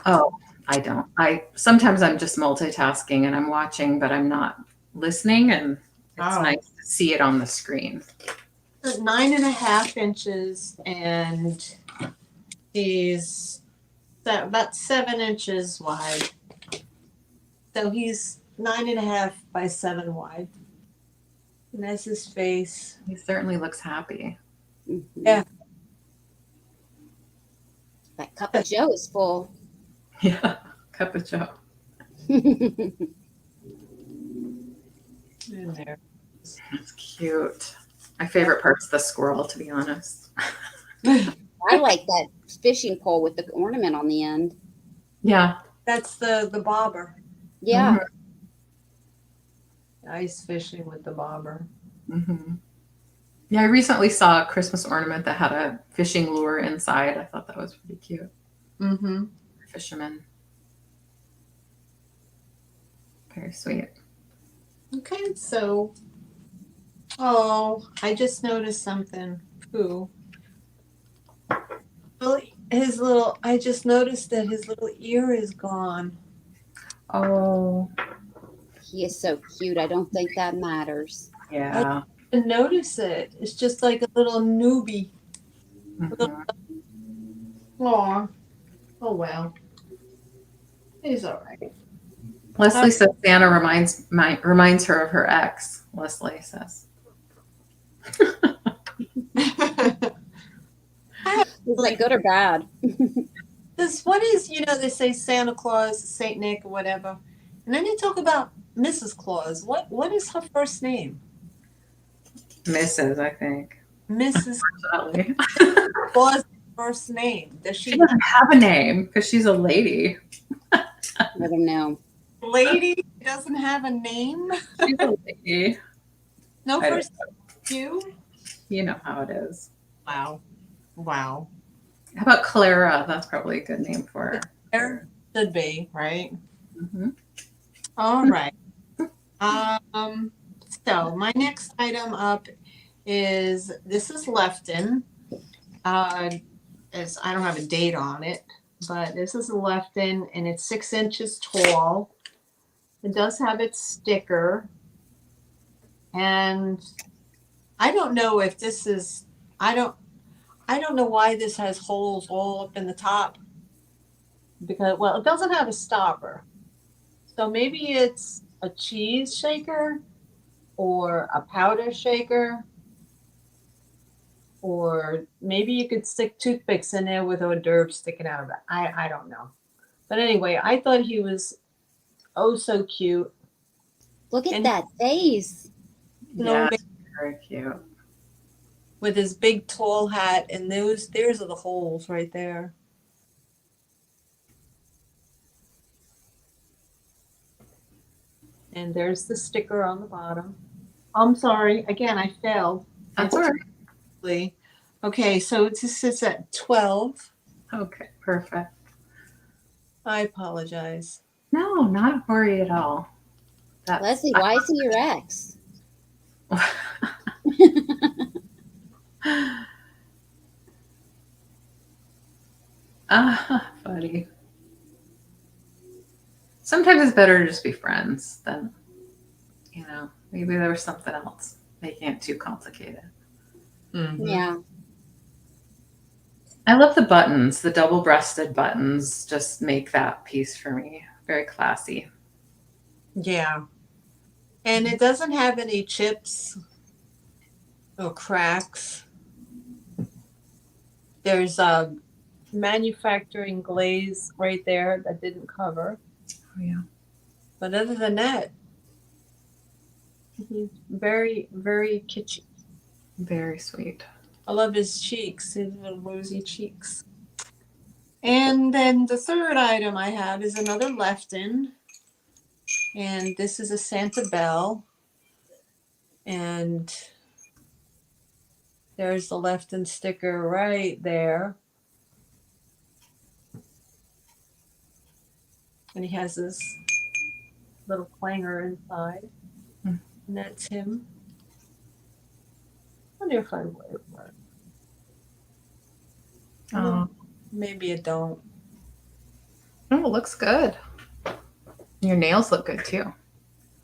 Oh, I don't. I sometimes I'm just multitasking and I'm watching, but I'm not listening, and it's Oh. nice to see it on the screen. 9.5 inches, and he's about 7 inches wide. So he's 9.5 by 7 wide. And that's his face. He certainly looks happy. Mhm. Yeah. That cup of Joe is full. Yeah. Cup of Joe. In there. That's cute. My favorite part's the squirrel, to be honest. I like that fishing pole with the ornament on the end. Yeah. That's the bobber. Yeah. Ice fishing with the bobber. Mm-hmm. Yeah, I recently saw a Christmas ornament that had a fishing lure inside. I thought that was pretty cute. Mm-hmm. Fisherman. Very sweet. Okay, so I just noticed something. Ooh. Well, I just noticed that his little ear is gone. Oh, He is so cute. I don't think that matters. yeah. I didn't notice it. It's just like a little newbie. Mhm. Aw. Oh well. He's all right. Leslie says Santa reminds her of her ex. Leslie says. Is that good or bad? What is, they say Santa Claus, Saint Nick, or whatever. And then they talk about Mrs. Claus. What is her first name? Mrs., I think. Mrs. Unfortunately. Claus' first name. Does She she doesn't have a name because she's a lady. I don't know. lady doesn't have a name? She's a lady. No I don't first name? You know how it is. Wow. Wow. How about Clara? That's probably a good name for her. There should be, right? Mm-hmm. All right. So my next item up is, this is Lefton. As I don't have a date on it, but this is a Lefton, and it's 6 inches tall. It does have its sticker, and I don't know if this is. I don't know why this has holes all up in the top, because, well, it doesn't have a stopper. So maybe it's a cheese shaker or a powder shaker, or maybe you could stick toothpicks in there with hors d'oeuvres sticking out of it. I don't know. But anyway, I thought he was oh so cute. Look at And- that face. Yeah, very cute. With his big tall hat, and there's are the holes right there. And there's the sticker on the bottom. I'm sorry. Again, I failed. That's all right. Okay, so it just sits at 12. Okay, perfect. I apologize. No, not a worry at all. That's, Leslie, why is he your ex? Funny. Sometimes it's better to just be friends than, maybe there was something else making it too complicated. Mhm. Yeah. I love the buttons. The double-breasted buttons just make that piece for me very classy. Yeah. And it doesn't have any chips or cracks. There's a manufacturing glaze right there that didn't cover. Oh, yeah. But other than that, he's very, very kitschy. Very sweet. I love his cheeks, his little rosy cheeks. And then the third item I have is another Lefton. And this is a Santa Belle. And there's the Lefton sticker right there. And he has this little clanger inside. Hmm. And that's him. I wonder if I would work. Oh, Maybe I don't. oh, it looks good. Your nails look good too.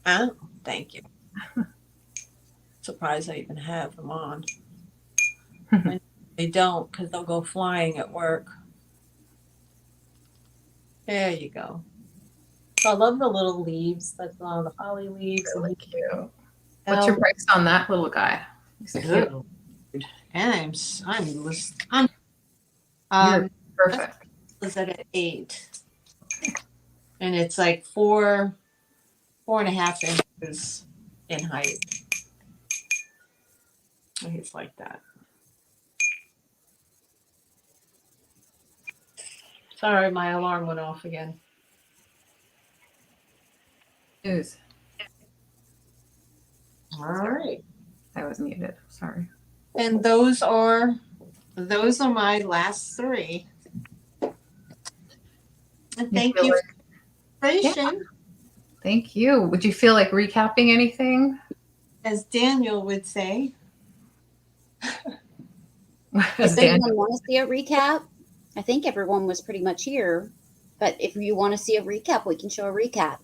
Oh, thank you. Surprised I even have them on. They don't, because they'll go flying at work. There you go. So I love the little leaves. That's on the holly leaves. Really cute. What's your price on that little guy? He's cute. And You're perfect. was at 8. And it's like 4.5 inches in height. And he's like that. Sorry, my alarm went off again. News. All right. I was muted. Sorry. And those are my last 3. And thank you for the inspiration. Thank you. Would you feel like recapping anything? As Daniel would say. Does anyone want to see a recap? I think everyone was pretty much here. But if you want to see a recap, we can show a recap.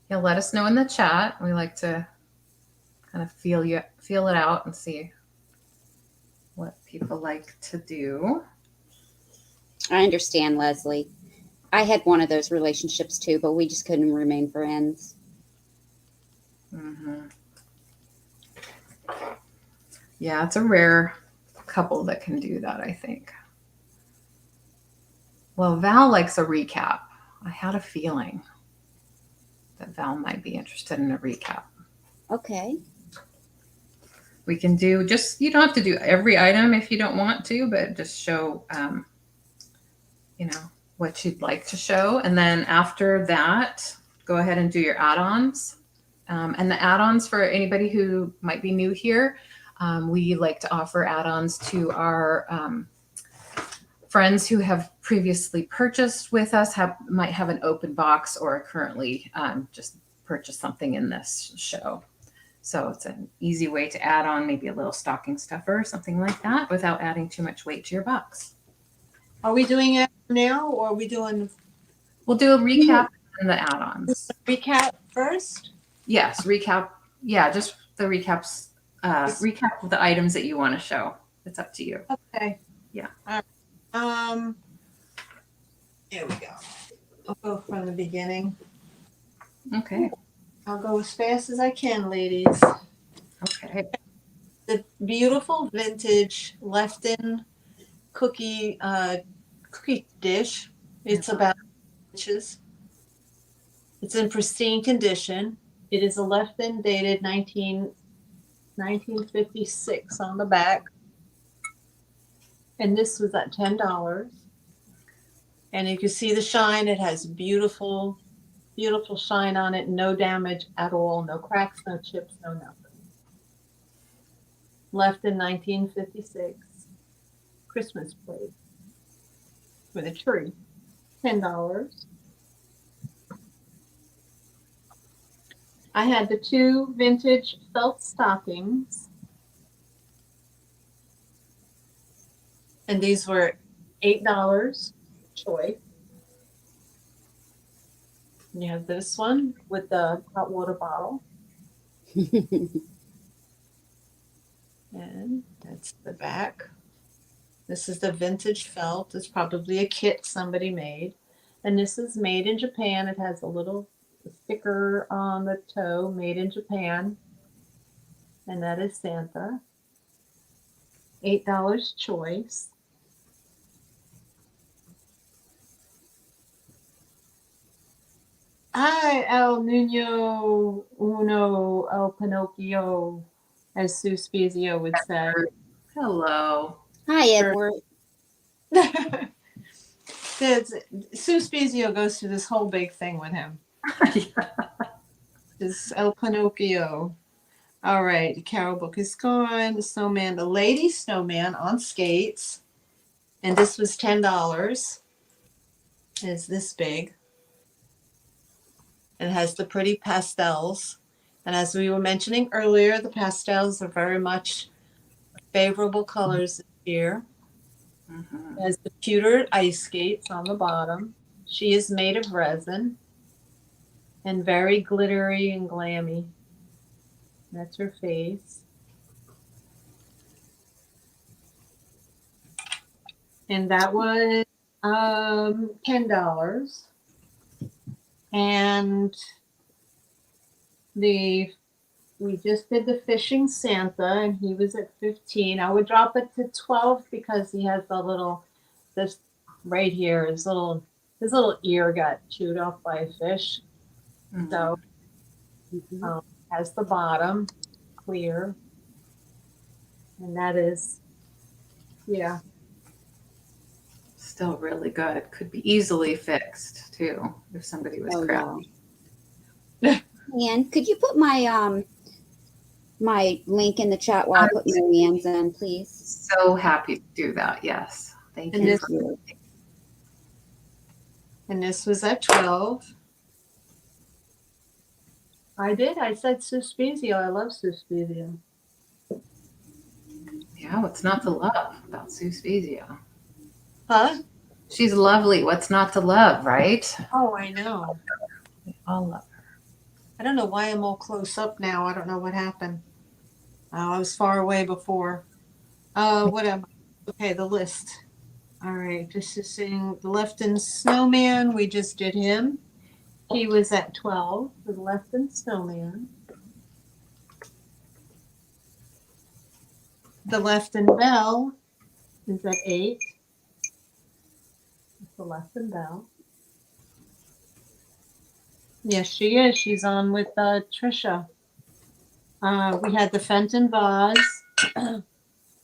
Yeah, let us know in the chat. We like to kind of feel it out and see what people like to do. I understand, Leslie. I had one of those relationships too, but we just couldn't remain friends. Mm-hmm. Yeah, it's a rare couple that can do that, I think. Well, Val likes a recap. I had a feeling that Val might be interested in a recap. Okay. We can do you don't have to do every item if you don't want to, but just show, what you'd like to show. And then after that, go ahead and do your add-ons. And the add-ons, for anybody who might be new here, we like to offer add-ons to our friends who have previously purchased with us, might have an open box or currently just purchased something in this show. So it's an easy way to add on maybe a little stocking stuffer or something like that without adding too much weight to your box. Are we doing it now, or are we doing? We'll do a recap and the add-ons. Recap first? Yes, recap. Yeah, just the recaps. Recap of the items that you want to show. It's up to you. Okay. Yeah. All right. Here we go. I'll go from the beginning. Okay. I'll go as fast as I can, ladies. Okay. The beautiful vintage Lefton cookie dish. It's about inches. It's in pristine condition. It is a Lefton dated 1956 on the back. And this was at $10. And you can see the shine. It has beautiful, beautiful shine on it. No damage at all. No cracks, no chips, no nothing. Left in 1956. Christmas plate with a tree. $10. I had the 2 vintage felt stockings. And these were $8 choice. And you have this one with the hot water bottle. And that's the back. This is the vintage felt. It's probably a kit somebody made. And this is made in Japan. It has a little the sticker on the toe, made in Japan. And that is Santa. $8 choice. Hi, El Nino Uno El Pinocchio, as Sue Spezio would say. Hello. Hi, Edward. Sue Spezio goes through this whole big thing with him. This El Pinocchio. All right, the Carol book is gone. The snowman, the lady snowman on skates. And this was $10. It's this big. It has the pretty pastels. And as we were mentioning earlier, the pastels are very much favorable colors this year. Mhm. It has the pewtered ice skates on the bottom. She is made of resin and very glittery and glammy. That's her face. And that was $10. And we just did the fishing Santa, and he was at 15. I would drop it to 12 because he has this right here, his little ear got chewed off by a fish. Mhm. So has the bottom clear, and that is, yeah. Still really good. Could be easily fixed too if somebody was crafty. And could you put my my link in the chat while I put Maryanne's in, please? So happy to do that. Yes. Thank And you. this, and this was at 12. I did. I said Suspezio. I love Suspezio. Yeah, what's not to love about Sue Spezio? Huh? She's lovely. What's not to love, right? Oh, I know. We all love her. I don't know why I'm all close up now. I don't know what happened. I was far away before. What am I? Okay, the list. All right, just seeing the Lefton Snowman. We just did him. He was at 12, the Lefton Snowman. The Lefton Bell is at 8. It's the Lefton Bell. Yes, she is. She's on with Trisha. We had the Fenton vase.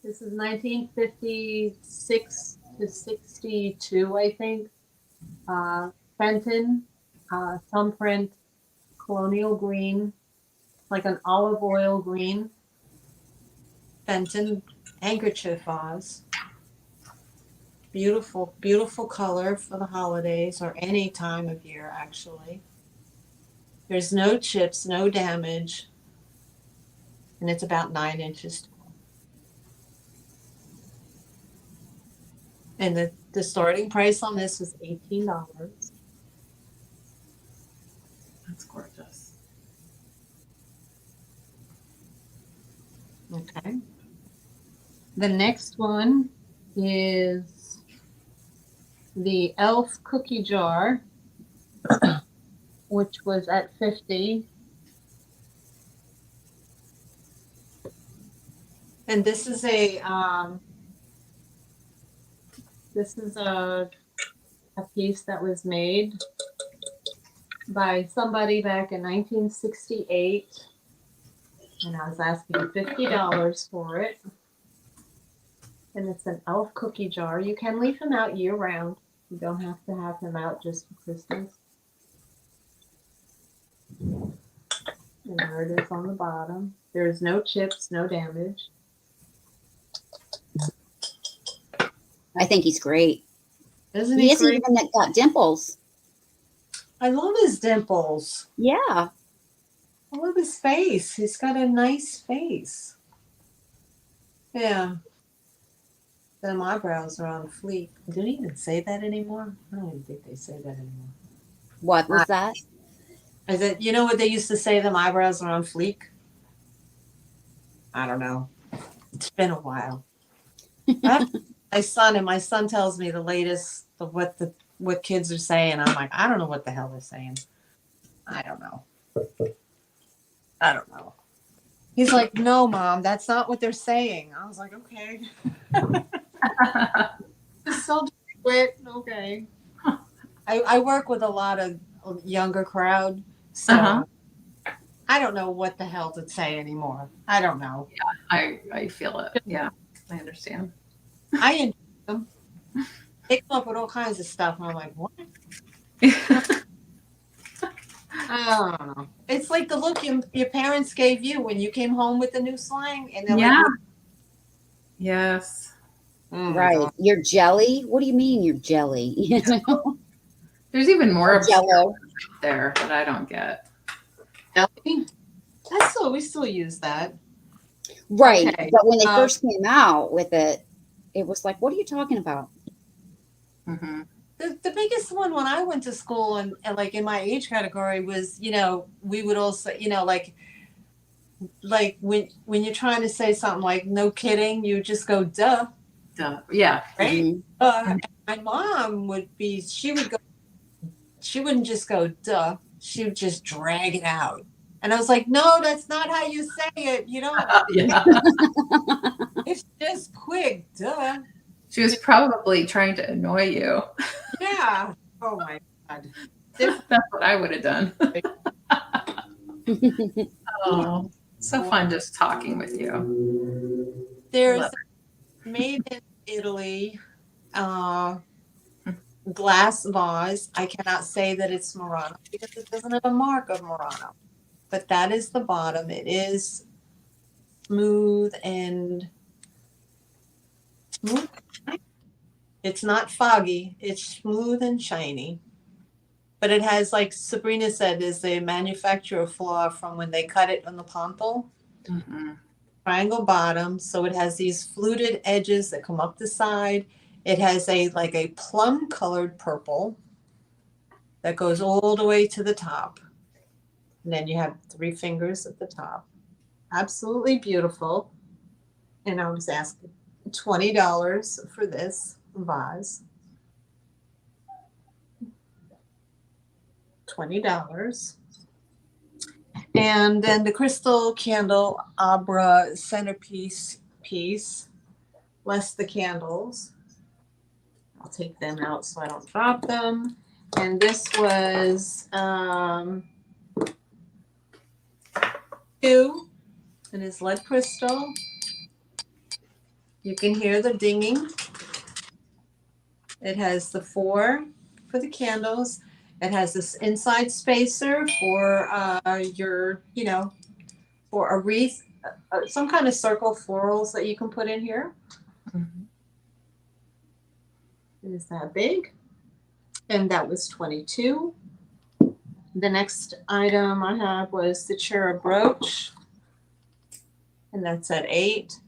This is 1956 to 62, I think. Fenton, thumbprint, colonial green, like an olive oil green. Fenton handkerchief vase. Beautiful, beautiful color for the holidays or any time of year, actually. There's no chips, no damage, and it's about 9 inches tall. And the starting price on this was $18. That's gorgeous. Okay. The next one is the Elf cookie jar, which was at 50. And this is a piece that was made by somebody back in 1968, and I was asking $50 for it. And it's an elf cookie jar. You can leave him out year round. You don't have to have him out just for Christmas. And there it is on the bottom. There's no chips, no damage. I think he's great. Isn't He he isn't great? even that got dimples. I love his dimples. Yeah. I love his face. He's got a nice face. Yeah. Them eyebrows are on fleek. Do they even say that anymore? I don't even think they say that anymore. What was that? Is it, you know what they used to say? Them eyebrows are on fleek? I don't know. It's been a while. My son tells me the latest of what kids are saying. I'm like, I don't know what the hell they're saying. I don't know. I don't know. He's like, no, Mom, that's not what they're saying. I was like, okay. Just so it. Okay. I work with a lot of younger crowd, so Uh-huh. I don't know what the hell to say anymore. I don't know. I feel it. Yeah, I understand. I enjoy them. They come up with all kinds of stuff, and I'm like, what? I don't know. It's like the look your parents gave you when you came home with the new slang, and they're like, Yeah. what? Yes. Oh my Right. God. You're jelly? What do you mean you're jelly? You know? There's even more Or obscure jello. there that I don't get. Jelly? We still use that. Right. Okay. But when they first came out with it, it was like, what are you talking about? Mm-hmm. The biggest one when I went to school and like in my age category was, we would also, like when you're trying to say something like no kidding, you just go duh, Duh. Yeah. right? Mhm. And my mom she wouldn't just go duh, she would just drag it out. And I was like, no, that's not how you say it. You don't. Yeah. It's just quick, duh. She was probably trying to annoy you. Yeah. Oh my God. That's what I would have done. Oh, so fun just talking with you. There's Love made in Italy glass vase. I cannot say that it's Murano because it doesn't have a mark of Murano. But that is the bottom. It is smooth and smooth. It's not foggy. It's smooth and shiny. But it has, like Sabrina said, is the manufacturer flaw from when they cut it on the pompo. it. Mhm. Triangle bottom, so it has these fluted edges that come up the side. It has a plum colored purple that goes all the way to the top. And then you have 3 fingers at the top. Absolutely beautiful. And I was asking $20 for this vase. $20. And then the crystal candelabra centerpiece piece, less the candles. I'll take them out so I don't drop them. And this was 2, and it's lead crystal. You can hear the dinging. It has the 4 for the candles. It has this inside spacer for for a wreath, some kind of circle florals that you can put in here. Mhm. It is that big. And that was 22. The next item I have was the cherub brooch. And that's at 8.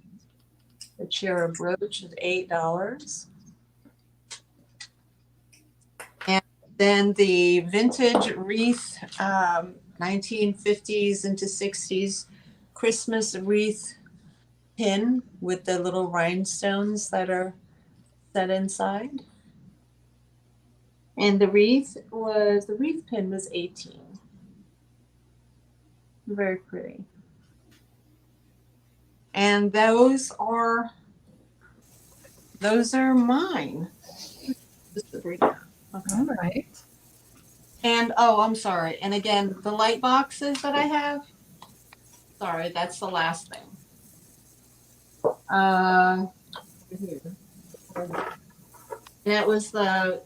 The cherub brooch is $8. And then the vintage wreath, 1950s into 60s Christmas wreath pin with the little rhinestones that are set inside. And the wreath pin was 18. Very pretty. And those are mine. Okay. All right. And oh, I'm sorry. And again, the light boxes that I have. Sorry, that's the last thing. Here. That was the.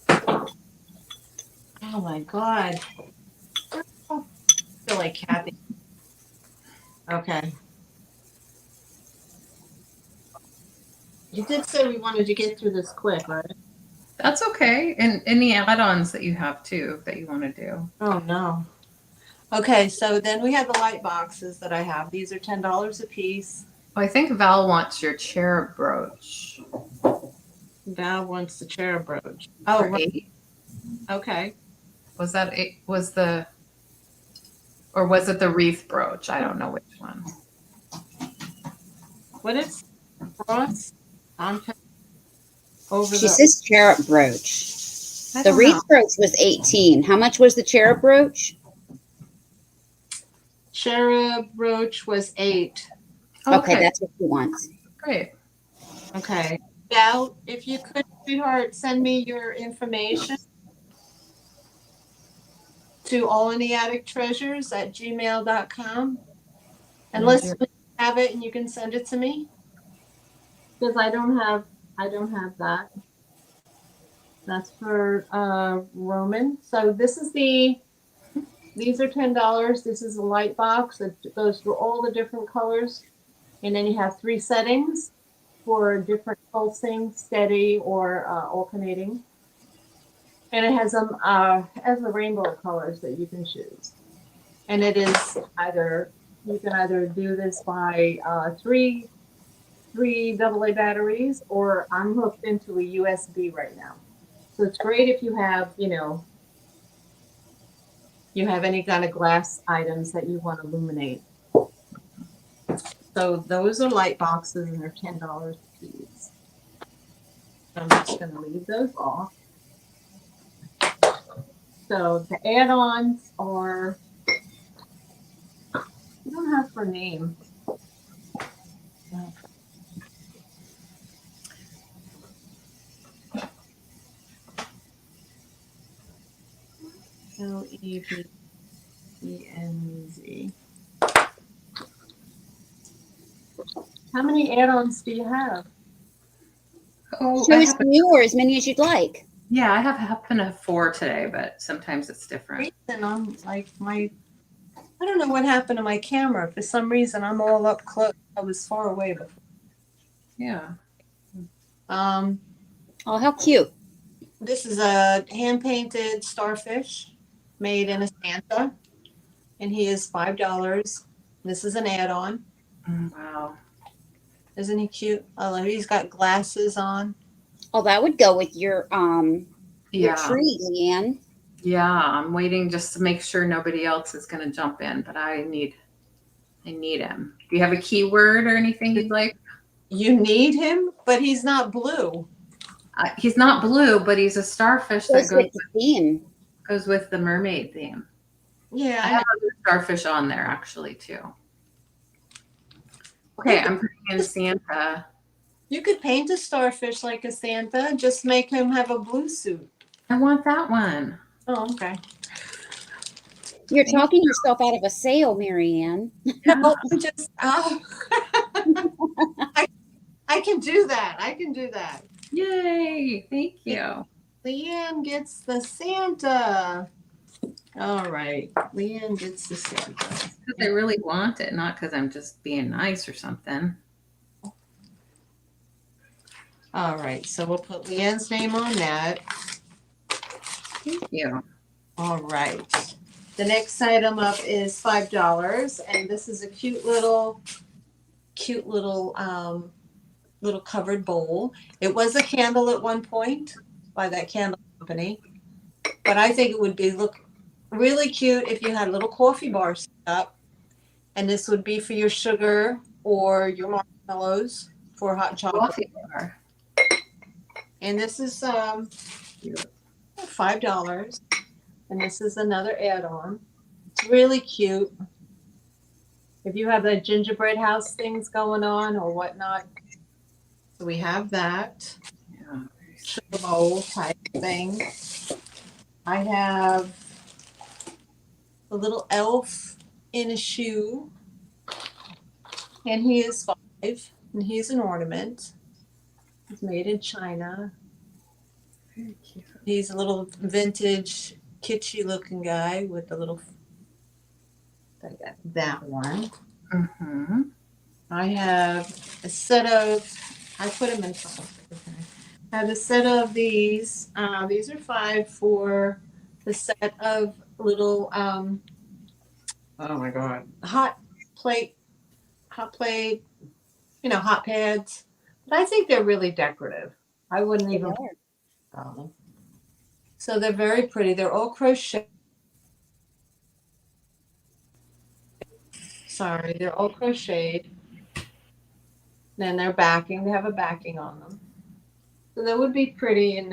Oh my God. I feel like Kathy. Okay. You did say we wanted to get through this quick, right? That's okay. And any add-ons that you have too that you want to do. Oh no. Okay, so then we have the light boxes that I have. These are $10 a piece. Oh, I think Val wants your cherub brooch. Val wants the cherub brooch. Oh, Oh, right. 8. Okay. Was that 8? Or was it the wreath brooch? I don't know which one. What is cross on over She the says cherub brooch. I The don't wreath know. brooch was 18. How much was the cherub brooch? Cherub brooch was 8. Okay, Okay, that's what she wants. great. Okay. Gal, if you could, sweetheart, send me your information to allintheattictreasures@gmail.com. Unless you have it and you can send it to me. Because I don't have that. That's for Roman. So these are $10. This is a light box that goes through all the different colors. And then you have 3 settings for different pulsing, steady, or alternating. And it has the rainbow colors that you can choose. And it is you can either do this by 3 AA batteries, or I'm hooked into a USB right now. So it's great if you have, you have any kind of glass items that you want to illuminate. So those are light boxes and they're $10 a piece. I'm just going to leave those off. So the add-ons are, you don't have for name. LEBENZ. How many add-ons do you have? Oh, Show us few or as many as you'd like. yeah, I happen to have 4 today, but sometimes it's different. And I'm like I don't know what happened to my camera. For some reason, I'm all up close. I was far away before. Yeah. Oh, how cute. This is a hand-painted starfish made in a Santa, and he is $5. This is an add-on. Wow. Isn't he cute? Oh, he's got glasses on. Oh, that would go with your Yeah. tree, LeAnne. Yeah, I'm waiting just to make sure nobody else is going to jump in, but I need him. Do you have a keyword or anything you'd like? You need him, but he's not blue. He's not blue, but he's a starfish that Goes with the theme. goes with the mermaid theme. Yeah, I have other starfish on there actually too. Okay, I'm putting in Santa. you could paint a starfish like a Santa. Just make him have a blue suit. I want that one. Oh, okay. You're talking yourself out of a sale, Maryanne. No, I'm just. I can do that. I can do that. Yay! Thank you. LeAnne gets the Santa. All right. LeAnne gets the Santa. Because I really want it, not because I'm just being nice or something. All right. So we'll put LeAnne's name on that. Thank you. All right. The next item up is $5, and this is a cute little little covered bowl. It was a candle at one point by that candle company, but I think it would look really cute if you had a little coffee bar set up, and this would be for your sugar or your marshmallows for hot chocolate. Coffee bar. And this is $5, and this is another add-on. It's really cute. If you have the gingerbread house things going on or whatnot, so we have that. Yeah. Sugar bowl type thing. I have a little elf in a shoe, and he is 5, and he's an ornament. He's made in China. Very cute. He's a little vintage, kitschy looking guy with a little. I got that one. Mm-hmm. I have a set of. I put them in front. Okay. I have a set of these. These are 5 for the set of little. Oh my god! Hot plate. Hot pads. But I think they're really decorative. I wouldn't even. Them. So they're very pretty. They're all crochet. Sorry, they're all crocheted. Then they're backing. They have a backing on them. So that would be pretty in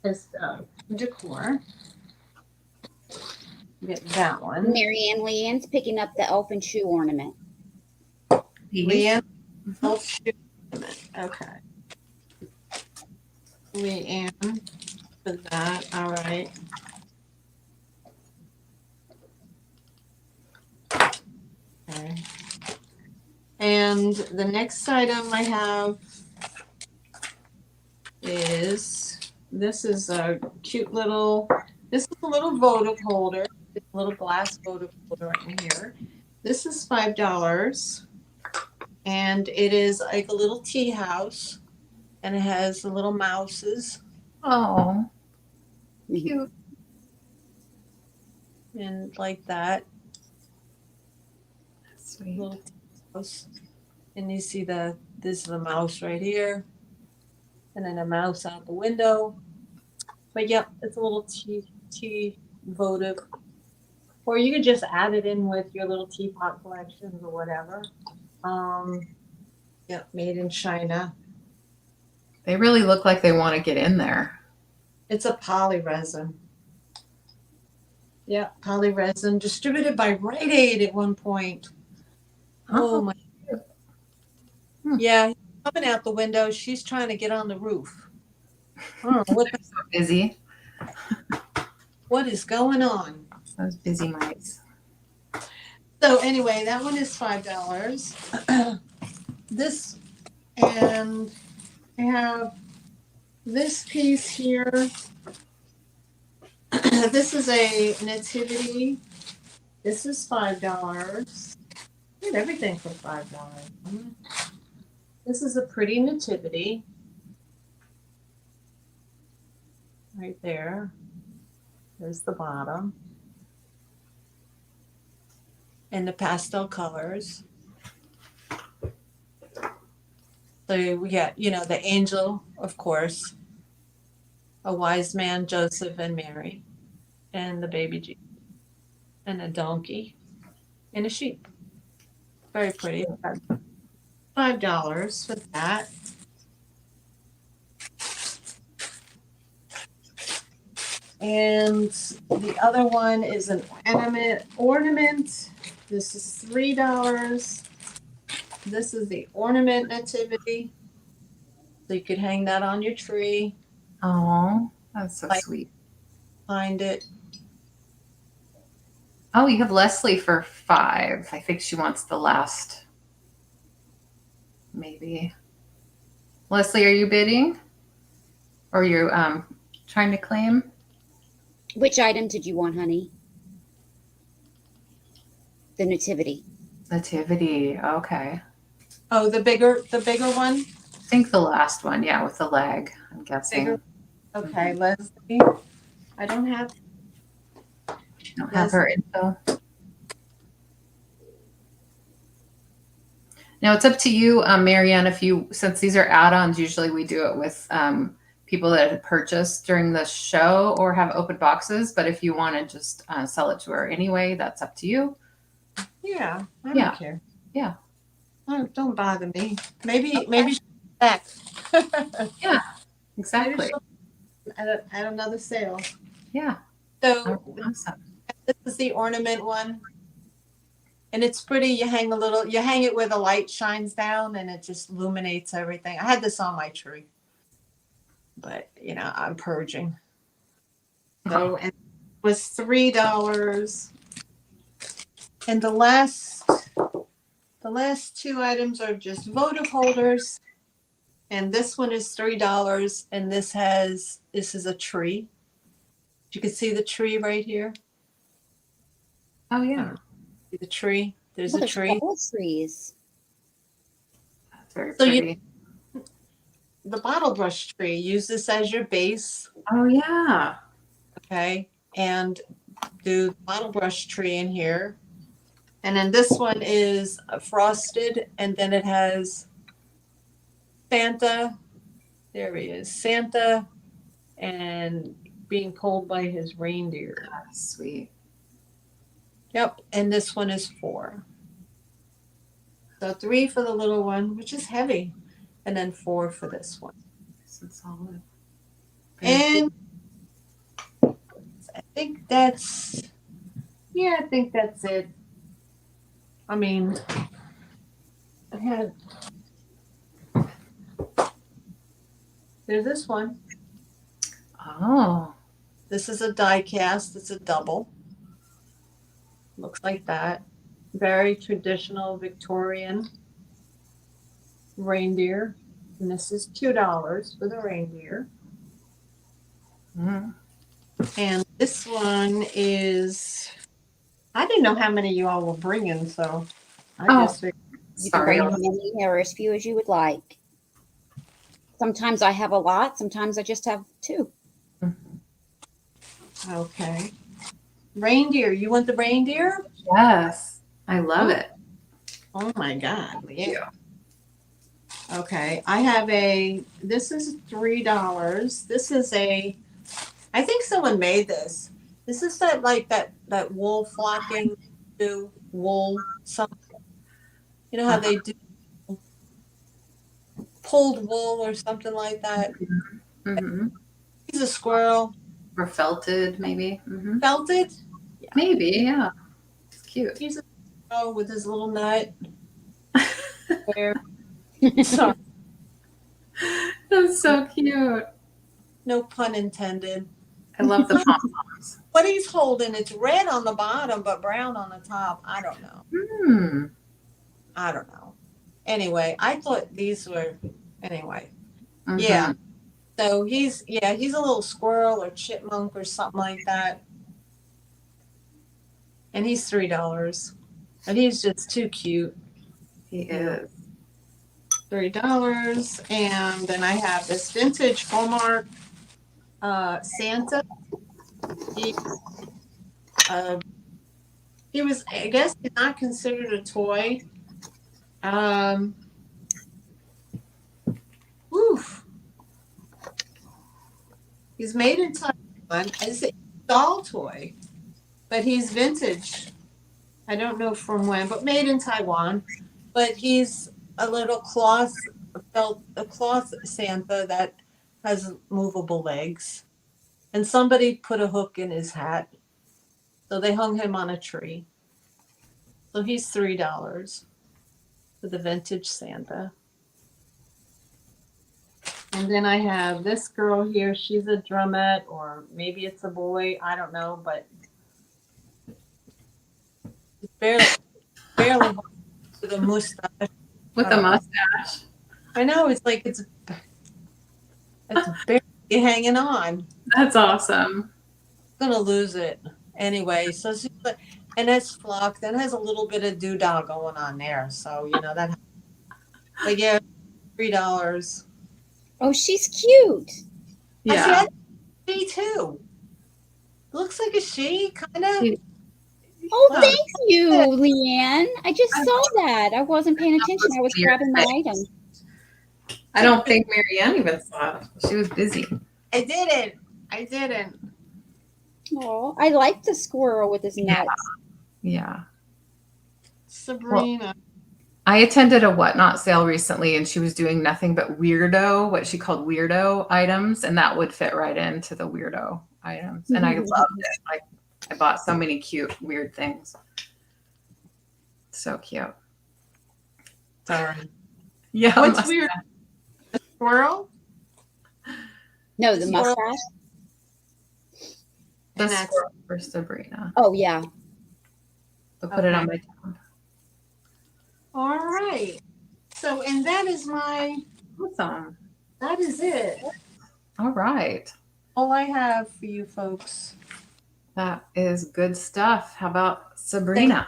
This decor. Get that one. Leanne's picking up the elf and shoe ornament. LeAnne. Okay. LeAnne for that. All right. Okay. And the next item I have is this is a cute little. This is a little votive holder. It's a little glass votive holder right in here. This is $5, and it is like a little tea house, and it has the little mouses. Oh, cute. And like that Sweet. little mouse. And you see this is the mouse right here, and then a mouse out the window. But yep, it's a little tea votive, or you could just add it in with your little teapot collections or whatever. Yep, made in China. They really look like they want to get in there. It's a poly resin. Yeah, poly resin distributed by Rite Aid at one point. Oh my. Yeah, coming out the window. She's trying to get on the roof. I don't know what So busy. what is going on. Those busy mice. So anyway, that one is $5. This, and I have this piece here. This is a nativity. This is $5. Get everything for $5. This is a pretty nativity. Right there. There's the bottom. And the pastel colors. So we got, the angel, of course, a wise man, Joseph and Mary, and the baby Jesus, and a donkey, and a sheep. Very pretty. $5 for that. And the other one is an ornament. This is $3. This is the ornament nativity. So you could hang that on your tree. Oh, that's so sweet. Find it. Oh, you have Leslie for $5. I think she wants the last. Maybe. Leslie, are you bidding? Or you trying to claim? Which item did you want, honey? The nativity. Nativity. Okay. Oh, the bigger one? I think the last one, yeah, with the leg, I'm guessing. Bigger. Okay, Leslie. I don't have. You don't have her info. Now it's up to you, Maryanne, since these are add-ons, usually we do it with people that have purchased during the show or have open boxes. But if you want to just sell it to her anyway, that's up to you. Yeah, I don't care. Yeah. Oh, don't bother me. Maybe she'll be back. Yeah, exactly. At another sale. Yeah. So Awesome. this is the ornament one. And it's pretty. You hang it where the light shines down and it just illuminates everything. I had this on my tree. But I'm purging. So and it was $3. And the last two items are just votive holders. And this one is $3. And this is a tree. You can see the tree right here. Oh yeah. See the tree? There's a tree. All trees. That's very pretty. The bottle brush tree, use this as your base. Oh yeah. Okay. And do the bottle brush tree in here. And then this one is frosted, and then it has Santa. There he is. Santa and being pulled by his reindeer. That's sweet. Yep. And this one is $4. So $3 for the little one, which is heavy. And then $4 for this one. Nice and solid. And I think that's it. I mean, I had, there's this one. Oh. This is a die cast. It's a double. Looks like that. Very traditional Victorian reindeer. And this is $2 for the reindeer. Mm. And this one is, I didn't know how many you all were bringing, so I just figured. You can Sorry. bring as many or as few as you would like. Sometimes I have a lot. Sometimes I just have 2. Okay. Reindeer. You want the reindeer? Yes. I love it. Oh my God. Yeah. Okay. I have this is $3. This is I think someone made this. This is that wool flocking, do wool something. You know how they do pulled wool or something like that? Mm-hmm. He's a squirrel. Or felted, maybe. Mm-hmm. Felted? Yeah. Maybe, yeah. It's cute. He's a squirrel with his little nut. Sorry. That's so cute. No pun intended. I love the pom-poms. What he's holding, it's red on the bottom but brown on the top. I don't know. Hmm. I don't know. Anyway, I thought these were anyway. Mm-hmm. Yeah. So he's a little squirrel or chipmunk or something like that. And he's $3. And he's just too cute. He is. $3. And then I have this vintage Hallmark Santa. He was, I guess, he's not considered a toy. Oof. He's made in Taiwan. It's a doll toy, but he's vintage. I don't know from when, but made in Taiwan. But he's a little cloth Santa that has movable legs. And somebody put a hook in his hat. So they hung him on a tree. So he's $3 for the vintage Santa. And then I have this girl here. She's a drumette, or maybe it's a boy. I don't know, but barely with a mustache. With a mustache. I know, it's like it's barely hanging on. That's awesome. I'm gonna lose it anyway. So she's like, and it's flock. That has a little bit of doodah going on there. So that. But yeah, $3. Oh, she's cute. Yeah. She too. Looks like a she, kind of. Oh, Wow. thank you, LeAnne. I just saw that. I wasn't paying attention. I was grabbing my item. I don't think Maryanne even saw it. She was busy. I didn't. Oh, I like the squirrel with his nuts. Yeah. Sabrina. I attended a Whatnot sale recently, and she was doing nothing but what she called weirdo items, and that would fit right into the weirdo items. And I loved it. I bought so many cute, weird things. So cute. Sorry. Yeah. What's weird? A squirrel? No, the mustache. The squirrel for Sabrina. Oh, yeah. I'll put it on my tab. All right. So, and that is Awesome. that is it. All right. All I have for you folks. That is good stuff. How about Sabrina?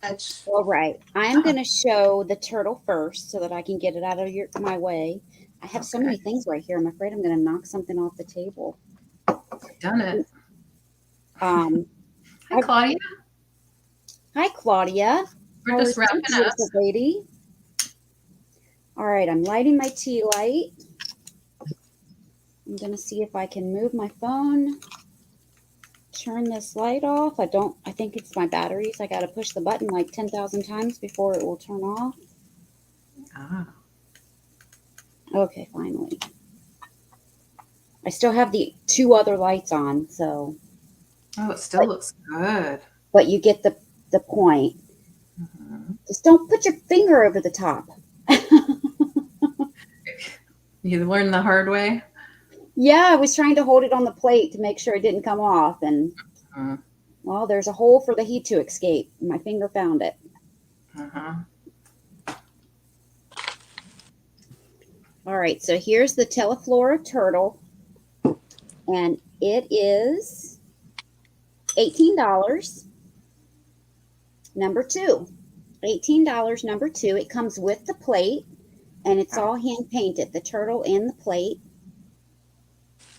That's All right. I'm going to show the turtle first so that I can get it out of my way. I have so many things right here. I'm afraid I'm going to knock something off the table. Done it. Hi, Claudia. Hi, Claudia. We're just wrapping up. Lady. All right. I'm lighting my tea light. I'm going to see if I can move my phone. Turn this light off. I think it's my batteries. I got to push the button like 10,000 times before it will turn off. Ah. Okay, finally. I still have the 2 other lights on, so Oh, it still looks good. but you get the point. Mhm. Just don't put your finger over the top. You learned the hard way? Yeah, I was trying to hold it on the plate to make sure it didn't come off. And, Mhm. well, there's a hole for the heat to escape. My finger found it. Uh-huh. All right, so here's the Teleflora turtle. And it is $18. Number two. $18, number two. It comes with the plate, and it's all hand painted, the turtle and the plate.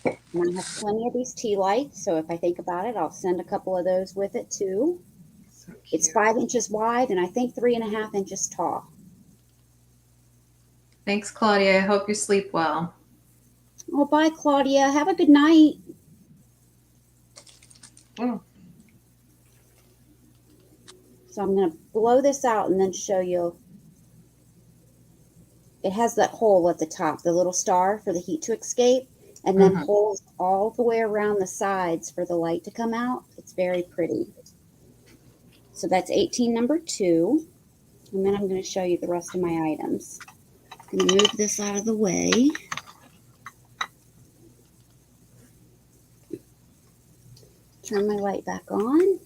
And I have plenty of these tea lights, so if I think about it, I'll send a couple of those with it too. So It's cute. 5 inches wide and I think 3.5 inches tall. Thanks, Claudia. I hope you sleep well. Oh, bye, Claudia. Have a good night. Mm. So I'm going to blow this out and then show you. It has that hole at the top, the little star for the heat to escape, and then holes all the way around the sides for the light to come out. It's very pretty. So that's 18, number two. And then I'm going to show you the rest of my items. I'm going to move this out of the way. Turn my light back on.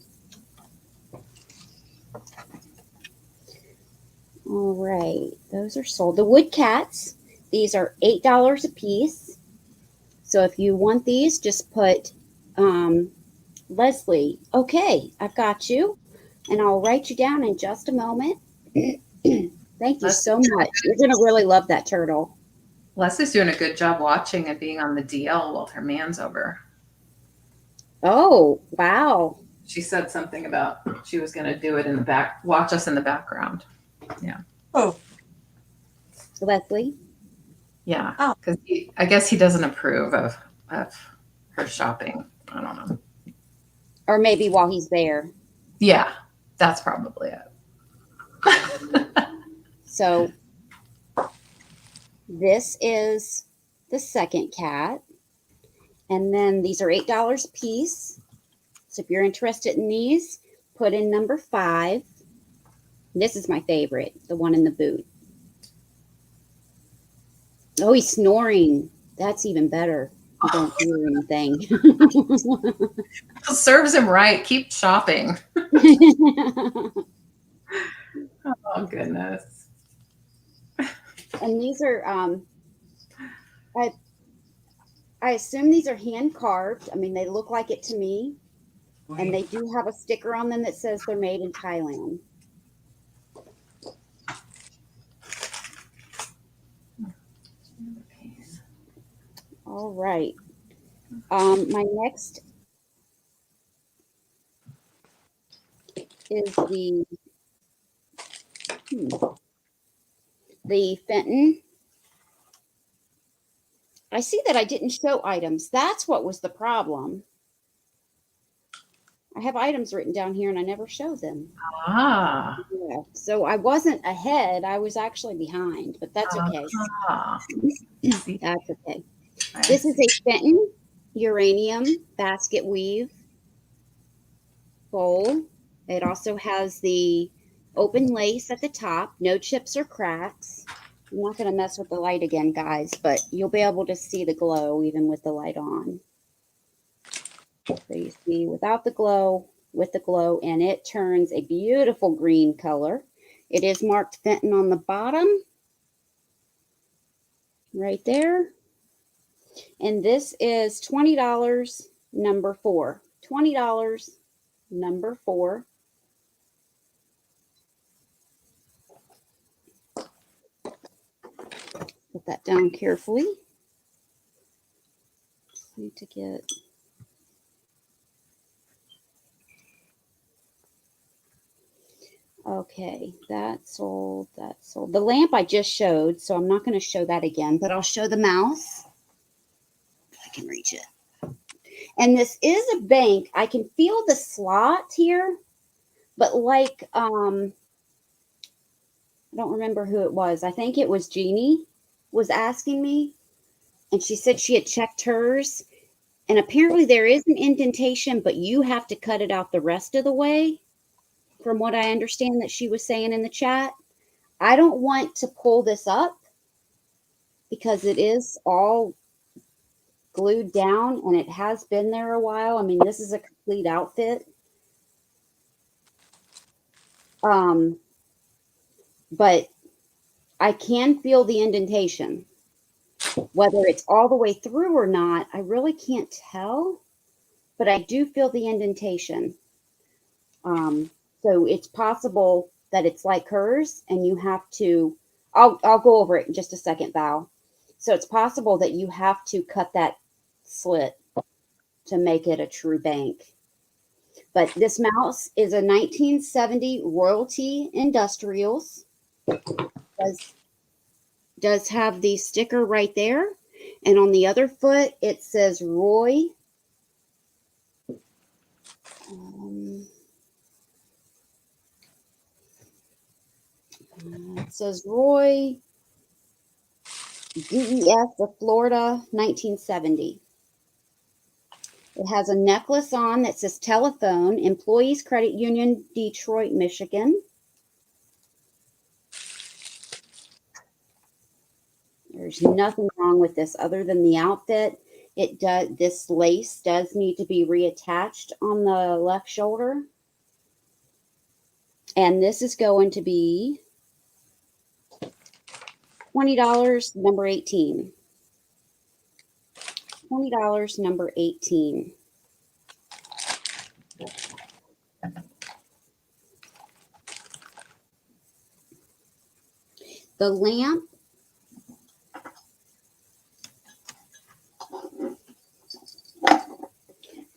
All right, those are sold. The wood cats, these are $8 a piece. So if you want these, just put Leslie. Okay, I've got you. And I'll write you down in just a moment. Thank you so much. You're going to really love that turtle. Leslie's doing a good job watching and being on the DL while her man's over. Oh, wow. She said something about she was going to do it in the back, watch us in the background. Yeah. Oh, Leslie? Yeah. Oh. Because I guess he doesn't approve of her shopping. I don't know. Or maybe while he's there. Yeah, that's probably it. So this is the second cat. And then these are $8 a piece. So if you're interested in these, put in number 5. This is my favorite, the one in the boot. Oh, he's snoring. That's even better. You don't hear anything. Serves him right. Keep shopping. Oh, goodness. And these are, I assume these are hand carved. I mean, they look like it to me. And they do have a sticker on them that says they're made in Thailand. All right. My next is the Fenton. I see that I didn't show items. That's what was the problem. I have items written down here and I never show them. Ah. Yeah. So I wasn't ahead. I was actually behind, but that's okay. That's okay. This is a Fenton uranium basket weave bowl. It also has the open lace at the top, no chips or cracks. I'm not going to mess with the light again, guys, but you'll be able to see the glow even with the light on. So you see without the glow, with the glow, and it turns a beautiful green color. It is marked Fenton on the bottom, right there. And this is $20, number 4. $20, number 4. Put that down carefully. Need to get... Okay, that's sold, that's sold. The lamp I just showed, so I'm not going to show that again, but I'll show the mouse. If I can reach it. And this is a bank. I can feel the slot here, but like, I don't remember who it was. I think it was Jeannie was asking me, and she said she had checked hers, And apparently there is an indentation, but you have to cut it out the rest of the way, from what I understand that she was saying in the chat. I don't want to pull this up because it is all glued down and it has been there a while. I mean, this is a complete outfit. But I can feel the indentation. Whether it's all the way through or not, I really can't tell, but I do feel the indentation. So it's possible that it's like hers and you have to, I'll go over it in just a second, Val. So it's possible that you have to cut that slit to make it a true bank. But this mouse is a 1970 Royalty Industrials. Does have the sticker right there. And on the other foot, it says Roy. It says Roy DEF of Florida, 1970. It has a necklace on that says Telephone, Employees Credit Union, Detroit, Michigan. There's nothing wrong with this other than the outfit. This lace does need to be reattached on the left shoulder. And this is going to be $20, number 18. $20, number 18. The lamp,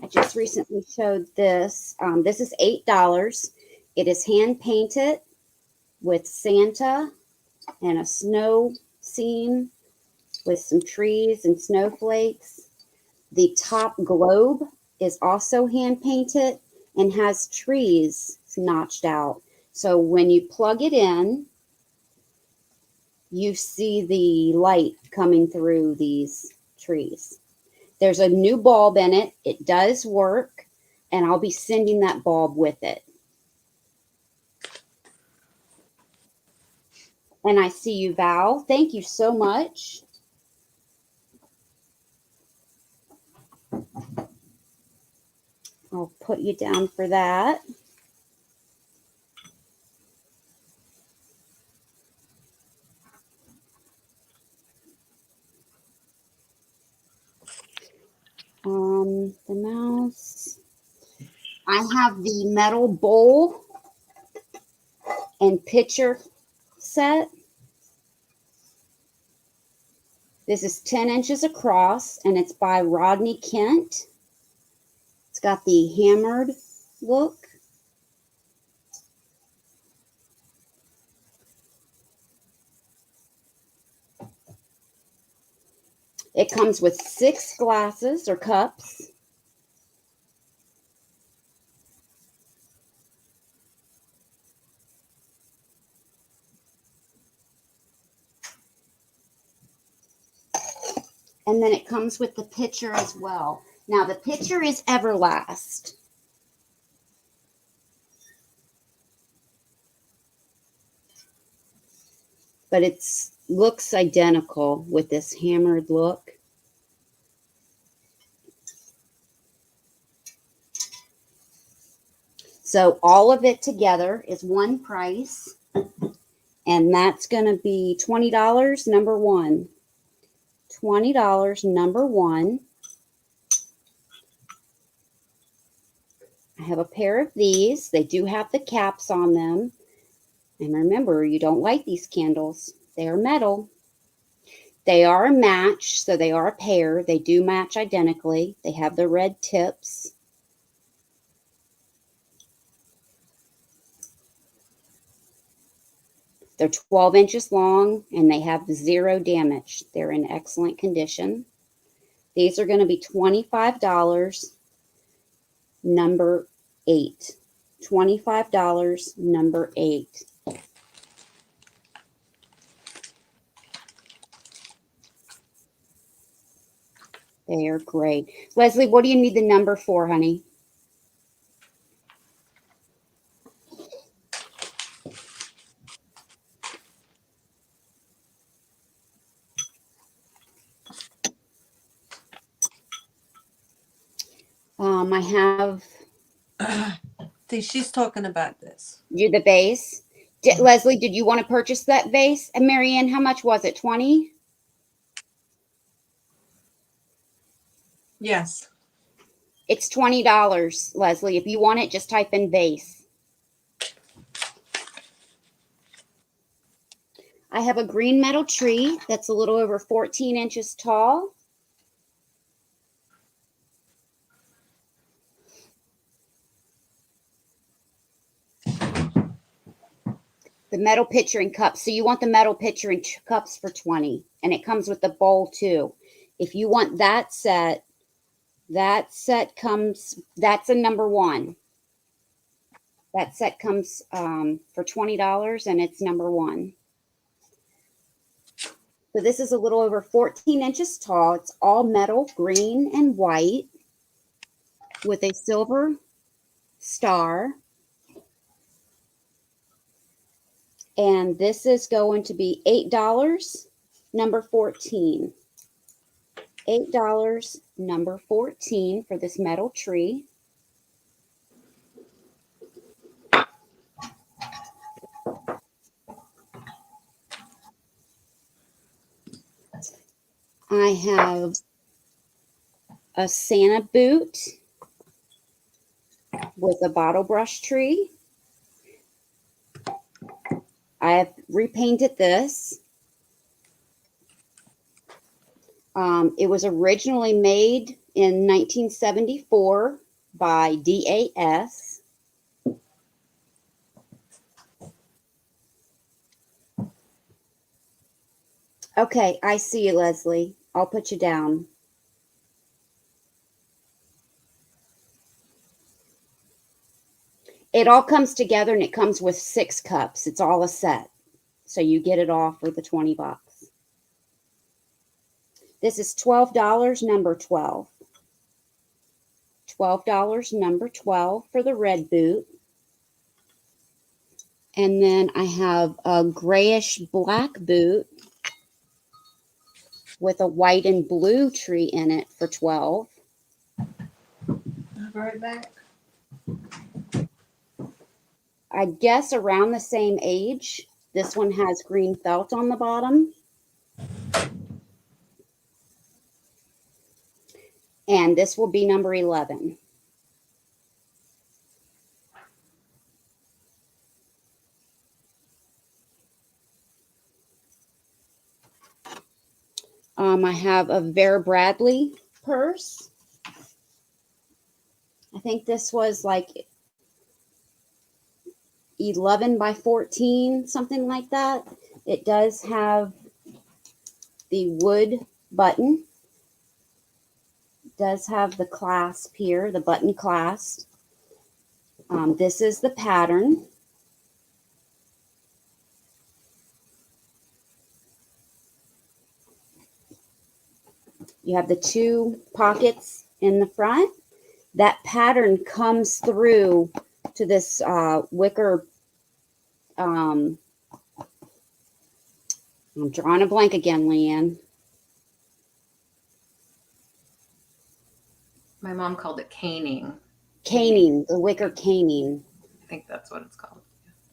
I just recently showed this. This is $8. It is hand painted with Santa and a snow scene with some trees and snowflakes. The top globe is also hand painted and has trees notched out. So when you plug it in, you see the light coming through these trees. There's a new bulb in it. It does work, and I'll be sending that bulb with it. And I see you, Val. Thank you so much. I'll put you down for that. The mouse. I have the metal bowl and pitcher set. This is 10 inches across, and it's by Rodney Kent. It's got the hammered look. It comes with 6 glasses or cups. And then it comes with the pitcher as well. Now the pitcher is Everlast. But it looks identical with this hammered look. So all of it together is one price. And that's going to be $20, number 1. $20, number 1. I have a pair of these. They do have the caps on them. And remember, you don't light these candles. They are metal. They are a match, so they are a pair. They do match identically. They have the red tips. They're 12 inches long, and they have 0 damage. They're in excellent condition. These are going to be $25, number 8. $25, number 8. They are great. Leslie, what do you need the number for, honey? I have See, she's talking about this. the vase. Leslie, did you want to purchase that vase? And Maryanne, how much was it? 20? Yes. It's $20, Leslie. If you want it, just type in vase. I have a green metal tree that's a little over 14 inches tall. The metal pitcher and cups. So you want the metal pitcher and cups for 20, and it comes with the bowl too. If you want that set comes, that's a number one. That set comes for $20, and it's number one. So this is a little over 14 inches tall. It's all metal, green and white, with a silver star. And this is going to be $8, number 14. $8, number 14 for this metal tree. I have a Santa boot with a bottle brush tree. I have repainted this. It was originally made in 1974 by DAS. Okay, I see you, Leslie. I'll put you down. It all comes together, and it comes with 6 cups. It's all a set. So you get it all for the 20 bucks. This is $12, number 12. $12, number 12 for the red boot. And then I have a grayish black boot with a white and blue tree in it for 12. I'll be right back. I guess around the same age. This one has green felt on the bottom. And this will be number 11. I have a Vera Bradley purse. I think this was like 11 by 14, something like that. It does have the wood button. It does have the clasp here, the button clasp. This is the pattern. You have the 2 pockets in the front. That pattern comes through to this wicker. I'm drawing a blank again, LeAnne. My mom called it caning. Caning, the wicker caning. I think that's what it's called.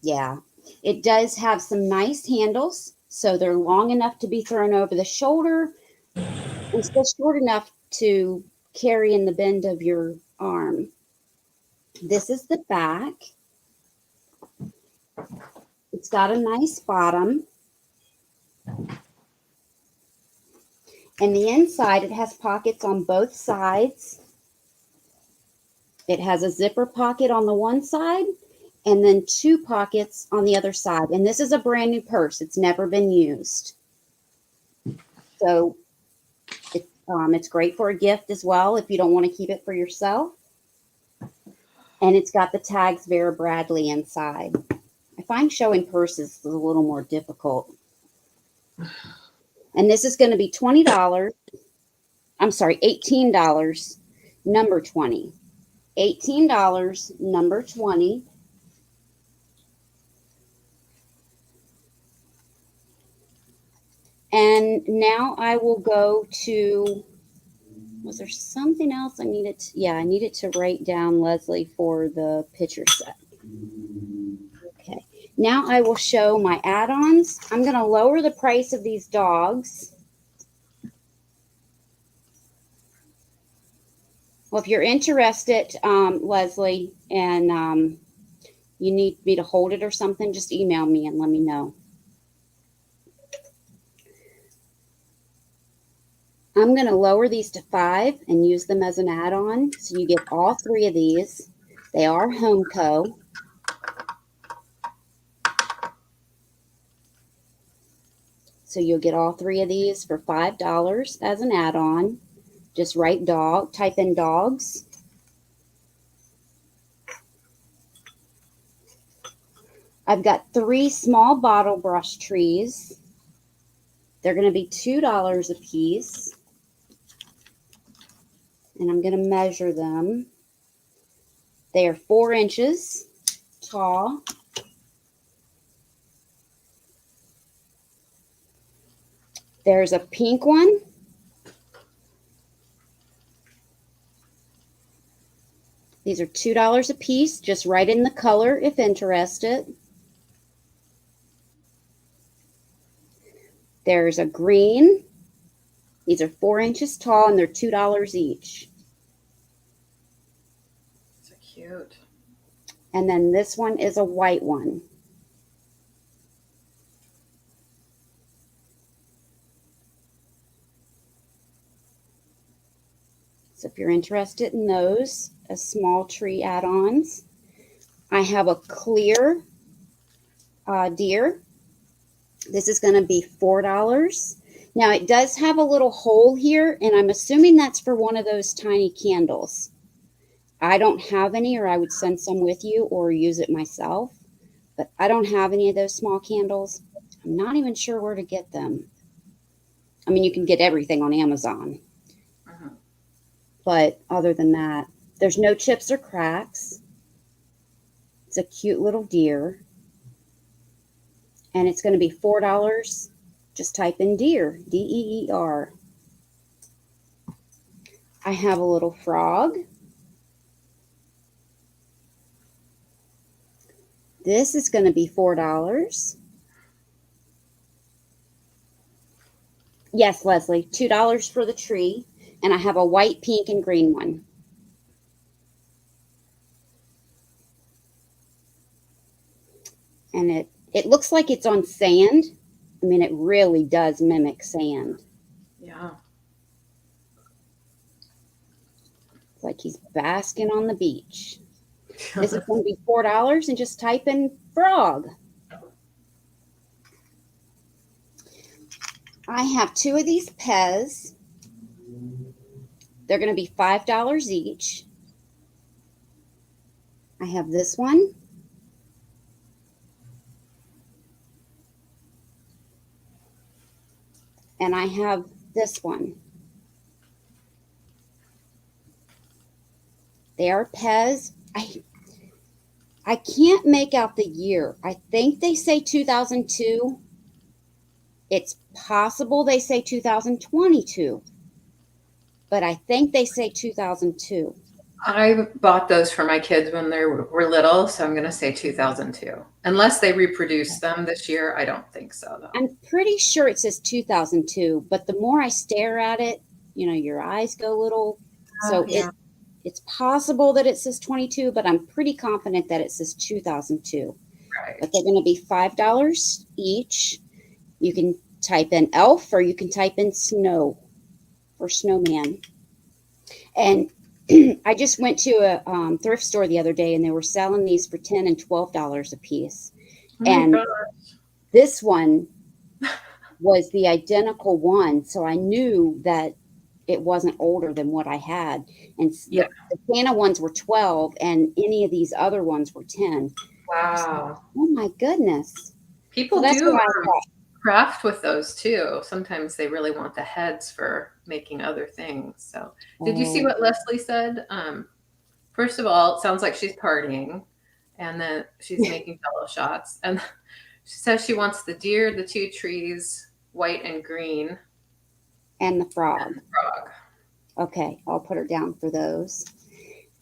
Yeah. It does have some nice handles, so they're long enough to be thrown over the shoulder and still short enough to carry in the bend of your arm. This is the back. It's got a nice bottom. And the inside, it has pockets on both sides. It has a zipper pocket on the one side and then 2 pockets on the other side. And this is a brand new purse. It's never been used. So it's great for a gift as well if you don't want to keep it for yourself. And it's got the tags Vera Bradley inside. I find showing purses is a little more difficult. And this is going to be $20. I'm sorry, $18, number 20. $18, number 20. And now I will go to, was there something else I needed to, yeah, I needed to write down, Leslie, for the picture set. Okay, now I will show my add-ons. I'm going to lower the price of these dogs. Well, if you're interested, Leslie, and you need me to hold it or something, just email me and let me know. I'm going to lower these to 5 and use them as an add-on. So you get all 3 of these. They are Homeco. So you'll get all 3 of these for $5 as an add-on. Just write dog, type in dogs. I've got 3 small bottle brush trees. They're going to be $2 a piece. And I'm going to measure them. They are 4 inches tall. There's a pink one. These are $2 a piece. Just write in the color if interested. There's a green. These are 4 inches tall and they're $2 each. So cute. And then this one is a white one. So if you're interested in those as small tree add-ons, I have a clear deer. This is going to be $4. Now it does have a little hole here, and I'm assuming that's for one of those tiny candles. I don't have any, or I would send some with you or use it myself, but I don't have any of those small candles. I'm not even sure where to get them. I mean, you can get everything on Amazon. But other than that, there's no chips or cracks. It's a cute little deer. And it's going to be $4. Just type in deer, D-E-E-R. I have a little frog. This is going to be $4. Yes, Leslie, $2 for the tree. And I have a white, pink, and green one. And it looks like it's on sand. I mean, it really does mimic sand. Yeah. It's like he's basking on the beach. This is going to be $4, and just type in frog. I have 2 of these Pez. They're going to be $5 each. I have this one. And I have this one. They are Pez. I can't make out the year. I think they say 2002. It's possible they say 2022. But I think they say 2002. I bought those for my kids when they were little, so I'm going to say 2002. Unless they reproduce them this year, I don't think so, though. I'm pretty sure it says 2002, but the more I stare at it, you know, your eyes go little. So yeah. It's possible that it says 22, but I'm pretty confident that it says 2002. Right. But they're going to be $5 each. You can type in elf or you can type in snow for snowman. And I just went to a thrift store the other day and they were selling these for $10 and $12 a piece. And this one was the identical one. So I knew that it wasn't older than what I had. And the Santa ones were 12 and any of these other ones were 10. Wow. Oh my goodness. People so that's do. what I thought. craft with those too. Sometimes they really want the heads for making other things. So, did you see Oh, what Leslie said? First of all, it sounds like she's partying, and then she's making Jello shots, and she says she wants the deer, the two trees, white and green, and the frog. and the frog. Okay, I'll put her down for those.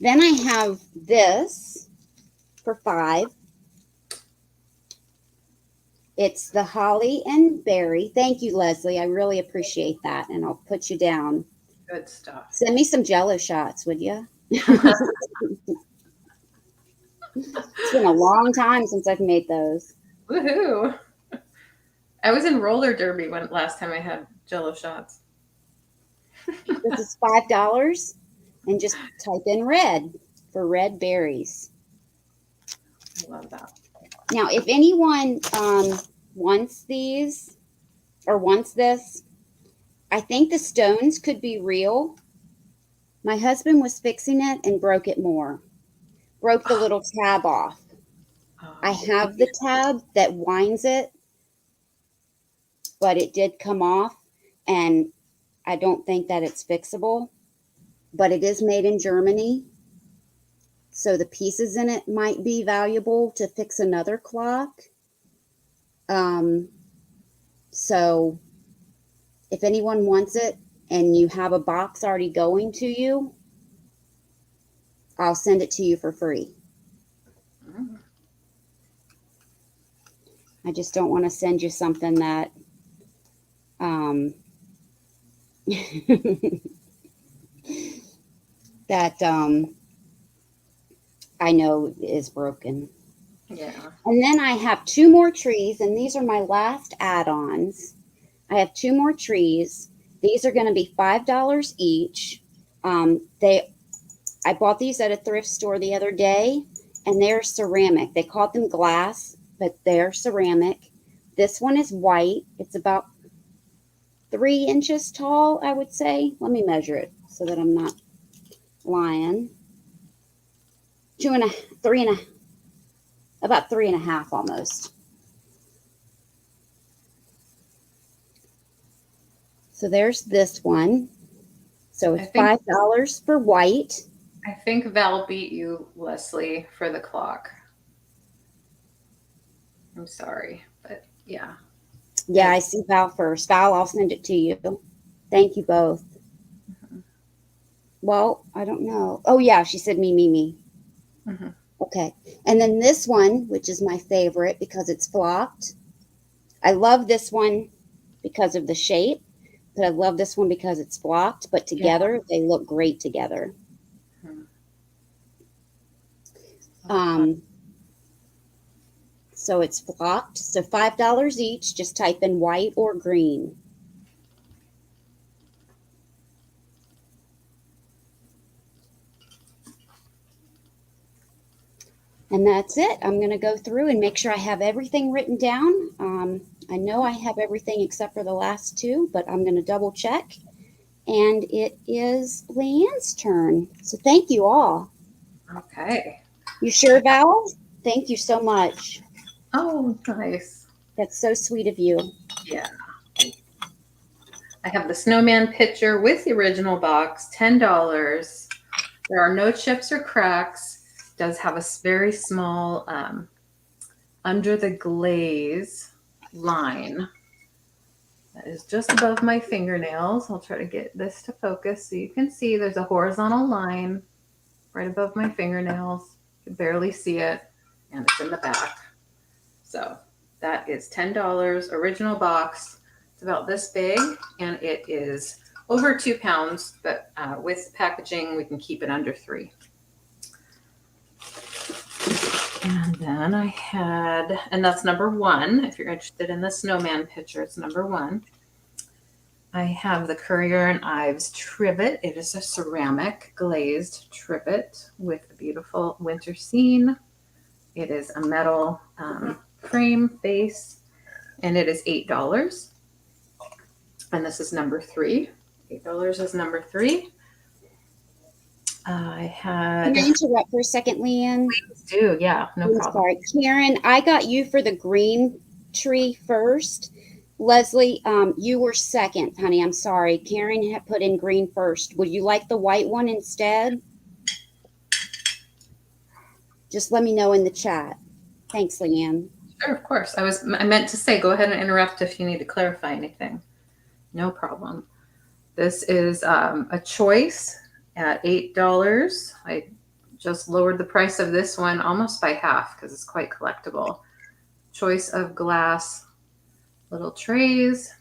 Then I have this for 5. It's the holly and berry. Thank you, Leslie. I really appreciate that. And I'll put you down. Good stuff. Send me some Jello shots, would you? It's been a long time since I've made those. Woohoo! I was in roller derby when last time I had Jello shots. This is $5, and just type in red for red berries. I love that. Now, if anyone wants these or wants this, I think the stones could be real. My husband was fixing it and broke it more. Broke the little tab off. I have the tab that winds it, but it did come off, and I don't think that it's fixable. But it is made in Germany, so the pieces in it might be valuable to fix another clock. So if anyone wants it and you have a box already going to you, I'll send it to you for free. I just don't want to send you something that that I know is broken. Yeah. And then I have 2 more trees, and these are my last add-ons. I have 2 more trees. These are going to be $5 each. I bought these at a thrift store the other day, and they're ceramic. They called them glass, but they're ceramic. This one is white. It's about 3 inches tall, I would say. Let me measure it so that I'm not lying. About 3.5 almost. So there's this one. So it's $5 for white. I think Val beat you, Leslie, for the clock. I'm sorry, but yeah. Yeah, I see Val first. Val, I'll send it to you. Thank you both. Mm-hmm. Well, I don't know. Oh, yeah, she said me. Mm-hmm. Okay. And then this one, which is my favorite because it's flocked. I love this one because of the shape, but I love this one because it's flocked. But together, they look great together. So it's flocked. So $5 each. Just type in white or green. And that's it. I'm going to go through and make sure I have everything written down. I know I have everything except for the last 2, but I'm going to double check. And it is LeAnne's turn. So thank you all. Okay. You sure, Val? Thank you so much. Oh, nice. That's so sweet of you. Yeah. I have the snowman picture with the original box, $10. There are no chips or cracks. It does have a very small under the glaze line that is just above my fingernails. I'll try to get this to focus so you can see there's a horizontal line right above my fingernails. You can barely see it, and it's in the back. So that is $10, original box. It's about this big, and it is over 2 pounds, but with packaging, we can keep it under 3. And then I had, and that's number 1. If you're interested in the snowman picture, it's number 1. I have the Currier and Ives trivet. It is a ceramic glazed trivet with a beautiful winter scene. It is a metal frame base, and it is $8. And this is number 3. $8 is number 3. I had. Can I interrupt for a second, LeAnne? Please do, yeah, no problem. Sorry, Karen. I got you for the green tree first. Leslie, you were second, honey. I'm sorry. Karen had put in green first. Would you like the white one instead? Just let me know in the chat. Thanks, LeAnne. Sure, of course. I meant to say, go ahead and interrupt if you need to clarify anything. No problem. This is a choice at $8. I just lowered the price of this one almost by half because it's quite collectible. Choice of glass little trays.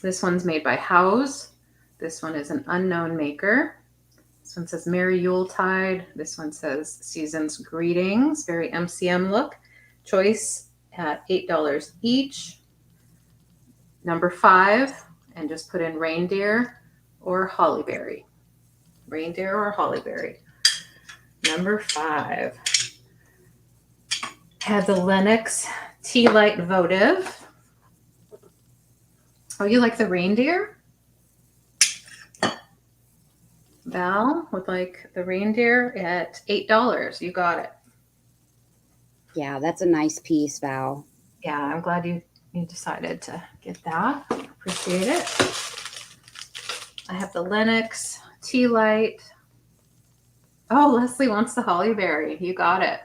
This one's made by House. This one is an unknown maker. This one says Merry Yuletide. This one says Season's Greetings. Very MCM look. Choice at $8 each. Number 5, and just put in reindeer or hollyberry. Reindeer or hollyberry. Number 5 had the Lennox Tea Light Votive. Oh, you like the reindeer? Val would like the reindeer at $8. You got it. Yeah, that's a nice piece, Val. Yeah, I'm glad you decided to get that. Appreciate it. I have the Lennox Tea Light. Oh, Leslie wants the hollyberry. You got it.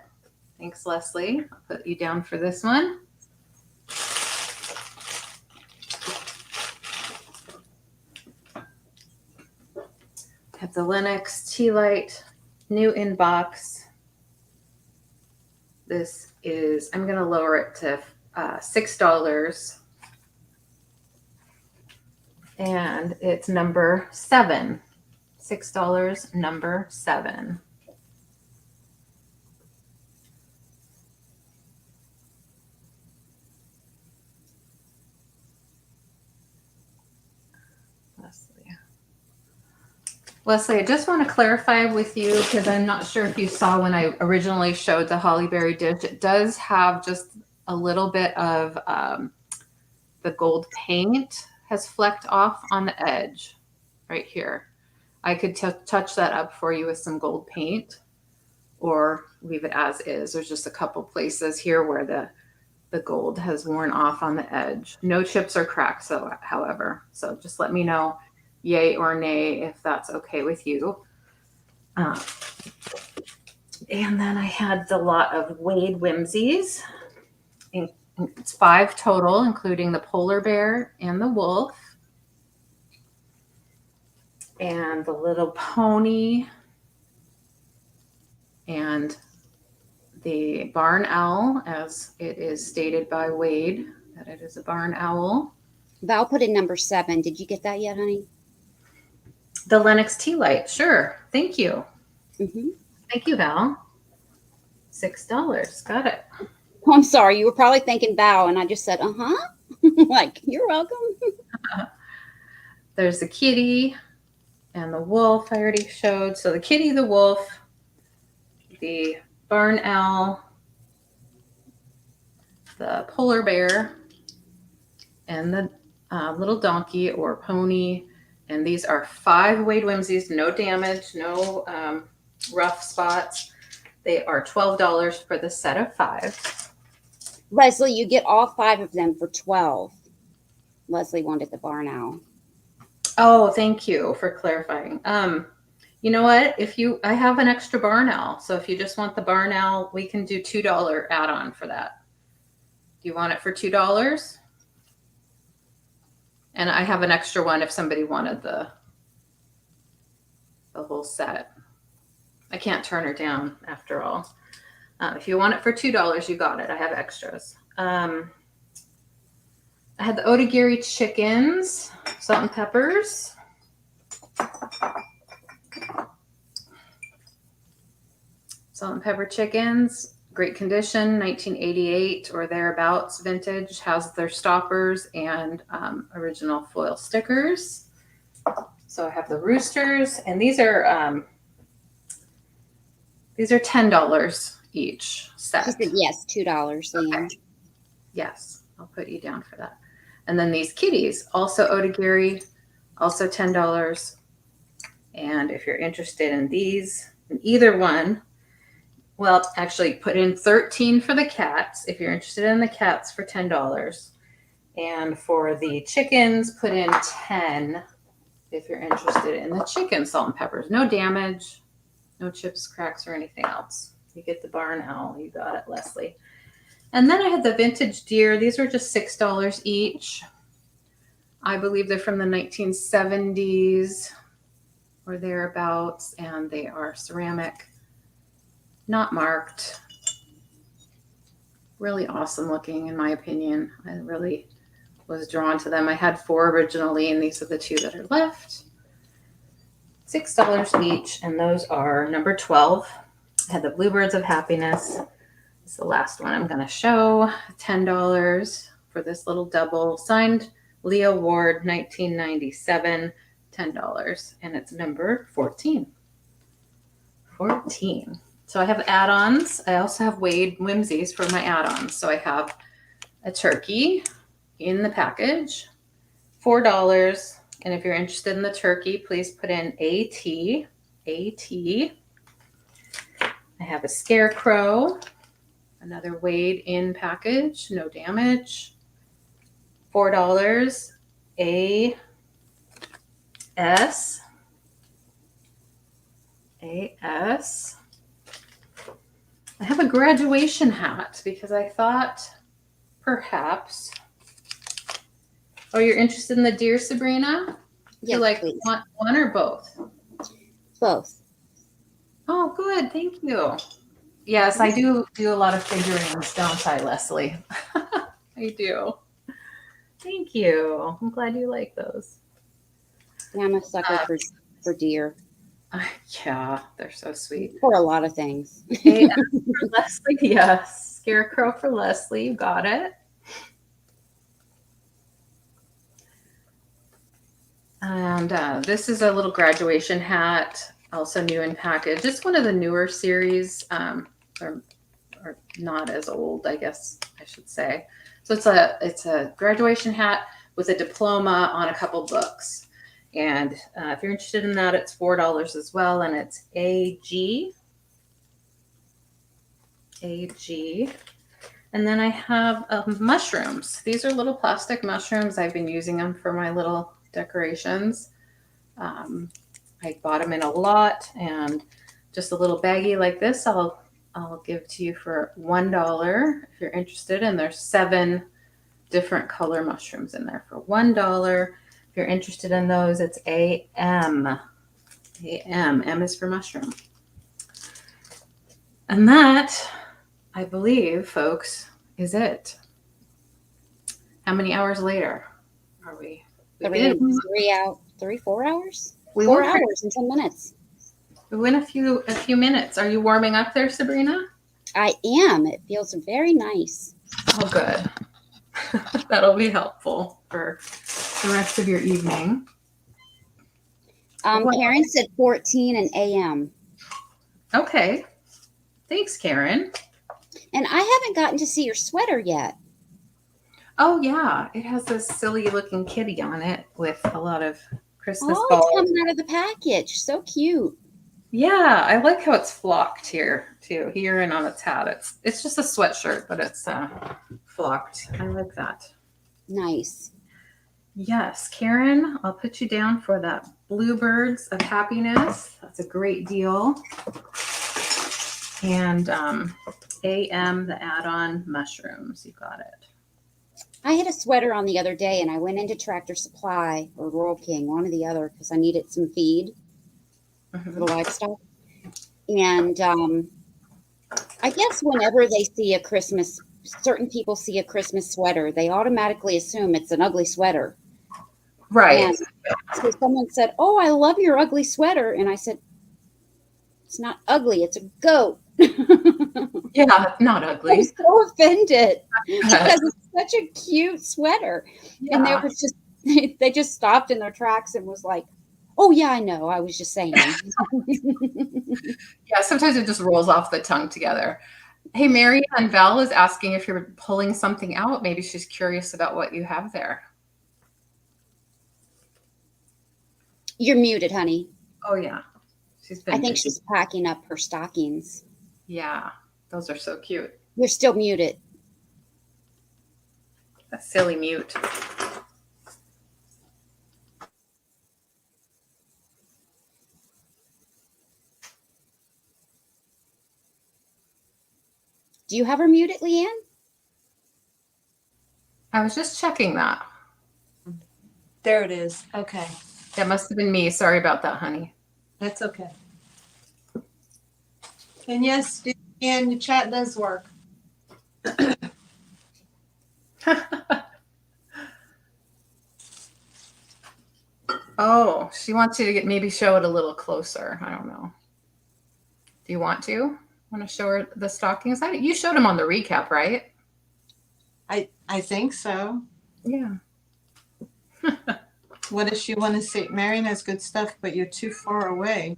Thanks, Leslie. I'll put you down for this one. Have the Lennox Tea Light, new in box. This is, I'm going to lower it to $6. And it's number 7. $6, number 7. Leslie, I just want to clarify with you because I'm not sure if you saw when I originally showed the hollyberry dish. It does have just a little bit of the gold paint has flecked off on the edge right here. I could touch that up for you with some gold paint or leave it as is. There's just a couple places here where the gold has worn off on the edge. No chips or cracks, however. So just let me know yay or nay if that's okay with you. And then I had the lot of Wade Whimsies. It's 5 total, including the polar bear and the wolf. And the little pony. And the barn owl, as it is stated by Wade, that it is a barn owl. Val put in number 7. Did you get that yet, honey? The Lennox Tea Light, sure. Thank you. Mm-hmm. Thank you, Val. $6. Got it. Oh, I'm sorry. You were probably thinking Val, and I just said, uh-huh. Like, you're welcome. There's the kitty and the wolf I already showed. So the kitty, the wolf, the barn owl, the polar bear, and the little donkey or pony. And these are 5 Wade Whimsies, no damage, no rough spots. They are $12 for the set of 5. Leslie, you get all 5 of them for $12. Leslie wanted the barn owl. Oh, thank you for clarifying. You know what? I have an extra barn owl. So if you just want the barn owl, we can do $2 add-on for that. Do you want it for $2? And I have an extra one if somebody wanted the whole set. I can't turn her down after all. If you want it for $2, you got it. I have extras. I had the Otagiri chickens, salt and peppers. Salt and pepper chickens. Great condition, 1988 or thereabouts vintage, has their stoppers and original foil stickers. So I have the roosters, and these are $10 each set. She said yes, $2, LeAnne. Okay. Yes, I'll put you down for that. And then these kitties, also Otagiri, also $10. And if you're interested in these, in either one, well, actually put in 13 for the cats if you're interested in the cats for $10. And for the chickens, put in 10 if you're interested in the chicken salt and peppers. No damage, no chips, cracks, or anything else. You get the barn owl. You got it, Leslie. And then I had the vintage deer. These were just $6 each. I believe they're from the 1970s or thereabouts, and they are ceramic, not marked. Really awesome looking, in my opinion. I really was drawn to them. I had 4 originally, and these are the 2 that are left. $6 each, and those are number 12. I had the Bluebirds of Happiness. It's the last one I'm going to show. $10 for this little double. Signed Leo Ward, 1997. $10. And it's number 14. 14. So I have add-ons. I also have Wade Whimsies for my add-ons. So I have a turkey in the package, $4. And if you're interested in the turkey, please put in AT. AT. I have a scarecrow, another Wade in package, no damage, $4. AS. AS. I have a graduation hat because I thought perhaps. Oh, you're interested in the deer, Sabrina? Yes, You like please. one or both? Both. Oh, good. Thank you. Yes, I do a lot of figurines, don't I, Leslie? I do. Thank you. I'm glad you like those. Yeah, I'm a sucker for deer. Yeah, they're so sweet. For a lot of things. AS for Leslie, yes. Scarecrow for Leslie, you got it. And this is a little graduation hat, also new in package. It's one of the newer series, or not as old, I guess I should say. So it's a graduation hat with a diploma on a couple books. And if you're interested in that, it's $4 as well, and it's AG. AG. And then I have mushrooms. These are little plastic mushrooms. I've been using them for my little decorations. I bought them in a lot, and just a little baggie like this I'll give to you for $1 if you're interested. And there's 7 different color mushrooms in there for $1. If you're interested in those, it's AM. AM. M is for mushroom. And that, I believe, folks, is it. How many hours later are we? 4 hours? We 4 went hours and 10 minutes. We went a few minutes. Are you warming up there, Sabrina? I am. It feels very nice. Oh, good. That'll be helpful for the rest of your evening. Karen said 14 and AM. Okay. Thanks, Karen. And I haven't gotten to see your sweater yet. Oh, yeah. It has this silly looking kitty on it with a lot of Christmas Oh, balls. it's coming out of the package. So cute. Yeah, I like how it's flocked here too. Here and on its hat. It's just a sweatshirt, but it's flocked. I like that. Nice. Yes, Karen, I'll put you down for that Bluebirds of Happiness. That's a great deal. And AM, the add-on mushrooms. You got it. I had a sweater on the other day, and I went into Tractor Supply or Rural King, one or the other, because I needed some feed for the livestock. And I guess whenever they see certain people see a Christmas sweater, they automatically assume it's an ugly sweater. Right. And so someone said, "Oh, I love your ugly sweater." And I said, "It's not ugly, it's a goat." Yeah, not I ugly. was so offended because it's such a cute sweater. Yeah. And they just stopped in their tracks and was like, "Oh yeah, I know. I was just saying." Yeah, sometimes it just rolls off the tongue together. Hey, Maryanne, Val is asking if you're pulling something out. Maybe she's curious about what you have there. You're muted, honey. Oh, yeah. I think she's packing up her stockings. Yeah, those are so cute. You're still muted. A silly mute. Do you have her muted, LeAnne? I was just checking that. There it is. Okay. That must have been me. Sorry about that, honey. That's okay. And yes, and the chat does work. Oh, she wants you to maybe show it a little closer. I don't know. Do you want to? Want to show her the stockings? You showed them on the recap, right? I think so. Yeah. What does she want to say? Maryanne has good stuff, but you're too far away.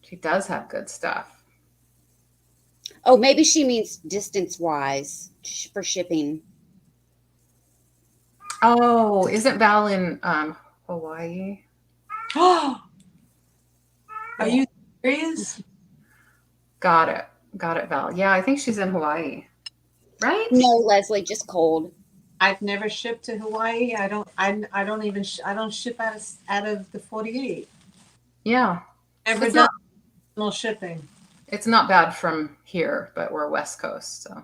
She does have good stuff. Oh, maybe she means distance-wise for shipping. Oh, isn't Val in Hawaii? Oh, are you serious? Got it, Val. Yeah, I think she's in Hawaii. Right? No, Leslie, just cold. I've never shipped to Hawaii. I don't ship out of the 48. Yeah. Never done no shipping. It's not bad from here, but we're West Coast, so.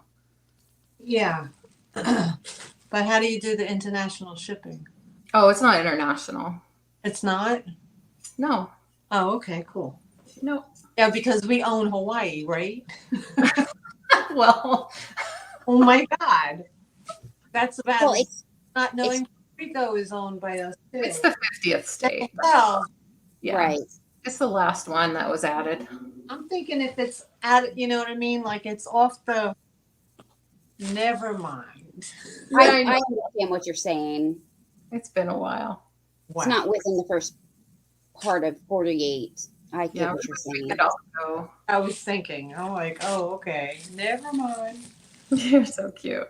Yeah. But how do you do the international shipping? Oh, it's not international. It's not? No. Oh, okay, cool. No. Yeah, because we own Hawaii, right? Well. Oh my God. That's about Well, it's not knowing Puerto Rico is owned by us too. It's the 50th state. Well, Yeah. right. It's the last one that was added. I'm thinking if it's added, you know what I mean? Like it's off the. Never mind. I understand what you're saying. It's been a while. Wow. It's not within the first part of 48. I get what you're saying. It also. I was thinking, I'm like, oh, okay, never mind. You're so cute.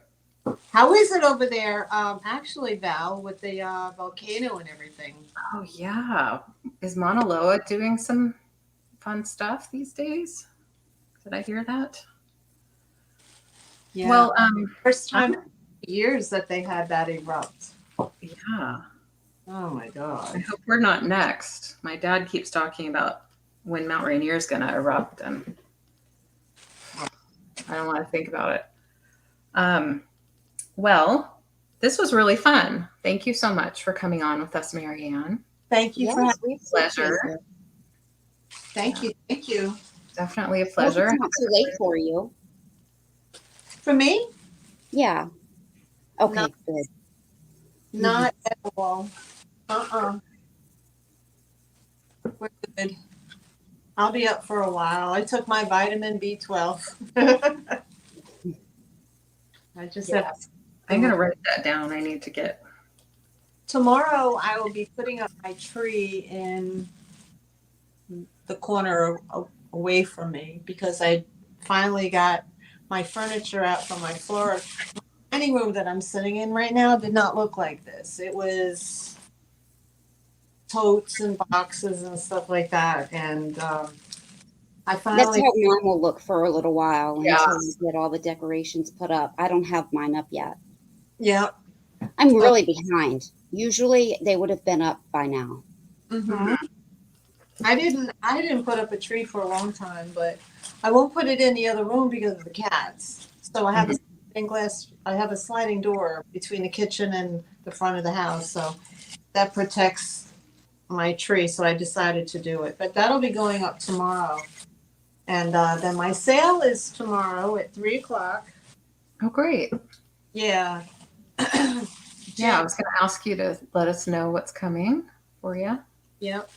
How is it over there? Actually, Val, with the volcano and everything. Oh yeah. Is Mauna Loa doing some fun stuff these days? Did I hear that? Yeah. Well, first time in years that they had that erupt. Yeah. Oh my I God. hope we're not next. My dad keeps talking about when Mount Rainier is going to erupt, and I don't want to think about it. Well, this was really fun. Thank you so much for coming on with us, Maryanne. Thank you for having me. Pleasure. Thank you. Thank you. Definitely a Hope pleasure. it's not too late for you. For me? Yeah. Okay, No. good. Not at all. We're good. I'll be up for a while. I took my vitamin B12. I just have. I'm going to write that down. I need to get. Tomorrow I will be putting up my tree in the corner away from me because I finally got my furniture out from my floor. The dining room that I'm sitting in right now did not look like this. It was totes and boxes and stuff like that. And I finally. That's how mine will look for a little while Yeah. until we get all the decorations put up. I don't have mine up yet. Yeah. I'm really behind. Usually they would have been up by now. Mm-hmm. I didn't put up a tree for a long time, but I won't put it in the other room because of the cats. So I have a sliding glass. I have a sliding door between the kitchen and the front of the house, so that protects my tree. So I decided to do it, but that'll be going up tomorrow. And then my sale is tomorrow at 3:00. Oh, great. Yeah. Yeah, I was going to ask you to let us know what's coming for you. Yep.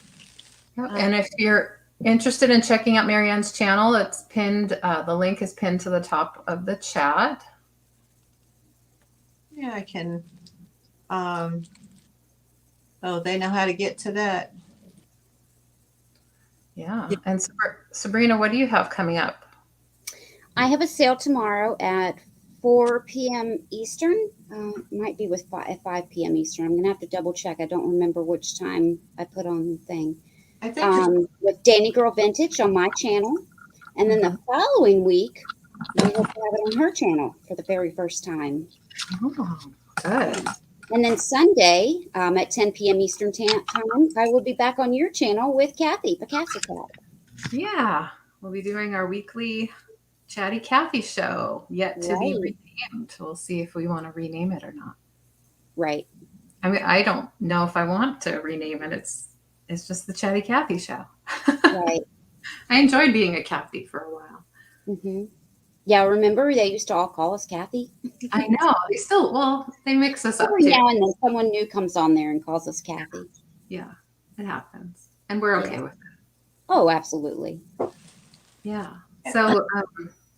Yep. And if you're interested in checking out Maryanne's channel, it's pinned. The link is pinned to the top of the chat. Yeah, I can. Oh, they know how to get to that. Yeah. And Sabrina, what do you have coming up? I have a sale tomorrow at 4 p.m. Eastern. Might be at 5 p.m. Eastern. I'm going to have to double check. I don't remember which time I put on the thing. I think With Danny Girl Vintage on my channel. And then the following week, We will have it on her channel for the very first time. Oh, good. And then Sunday at 10 p.m. Eastern time, I will be back on your channel with Kathy, Picasso Cat. Yeah, we'll be doing our weekly Chatty Cathy show, yet to be Right. renamed. We'll see if we want to rename it or not. Right. I mean, I don't know if I want to rename it. It's just the Chatty Cathy show. Right. I enjoyed being a Cathy for a while. Mm-hmm. Yeah, remember they used to all call us Kathy? I know. They still, well, they mix us up Every too. now and then someone new comes on there and calls us Kathy. Yeah, it happens. And we're okay with it. Oh, absolutely. Yeah. So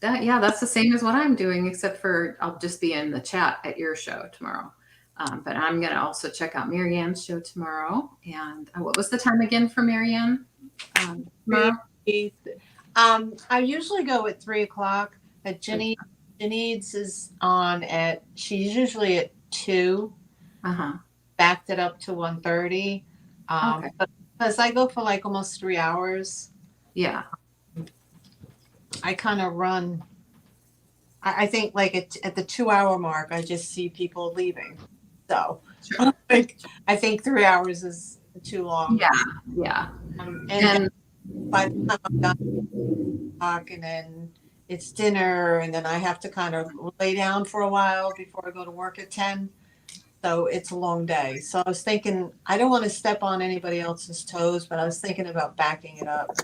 that's the same as what I'm doing, except for I'll just be in the chat at your show tomorrow. But I'm going to also check out Maryanne's show tomorrow. And what was the time again for Maryanne? Tomorrow? I usually go at 3:00. At Janine's is on she's usually at 2. Uh-huh. Backed it up to 1:30. Okay. But because I go for like almost 3 hours, Yeah. I kind of run. I think like at the 2-hour mark, I just see people leaving. So Sure. I think 3 hours is too long. Yeah. Yeah. And by the time I'm done, and then it's dinner, and then I have to kind of lay down for a while before I go to work at 10. So it's a long day. So I was thinking, I don't want to step on anybody else's toes, but I was thinking about backing it up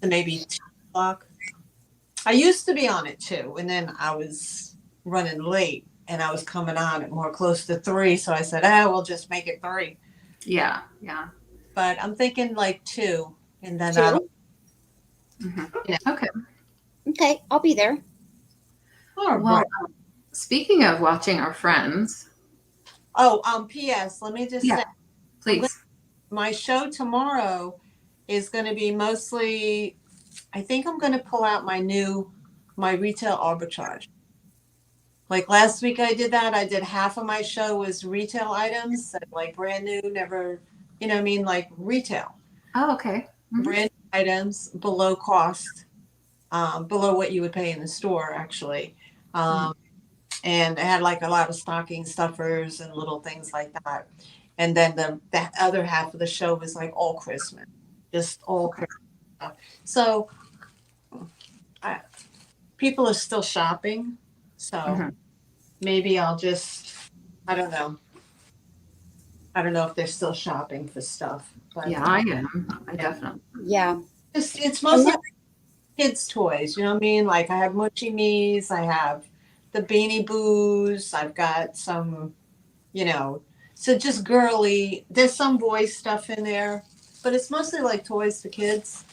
to maybe 2:00. I used to be on it 2, and then I was running late, and I was coming on at more close to 3. So I said, we'll just make it 3. Yeah. Yeah. But I'm thinking like 2, and then 2? Okay. Okay, I'll be there. Well, speaking of watching our friends. Oh, P.S. Let me just say, please. My show tomorrow is going to be mostly, I think I'm going to pull out my retail arbitrage. Like last week I did that. I did half of my show was retail items, like brand new, never, like retail. Oh, okay. Mm-hmm. Brand new items below cost, below what you would pay in the store, actually. And I had like a lot of stocking stuffers and little things like that. And then that other half of the show was like all Christmas, just all Christmas stuff. So people are still shopping. So maybe I'll just, I don't know. I don't know if they're still shopping for stuff. But, yeah, I am. I definitely. Yeah. It's mostly kids' toys. You know what I mean? Like I have Mochi Me's. I have the Beanie Boos. I've got some, so just girly. There's some boy stuff in there, but it's mostly like toys for kids.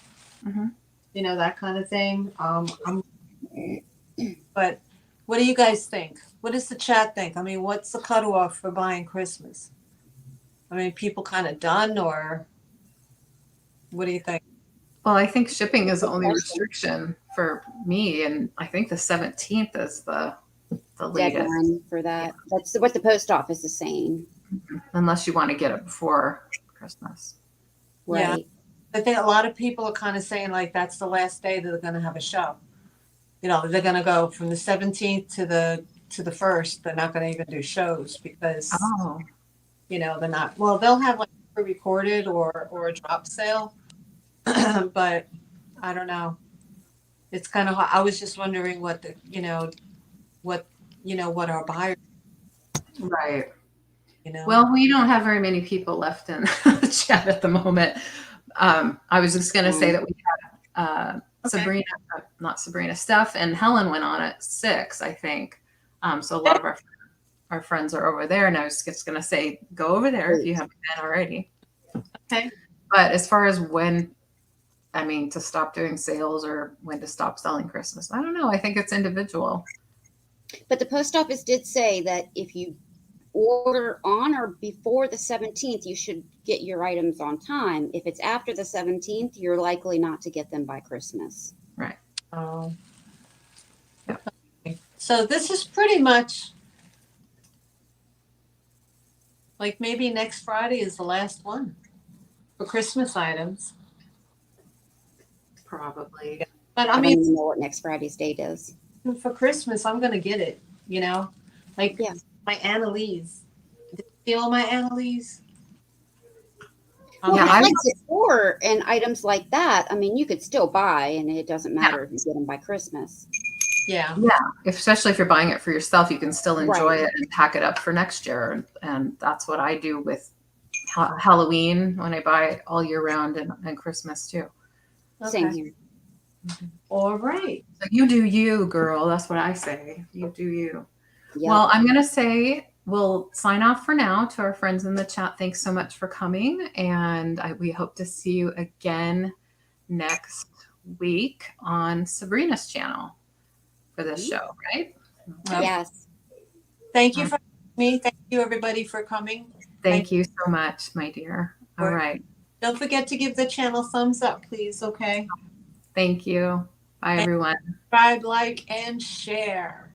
That kind of thing. But what do you guys think? What does the chat think? I mean, what's the cutoff for buying Christmas? I mean, people kind of done, or what do you think? Well, I think shipping is the only restriction for me, and I think the 17th is the latest deadline for that. That's what the post office is saying. Unless you want to get it before Christmas. Right. Yeah. I think a lot of people are kind of saying like that's the last day that they're going to have a show. They're going to go from the 17th to the 1st. They're not going to even do shows because they're not. Well, they'll have like pre-recorded or a drop sale, but I don't know. It's kind of. I was just wondering what what our buyers. Right. Well, we don't have very many people left in the chat at the moment. I was just going to say that we had Steph and Helen went on at 6, I think. So a lot of our friends are over there, and I was just going to say, go over there if you haven't been already. Okay. But as far as to stop doing sales or when to stop selling Christmas, I don't know. I think it's individual. But the post office did say that if you order on or before the 17th, you should get your items on time. If it's after the 17th, you're likely not to get them by Christmas. Right. Yeah. So this is pretty much like maybe next Friday is the last one for Christmas items. Probably. But I don't even know what next Friday's date is. for Christmas, I'm gonna get it. You know, like Yeah. my Annalise. Did you steal my Annalise? Well, Yeah, but I like was- decor and items like that, I mean, you could still buy, and it doesn't matter if you get them by Christmas. Yeah. Yeah, especially if you're buying it for yourself, you can still enjoy Right. it and pack it up for next year. And that's what I do with Halloween when I buy it all year round and Christmas too. Same Okay. here. All right. So you do you, girl. That's what I say. You do you. Yep. Well, I'm going to say we'll sign off for now. To our friends in the chat, thanks so much for coming. And we hope to see you again next week on Sabrina's channel for this show, right? Well, Yes. thank you for me. Thank you, everybody, for coming. Thank you so much, my dear. All right. Don't forget to give the channel thumbs up, please. Okay. Thank you. Bye, everyone. Subscribe, like, and share.